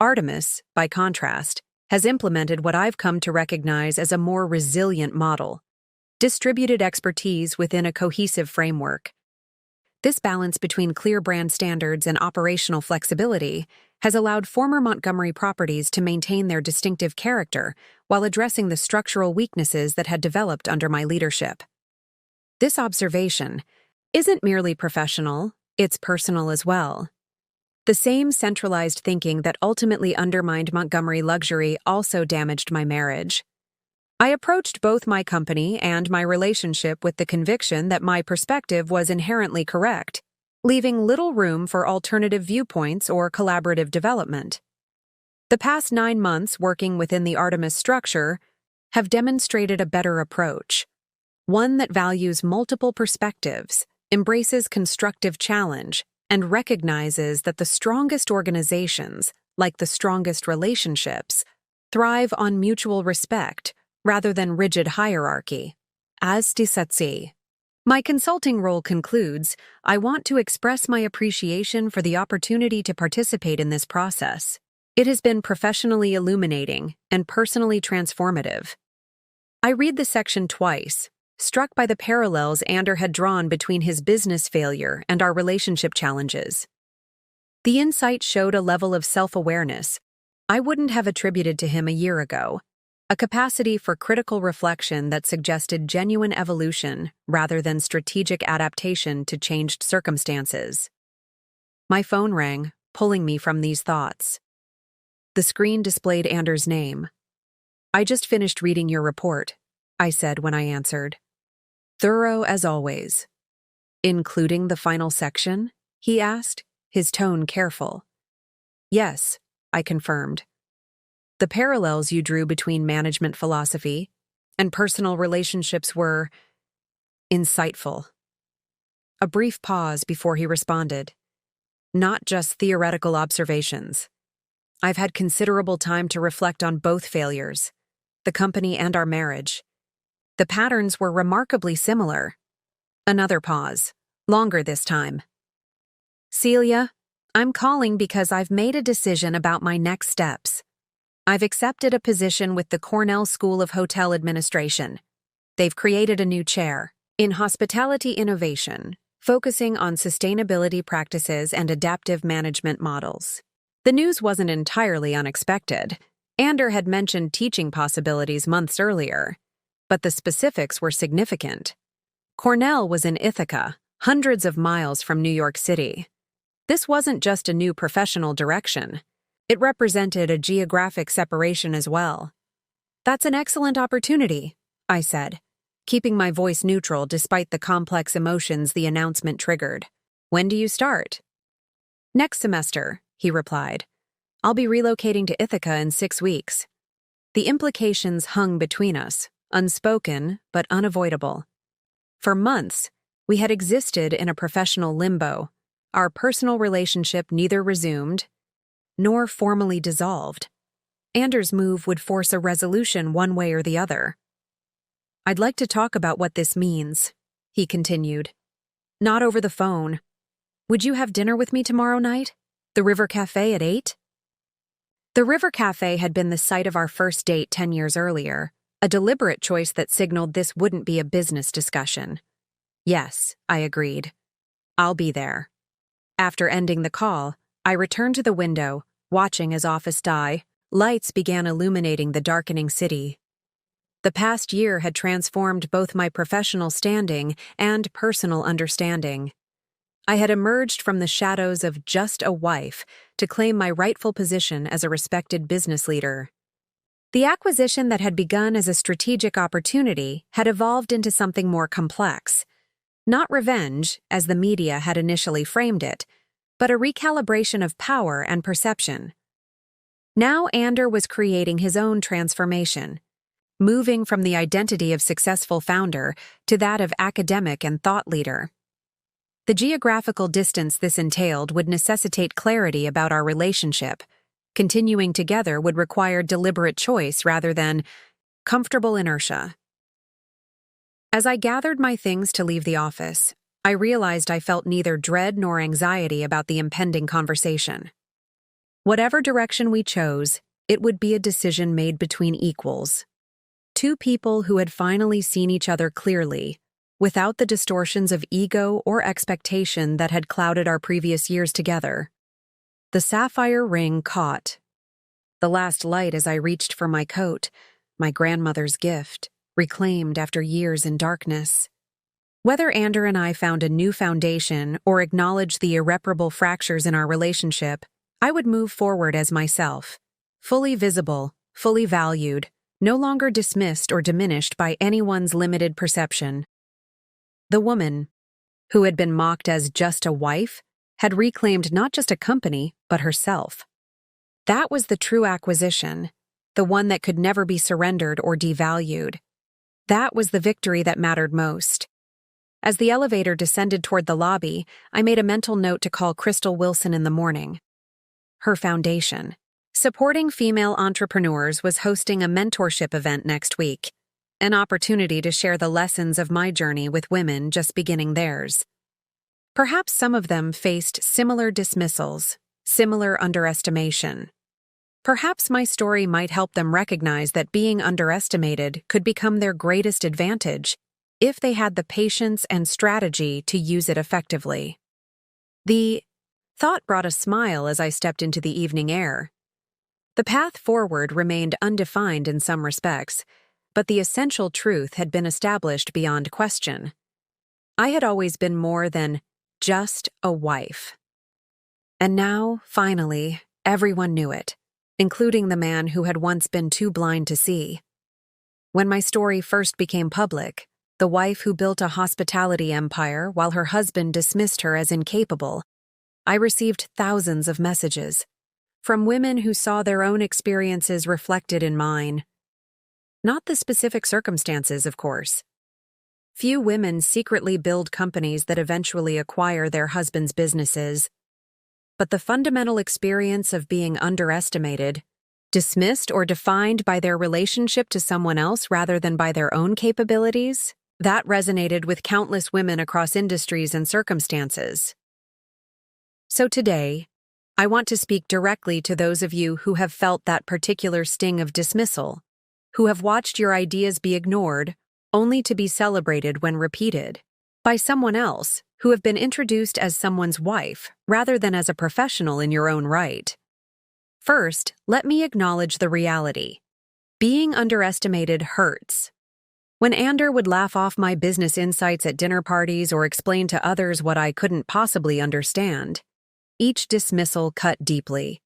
Artemis, by contrast, has implemented what I've come to recognize as a more resilient model: distributed expertise within a cohesive framework. This balance between clear brand standards and operational flexibility has allowed former Montgomery properties to maintain their distinctive character while addressing the structural weaknesses that had developed under my leadership. This observation isn't merely professional, it's personal as well. The same centralized thinking that ultimately undermined Montgomery Luxury also damaged my marriage. I approached both my company and my relationship with the conviction that my perspective was inherently correct, leaving little room for alternative viewpoints or collaborative development. The past 9 months working within the Artemis structure have demonstrated a better approach, one that values multiple perspectives, embraces constructive challenge, and recognizes that the strongest organizations, like the strongest relationships, thrive on mutual respect rather than rigid hierarchy. As disatsi. My consulting role concludes, I want to express my appreciation for the opportunity to participate in this process. It has been professionally illuminating and personally transformative. I read the section twice, struck by the parallels Ander had drawn between his business failure and our relationship challenges. The insight showed a level of self-awareness I wouldn't have attributed to him a year ago, a capacity for critical reflection that suggested genuine evolution rather than strategic adaptation to changed circumstances. My phone rang, pulling me from these thoughts. The screen displayed Anders' name. "I just finished reading your report," I said when I answered. "Thorough as always." "Including the final section?" he asked, his tone careful. "Yes," I confirmed. "The parallels you drew between management philosophy and personal relationships were insightful." A brief pause before he responded. "Not just theoretical observations. I've had considerable time to reflect on both failures, the company and our marriage. The patterns were remarkably similar." Another pause, longer this time. "Celia, I'm calling because I've made a decision about my next steps. I've accepted a position with the Cornell School of Hotel Administration. They've created a new chair in hospitality innovation, focusing on sustainability practices and adaptive management models." The news wasn't entirely unexpected. Ander had mentioned teaching possibilities months earlier, but the specifics were significant. Cornell was in Ithaca, hundreds of miles from New York City. This wasn't just a new professional direction. It represented a geographic separation as well. "That's an excellent opportunity," I said, keeping my voice neutral despite the complex emotions the announcement triggered. "When do you start?" "Next semester," he replied. "I'll be relocating to Ithaca in 6 weeks." The implications hung between us, unspoken but unavoidable. For months, we had existed in a professional limbo. Our personal relationship neither resumed nor formally dissolved. Anders' move would force a resolution one way or the other. "I'd like to talk about what this means," he continued. "Not over the phone. Would you have dinner with me tomorrow night? The River Cafe at 8? The River Cafe had been the site of our first date 10 years earlier, a deliberate choice that signaled this wouldn't be a business discussion. "Yes," I agreed. "I'll be there." After ending the call, I returned to the window, watching as office die. Lights began illuminating the darkening city. The past year had transformed both my professional standing and personal understanding. I had emerged from the shadows of just a wife to claim my rightful position as a respected business leader. The acquisition that had begun as a strategic opportunity had evolved into something more complex. Not revenge, as the media had initially framed it, but a recalibration of power and perception. Now Ander was creating his own transformation, moving from the identity of successful founder to that of academic and thought leader. The geographical distance this entailed would necessitate clarity about our relationship. Continuing together would require deliberate choice rather than comfortable inertia. As I gathered my things to leave the office, I realized I felt neither dread nor anxiety about the impending conversation. Whatever direction we chose, it would be a decision made between equals. Two people who had finally seen each other clearly, without the distortions of ego or expectation that had clouded our previous years together. The sapphire ring caught. The last light as I reached for my coat, my grandmother's gift, reclaimed after years in darkness. Whether Ander and I found a new foundation or acknowledged the irreparable fractures in our relationship, I would move forward as myself, fully visible, fully valued, no longer dismissed or diminished by anyone's limited perception. The woman, who had been mocked as just a wife, had reclaimed not just a company, but herself. That was the true acquisition, the one that could never be surrendered or devalued. That was the victory that mattered most. As the elevator descended toward the lobby, I made a mental note to call Crystal Wilson in the morning. Her foundation, supporting female entrepreneurs, was hosting a mentorship event next week, an opportunity to share the lessons of my journey with women just beginning theirs. Perhaps some of them faced similar dismissals, similar underestimation. Perhaps my story might help them recognize that being underestimated could become their greatest advantage if they had the patience and strategy to use it effectively. The thought brought a smile as I stepped into the evening air. The path forward remained undefined in some respects, but the essential truth had been established beyond question. I had always been more than just a wife. And now, finally, everyone knew it. including the man who had once been too blind to see. When my story first became public, the wife who built a hospitality empire while her husband dismissed her as incapable, I received thousands of messages from women who saw their own experiences reflected in mine. Not the specific circumstances, of course. Few women secretly build companies that eventually acquire their husbands' businesses. But the fundamental experience of being underestimated, dismissed or defined by their relationship to someone else rather than by their own capabilities, that resonated with countless women across industries and circumstances. So today, I want to speak directly to those of you who have felt that particular sting of dismissal, who have watched your ideas be ignored only to be celebrated when repeated by someone else, who have been introduced as someone's wife rather than as a professional in your own right. First, let me acknowledge the reality. Being underestimated hurts. When Ander would laugh off my business insights at dinner parties or explain to others what I couldn't possibly understand, each dismissal cut deeply.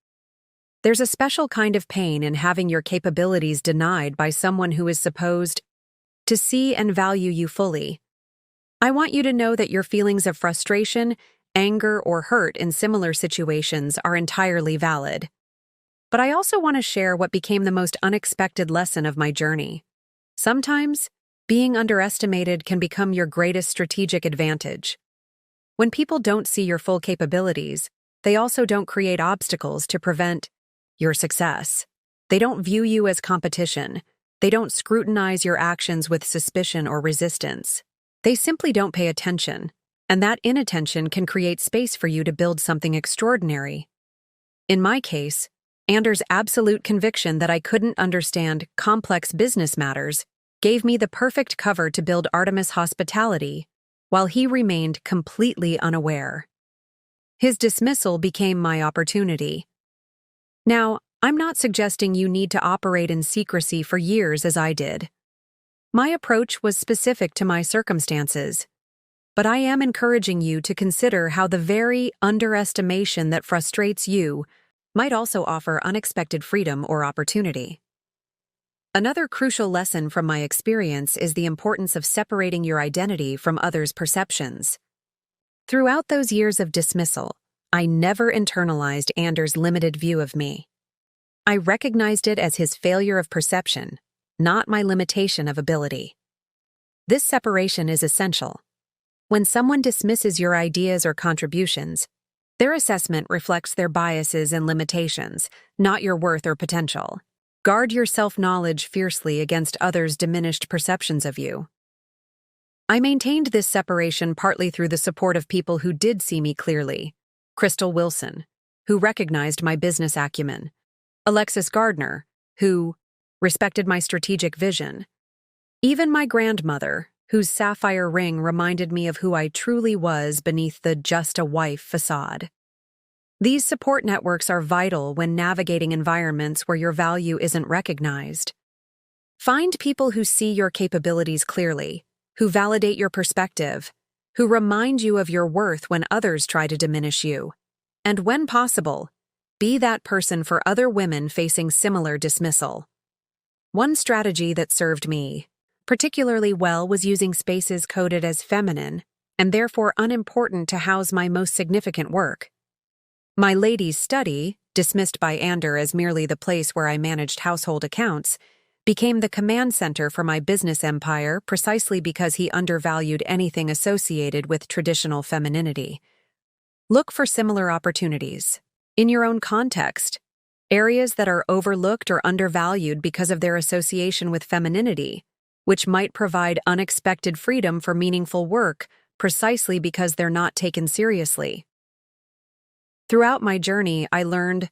There's a special kind of pain in having your capabilities denied by someone who is supposed to see and value you fully. I want you to know that your feelings of frustration, anger, or hurt in similar situations are entirely valid. But I also want to share what became the most unexpected lesson of my journey. Sometimes, being underestimated can become your greatest strategic advantage. When people don't see your full capabilities, they also don't create obstacles to prevent your success. They don't view you as competition. They don't scrutinize your actions with suspicion or resistance. They simply don't pay attention, and that inattention can create space for you to build something extraordinary. In my case, Ander's absolute conviction that I couldn't understand complex business matters gave me the perfect cover to build Artemis Hospitality, while he remained completely unaware. His dismissal became my opportunity. Now, I'm not suggesting you need to operate in secrecy for years as I did. My approach was specific to my circumstances, but I am encouraging you to consider how the very underestimation that frustrates you might also offer unexpected freedom or opportunity. Another crucial lesson from my experience is the importance of separating your identity from others' perceptions. Throughout those years of dismissal, I never internalized Ander's limited view of me. I recognized it as his failure of perception, not my limitation of ability. This separation is essential. When someone dismisses your ideas or contributions, their assessment reflects their biases and limitations, not your worth or potential. Guard your self-knowledge fiercely against others' diminished perceptions of you. I maintained this separation partly through the support of people who did see me clearly. Crystal Wilson, who recognized my business acumen. Alexis Gardner, who respected my strategic vision. Even my grandmother, whose sapphire ring reminded me of who I truly was beneath the just-a-wife facade. These support networks are vital when navigating environments where your value isn't recognized. Find people who see your capabilities clearly, who validate your perspective, who remind you of your worth when others try to diminish you. And when possible, be that person for other women facing similar dismissal. One strategy that served me particularly well was using spaces coded as feminine and therefore unimportant to house my most significant work. My ladies' study, dismissed by Ander as merely the place where I managed household accounts, became the command center for my business empire precisely because he undervalued anything associated with traditional femininity. Look for similar opportunities in your own context, areas that are overlooked or undervalued because of their association with femininity, which might provide unexpected freedom for meaningful work precisely because they're not taken seriously. Throughout my journey, I learned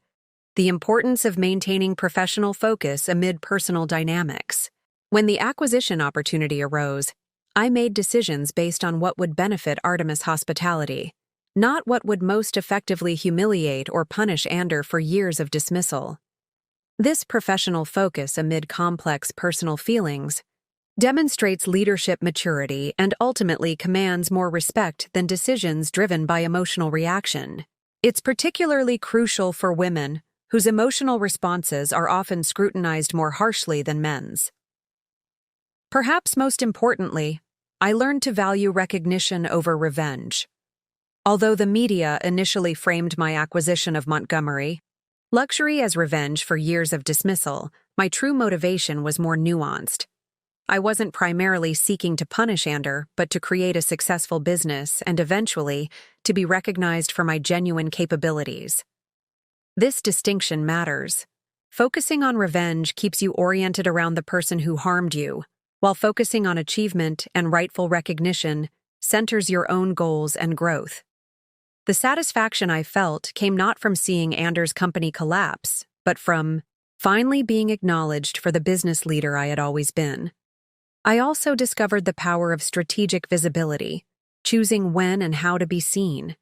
the importance of maintaining professional focus amid personal dynamics. When the acquisition opportunity arose, I made decisions based on what would benefit Artemis Hospitality, not what would most effectively humiliate or punish Ander for years of dismissal. This professional focus amid complex personal feelings demonstrates leadership maturity and ultimately commands more respect than decisions driven by emotional reaction. It's particularly crucial for women whose emotional responses are often scrutinized more harshly than men's. Perhaps most importantly, I learned to value recognition over revenge. Although the media initially framed my acquisition of Montgomery luxury as revenge for years of dismissal, my true motivation was more nuanced. I wasn't primarily seeking to punish Ander, but to create a successful business and eventually to be recognized for my genuine capabilities. This distinction matters. Focusing on revenge keeps you oriented around the person who harmed you, while focusing on achievement and rightful recognition centers your own goals and growth. The satisfaction I felt came not from seeing Ander's company collapse, but from finally being acknowledged for the business leader I had always been. I also discovered the power of strategic visibility, choosing when and how to be seen.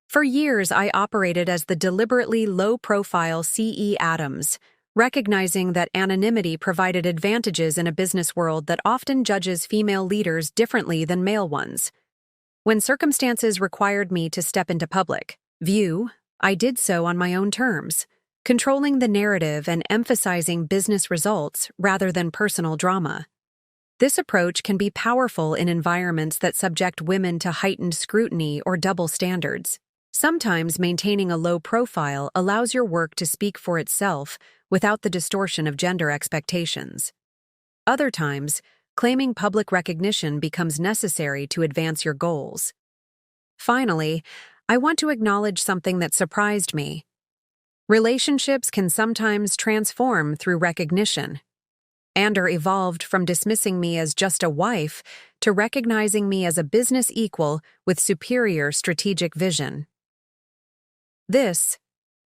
For years, I operated as the deliberately low-profile C.E. Adams, recognizing that anonymity provided advantages in a business world that often judges female leaders differently than male ones. When circumstances required me to step into public view, I did so on my own terms, controlling the narrative and emphasizing business results rather than personal drama. This approach can be powerful in environments that subject women to heightened scrutiny or double standards. Sometimes maintaining a low profile allows your work to speak for itself without the distortion of gender expectations. Other times, claiming public recognition becomes necessary to advance your goals. Finally, I want to acknowledge something that surprised me. Relationships can sometimes transform through recognition. Ander evolved from dismissing me as just a wife to recognizing me as a business equal with superior strategic vision. This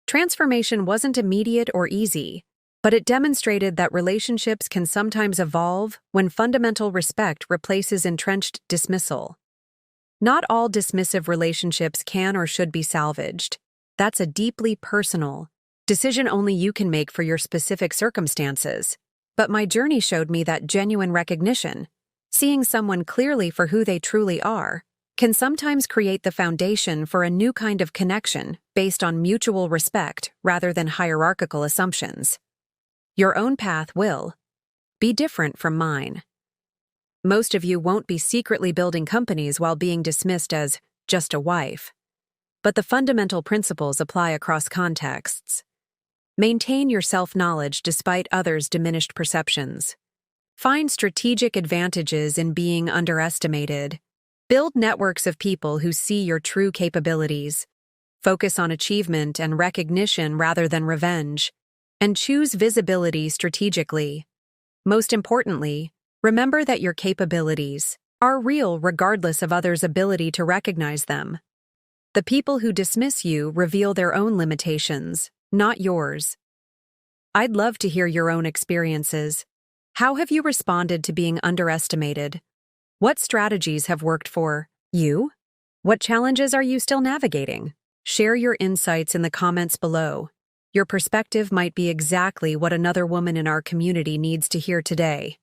transformation wasn't immediate or easy, but it demonstrated that relationships can sometimes evolve when fundamental respect replaces entrenched dismissal. Not all dismissive relationships can or should be salvaged. That's a deeply personal decision only you can make for your specific circumstances. But my journey showed me that genuine recognition, seeing someone clearly for who they truly are, can sometimes create the foundation for a new kind of connection based on mutual respect rather than hierarchical assumptions. Your own path will be different from mine. Most of you won't be secretly building companies while being dismissed as just a wife. But the fundamental principles apply across contexts. Maintain your self-knowledge despite others' diminished perceptions. Find strategic advantages in being underestimated. Build networks of people who see your true capabilities. Focus on achievement and recognition rather than revenge. And choose visibility strategically. Most importantly, remember that your capabilities are real regardless of others' ability to recognize them. The people who dismiss you reveal their own limitations, not yours. I'd love to hear your own experiences. How have you responded to being underestimated? What strategies have worked for you? What challenges are you still navigating? Share your insights in the comments below. Your perspective might be exactly what another woman in our community needs to hear today.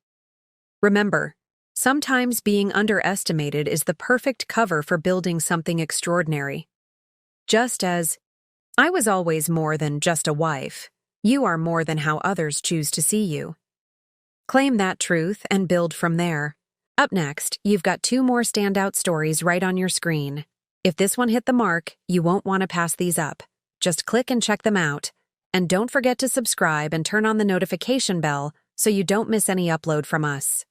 Remember, sometimes being underestimated is the perfect cover for building something extraordinary. Just as I was always more than just a wife, you are more than how others choose to see you. Claim that truth and build from there. Up next, you've got 2 more standout stories right on your screen. If this one hit the mark, you won't want to pass these up. Just click and check them out. And don't forget to subscribe and turn on the notification bell so you don't miss any upload from us.